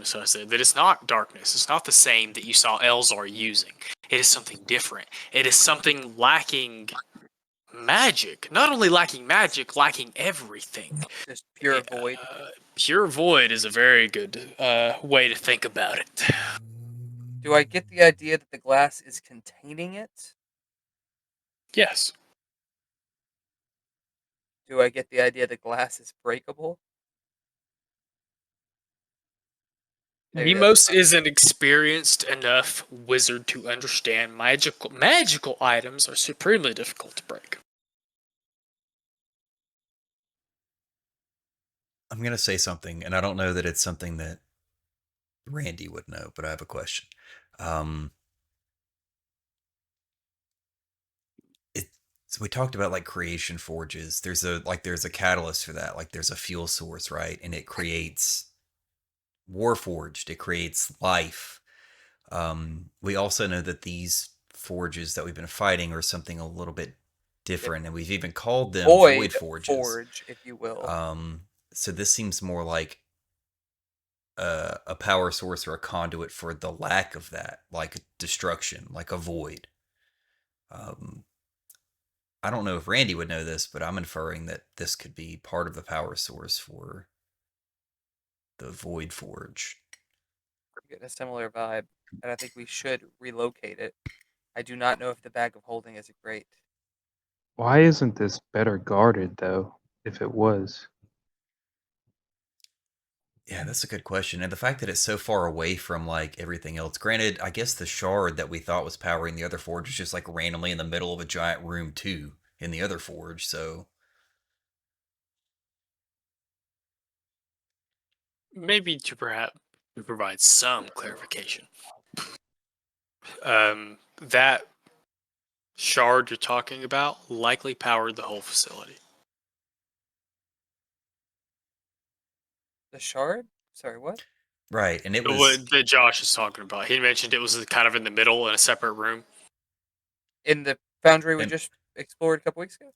so I said that it's not darkness. It's not the same that you saw Elzar using. It is something different. It is something lacking magic. Not only lacking magic, lacking everything. Just pure void. Pure void is a very good way to think about it. Do I get the idea that the glass is containing it? Yes. Do I get the idea the glass is breakable? Maybe Demos is an experienced enough wizard to understand magical items are supremely difficult to break. I'm going to say something, and I don't know that it's something that Randy would know, but I have a question. So we talked about like creation forges. There's a catalyst for that. Like there's a fuel source, right? And it creates warforged. It creates life. We also know that these forges that we've been fighting are something a little bit different, and we've even called them void forges. Forge, if you will. So this seems more like a power source or a conduit for the lack of that, like destruction, like a void. I don't know if Randy would know this, but I'm inferring that this could be part of the power source for the Void Forge. We're getting a similar vibe, and I think we should relocate it. I do not know if the bag of holding is a great. Why isn't this better guarded though? If it was, Yeah, that's a good question. And the fact that it's so far away from like everything else. Granted, I guess the shard that we thought was powering the other forge is just like randomly in the middle of a giant room too in the other forge. So Maybe to perhaps provide some clarification. That shard you're talking about likely powered the whole facility. The shard? Sorry, what? right, and it was What that Josh is talking about. He mentioned it was kind of in the middle in a separate room. In the foundry we And- just explored a couple weeks ago?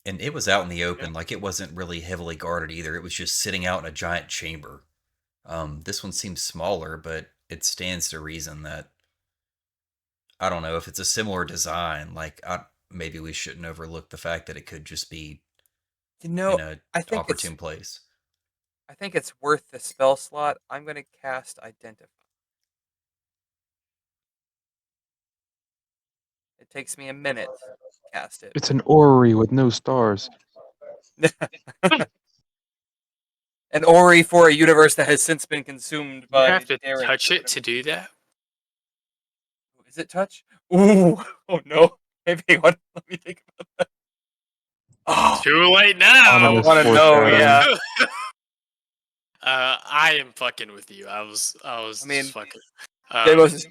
and it was out in the open. Like it wasn't really heavily guarded either. It was just sitting out in a giant chamber. This one seems smaller, but it stands to reason that I don't know if it's a similar design. Like maybe we shouldn't overlook the fact that it could just be You know, in a I think opportune place. I think it's worth the spell slot. I'm gonna cast Identify. It takes me a minute to cast it. it's an orrery with no stars. An Ori for a universe that has since been consumed You by have to Darren touch or it to do that. whatever. Is it touch? Ooh! Oh no! Maybe what? Let me think about that. Oh, Too late now. Ominous wanna know, foreshadowing. yeah. I am fucking with you. I was I mean, just fucking. Deimos'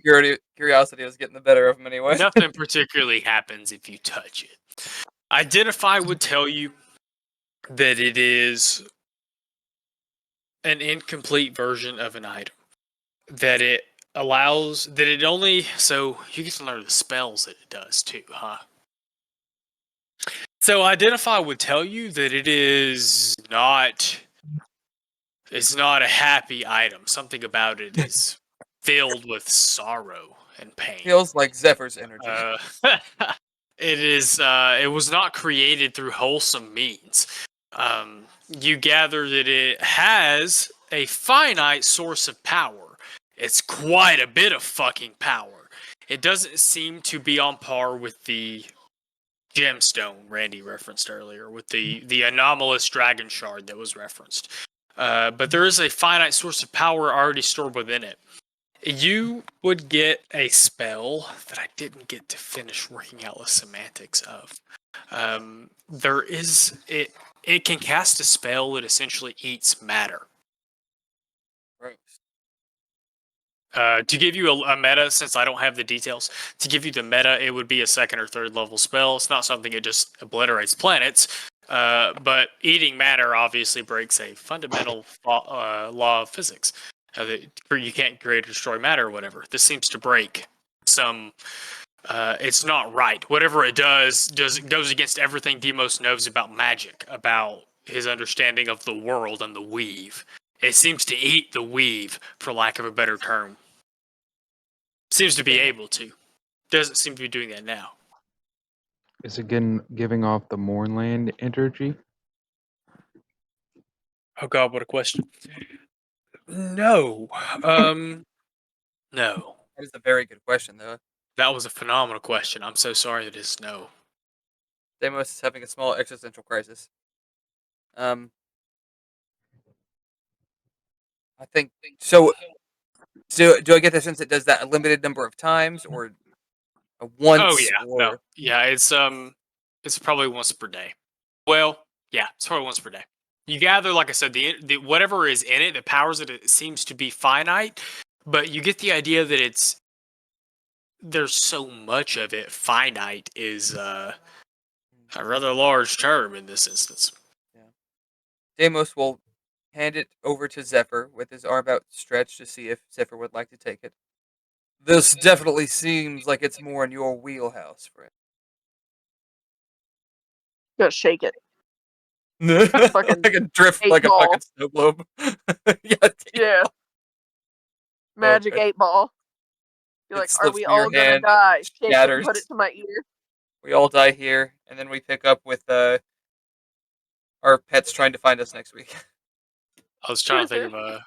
curiosity was getting the better of him anyway. Nothing particularly happens if you touch it. Identify would tell you that it is an incomplete version of an item. That it allows that it only so you get to learn the spells that it does too, huh? So identify would tell you that it's not a happy item. Something about it is filled with sorrow and pain. Feels like Zephyr's energy. It is. It was not created through wholesome means. You gather that it has a finite source of power. It's quite a bit of fucking power. It doesn't seem to be on par with the gemstone Randy referenced earlier, with the anomalous dragon shard that was referenced. But there is a finite source of power already stored within it. You would get a spell that I didn't get to finish working out the semantics of. There is it. It can cast a spell that essentially eats matter. Gross. To give you a meta, since I don't have the details, to give you the meta, it would be a second or third level spell. It's not something that just obliterates planets. But eating matter obviously breaks a fundamental law of physics. That you can't create or destroy matter or whatever. This seems to break some. It's not right. Whatever it does goes against everything Demos knows about magic, about his understanding of the world and the weave. It seems to eat the weave, for lack of a better term. Seems to be able to. Doesn't seem to be doing that now. Is it giving off the Mournland energy? Oh God, what a question. No. No. That is a very good question, though. That was a phenomenal question. I'm so sorry that it's no. Deimos is having a small existential crisis. I think so. Do I get the sense it does that a limited number of times, or a once? Oh yeah, or... no. Yeah, it's probably once per day. Well, yeah, it's probably once per day. You gather, like I said, the whatever is in it that powers it, it seems to be finite, but you get the idea that there's so much of it. Finite is a rather large term in this instance. Deimos will hand it over to Zephyr with his arm outstretched to see if Zephyr would like to take it. This definitely seems like it's more in your wheelhouse, friend. Just shake it. Fucking Like a drift, eight like a ball. fucking snow globe. Yeah. Yeah. Magic Okay. 8-ball. You're It like, are slips we through your all gonna hand, die? Shake it, shatters. put it to my ear. We all die here, and then we pick up with our pets trying to find us next week. I was trying to think of a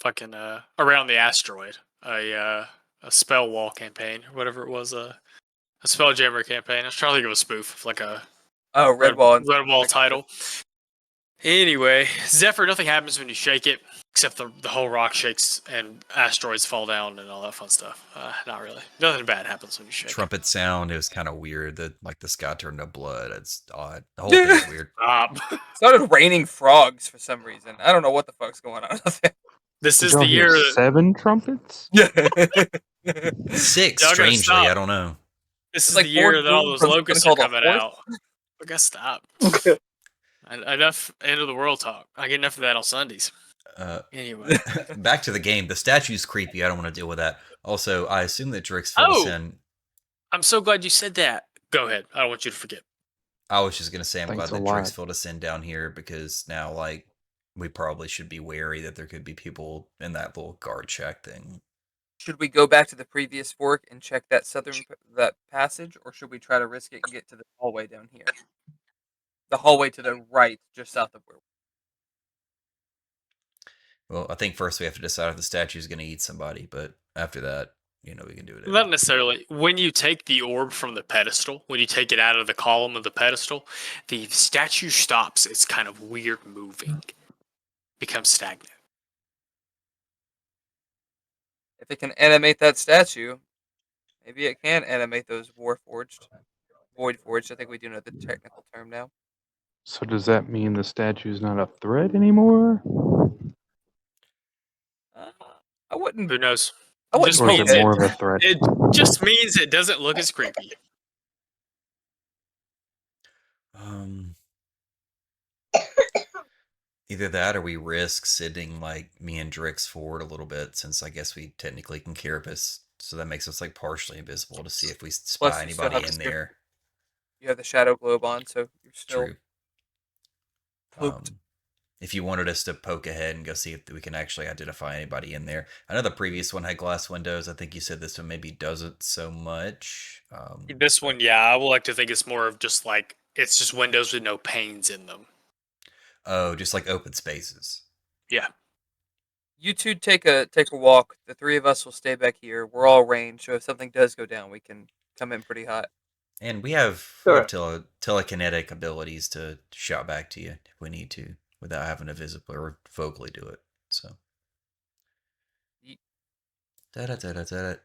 fucking around the asteroid, a spell wall campaign or whatever it was, a Spelljammer campaign. I was trying to think of a spoof, like a Oh, Redwall. Redwall title. Anyway, Zephyr, nothing happens when you shake it, except the whole rock shakes and asteroids fall down and all that fun stuff. Not really. Nothing bad happens when you shake Trumpet sound. It was kind of weird. That like the sky turned to blood. It's odd. The whole thing's weird. it. It started raining frogs for some reason. I don't know what the fuck's going on. This Did is y'all the hear year. 7 trumpets? Yeah. 6, Y'all gotta strangely. stop. I don't know. This is like the year Ford that all Blue those from locusts something are called a coming horse? out. I gotta stop. Enough end of the world talk. I get enough of that on Sundays. Anyway. Back to the game. The statue's creepy. I don't want to deal with that. Also, I assume that Drix filled us in. I'm so glad you said that. Go ahead. I don't want you to forget. I was just gonna say I'm Thanks glad a that Drix lot. filled us in down here because now like we probably should be wary that there could be people in that little guard shack thing. Should we go back to the previous fork and check that passage, or should we try to risk it and get to the hallway down here? The hallway to the right, just south of where. Well, I think first we have to decide if the statue's gonna eat somebody, but after that, we can do it. Not necessarily. When you take the orb from the pedestal, when you take it out of the column of the pedestal, the statue stops. It's kind of weird moving. Becomes stagnant. If it can animate that statue, maybe it can animate those void forged. I think we do know the technical term now. So does that mean the statue's not a threat anymore? I wouldn't. Who knows? I wouldn't Just Or is means it it, more of a threat? it just means it doesn't look as creepy. Either that or we risk sending like me and Drix forward a little bit, since I guess we technically can carapace, so that makes us like partially invisible to see if we spy Plus, you still anybody have in to there. You have the shadow globe on, so you're still True. cloaked. If you wanted us to poke ahead and go see if we can actually identify anybody in there. I know the previous one had glass windows. I think you said this one maybe doesn't so much. This one, yeah, I would like to think it's more of just like it's just windows with no panes in them. Oh, just like open spaces. Yeah. You two take a walk. The three of us will stay back here. We're all range, so if something does go down, we can come in pretty hot. And we have telekinetic abilities to shout back to you if we need to, without having to visibly or vocally do it. So. Da-da-da-da-da.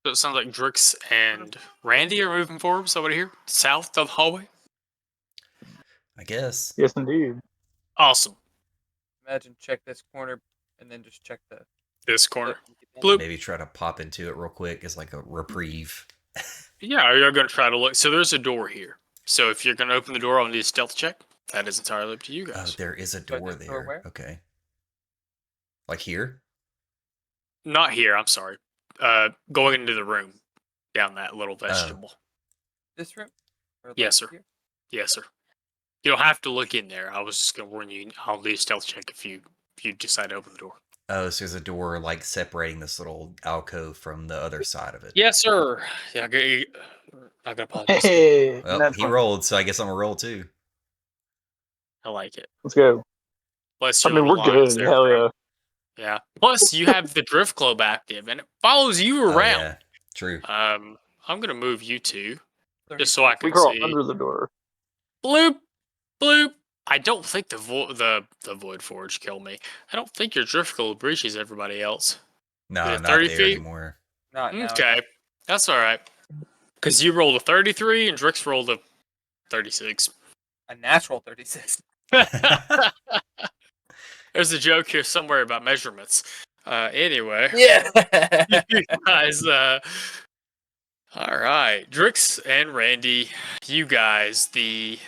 So it sounds like Drix and Randy are moving forward. So over here, south of the hallway. I guess. Yes, indeed. Awesome. Imagine check this corner, and then just check This corner. the Bloop. Maybe try to pop into it real quick as like a reprieve. Yeah, you're going to try to look. So there's a door here. So if you're going to open the door, I'll need a stealth check. That is entirely up to you Oh, guys. there is a Wait, door this door there. where? Okay. Like here? Not here. I'm sorry. Going into the room down that little vegetable. This room? Or Yes, sir. here? Yes, sir. You don't have to look in there. I was just going to warn you. I'll do a stealth check if you decide to open the door. Oh, so there's a door like separating this little alcove from the other side of it. Yes, sir. Yeah, I'm going to apologize. Hey, Well, that's he fine. rolled, so I guess I'm gonna roll too. I like it. Let's go. Bless I your mean, we're little lines good. there, Hell bro. yeah. Yeah. Plus, you have the drift globe active, and it follows you Oh, around. yeah, true. I'm gonna move you two just so I We can crawl see. under the door. Bloop, bloop. I don't think the void forge killed me. I don't think your drift globe breaches everybody else. No, Is it not 30 there feet? anymore. Not now. Okay, that's all right. Because you rolled a 33 and Drix rolled a 36. A natural 36. There's a joke here somewhere about measurements. Anyway. Yeah. You guys, all right. Drix and Randy, you guys, the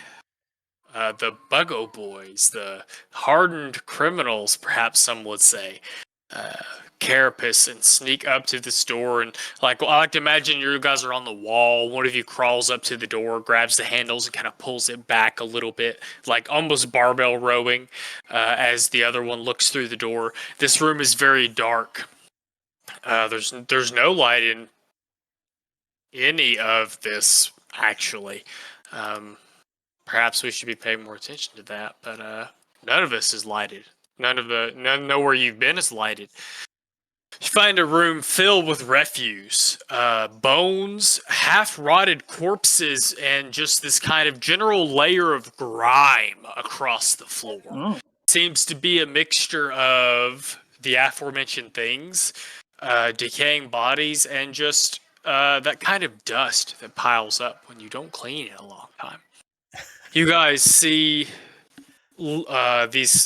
the Buggo Boys, the hardened criminals, perhaps some would say, carapace and sneak up to this door. And like, I like to imagine you guys are on the wall. One of you crawls up to the door, grabs the handles, and kind of pulls it back a little bit, like almost barbell rowing, as the other one looks through the door. This room is very dark. There's no light in any of this, actually. Perhaps we should be paying more attention to that, but none of this is lighted. Nowhere you've been is lighted. You find a room filled with refuse, bones, half-rotted corpses, and just this kind of general layer of grime across the floor. Oh. Seems to be a mixture of the aforementioned things, decaying bodies, and just that kind of dust that piles up when you don't clean in a long time. You guys see these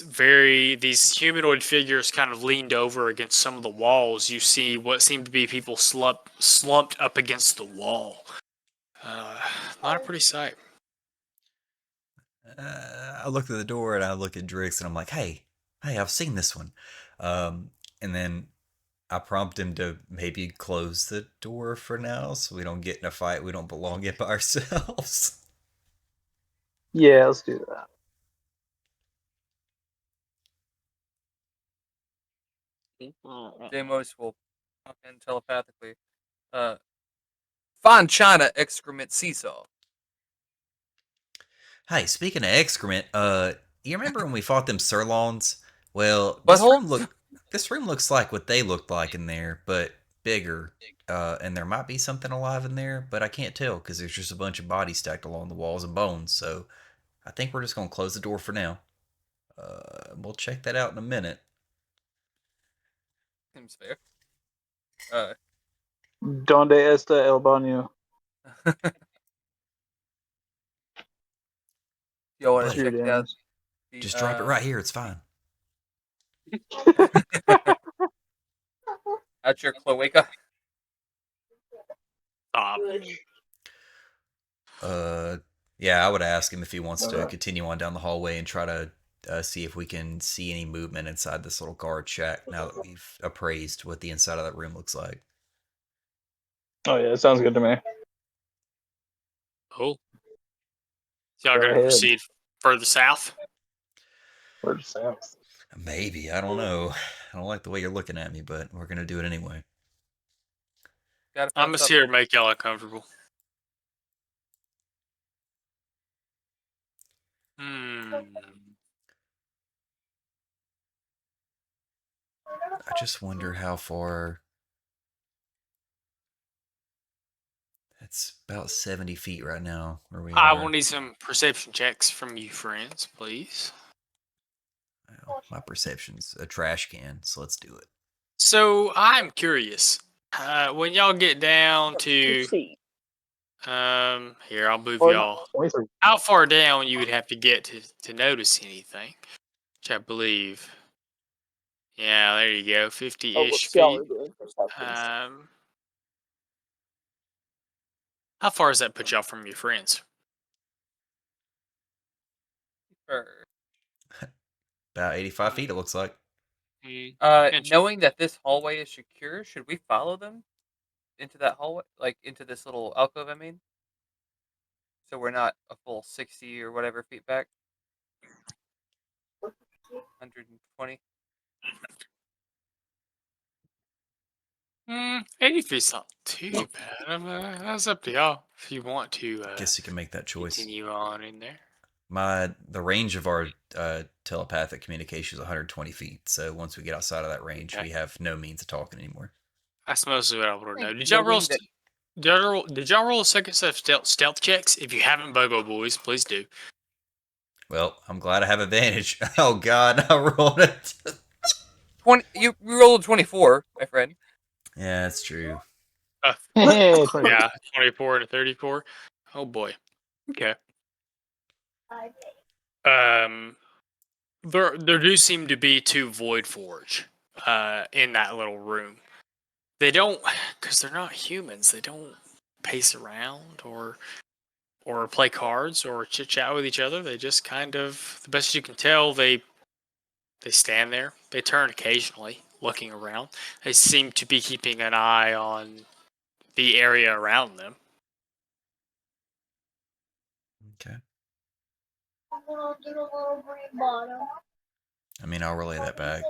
humanoid figures kind of leaned over against some of the walls. You see what seem to be people slumped up against the wall. Not a pretty sight. I look at the door and I look at Drix and I'm like, hey, I've seen this one. And then I prompt him to maybe close the door for now so we don't get in a fight we don't belong in by ourselves. Yeah, let's do that. Deimos will talk in telepathically. Fine china excrement seesaw. Hey, speaking of excrement, you remember when we fought them sirloins? Well, Butthole? this room looks like what they looked like in there, but bigger. And there might be something alive in there, but I can't tell because there's just a bunch of bodies stacked along the walls and bones. So I think we're just gonna close the door for now. We'll check that out in a minute. Seems fair. Donde está el baño? Y'all want to Buddy, check out the, just drop it right here. It's fine. out your cloaca? Yeah, I would ask him if he wants to continue on down the hallway and try to see if we can see any movement inside this little guard shack now that we've appraised what the inside of that room looks like. Oh yeah, it sounds good to me. Cool. So y'all Go gonna ahead. proceed further south? Where's south? Maybe, I don't know. I don't like the way you're looking at me, but we're gonna do it anyway. Gotta I'm find just something. here to make y'all uncomfortable. I just wonder how far. It's about 70 feet right now where we I are. will need some perception checks from you, friends, please. Well, my perception's a trash can, so let's do it. So I'm curious. When y'all get down to See. here, I'll move Or y'all. 23. How far down you would have to get to notice anything? Which I believe. Yeah, there you go, 50-ish feet. How far does that put y'all from your friends? About 85 feet, it looks like. Knowing that this hallway is secure, should we follow them into that hallway, like into this little alcove? I mean, so we're not a full 60 or whatever feet back. 120. 80 feet's not too bad. That's up to y'all if you want to Guess you can make that choice. continue on in there. The range of our telepathic communication is 120 feet. So once we get outside of that range, Okay. we have no means of talking anymore. That's mostly what I want to know. Think Did y'all roll? knowing that- Did y'all roll a second set of stealth checks? If you haven't, Bogo Boys, please do. Well, I'm glad I have advantage. Oh God, I rolled it. 20. You rolled 24, my friend. Yeah, that's true. Yeah, Yeah, 24 to 34. Oh boy. Okay. There do seem to be two Void Forge in that little room. They don't, because they're not humans. They don't pace around or play cards or chit chat with each other. They just kind of, the best you can tell, they stand there. They turn occasionally, looking around. They seem to be keeping an eye on the area around them. Okay. I mean, I'll relay that back.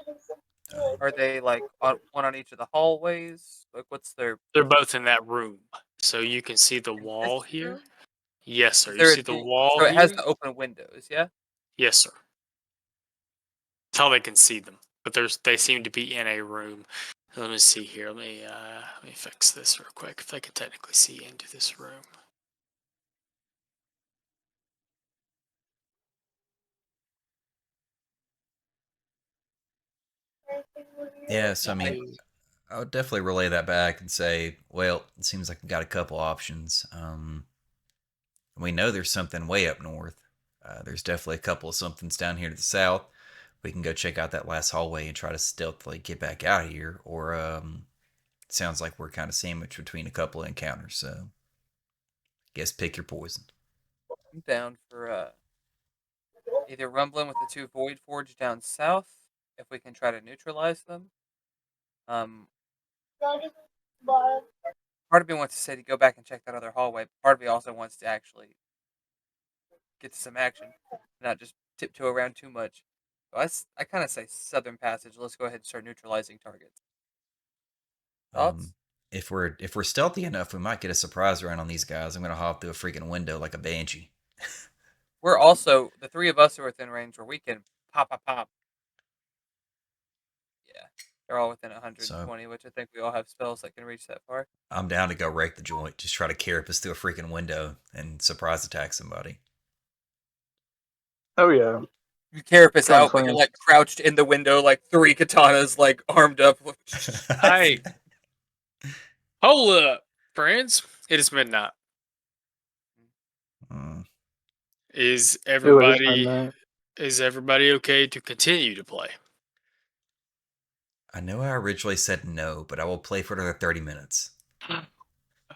Are they like one on each of the hallways? Like, what's their? They're both in that room, so you can see the In wall this here. room? Yes, sir. Is You there a see the door? wall So it has here? the open windows, yeah. Yes, sir. That's how they can see them. But they seem to be in a room. Let me see here. Let me fix this real quick. If they can technically see into this room. Yeah, so I mean, I would definitely relay that back and say, well, it seems like we got a couple options. We know there's something way up north. There's definitely a couple of somethings down here to the south. We can go check out that last hallway and try to stealthily get back out of here. Or it sounds like we're kind of sandwiched between a couple of encounters. So, guess pick your poison. I'm down for either rumbling with the two Void Forge down south, if we can try to neutralize them. Part of me wants to say to go back and check that other hallway. But part of me also wants to actually get to some action, not just tiptoe around too much. So I kind of say Southern Passage. Let's go ahead and start neutralizing targets. Thoughts? If we're stealthy enough, we might get a surprise round on these guys. I'm gonna hop through a freaking window like a banshee. We're also the three of us are within range where we can pop. Yeah, they're all within 120, which I think we all have spells that can reach that far. I'm down to go wreck the joint. Just try to carapace through a freaking window and surprise attack somebody. Oh yeah. You carapace Sounds out, but you're fun. like crouched in the window, like three katanas, like armed up. Hey, hold up, friends. It is midnight. Mm, Is Ooh, it is everybody midnight. okay to continue to play? I know I originally said no, but I will play for another 30 minutes.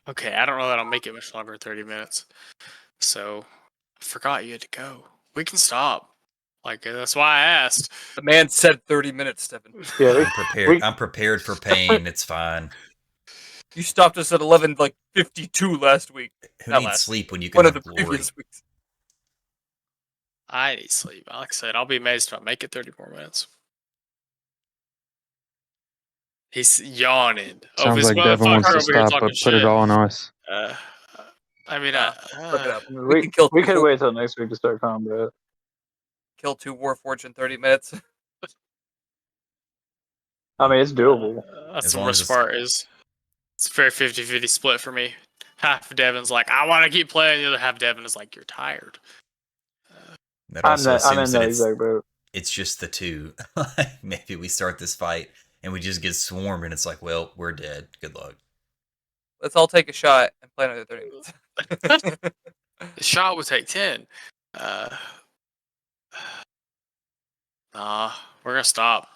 Okay, I don't know that I'll make it much longer than 30 minutes. So, I forgot you had to go. We can stop. Like, that's why I asked. The man said 30 minutes, Stephen. Yeah, I'm prepared. I'm prepared for pain. It's fine. You stopped us at 11, like 52 last week. Who Not needs last sleep week, when you can one of have the glory? previous weeks. I need sleep. Like I said, I'll be amazed if I make it 30 more minutes. He's yawning. Oh, Sounds this like Devin wants motherfucker to over here stop, talking but put it shit. all on us. I mean, Look it up. I mean, We can kill we two could war- wait till next week to start combat. kill two Warforged in 30 minutes. I mean, it's doable. that's As the long as worst it's- part is it's a very 50-50 split for me. Half of Devin's like, I want to keep playing. The other half of Devin is like, you're tired. That also I'm assumes in that that exact boat. it's just the two. Maybe we start this fight and we just get swarmed, and it's like, well, we're dead. Good luck. Let's all take a shot and play another 30 minutes. The shot would take 10. Nah, we're gonna stop.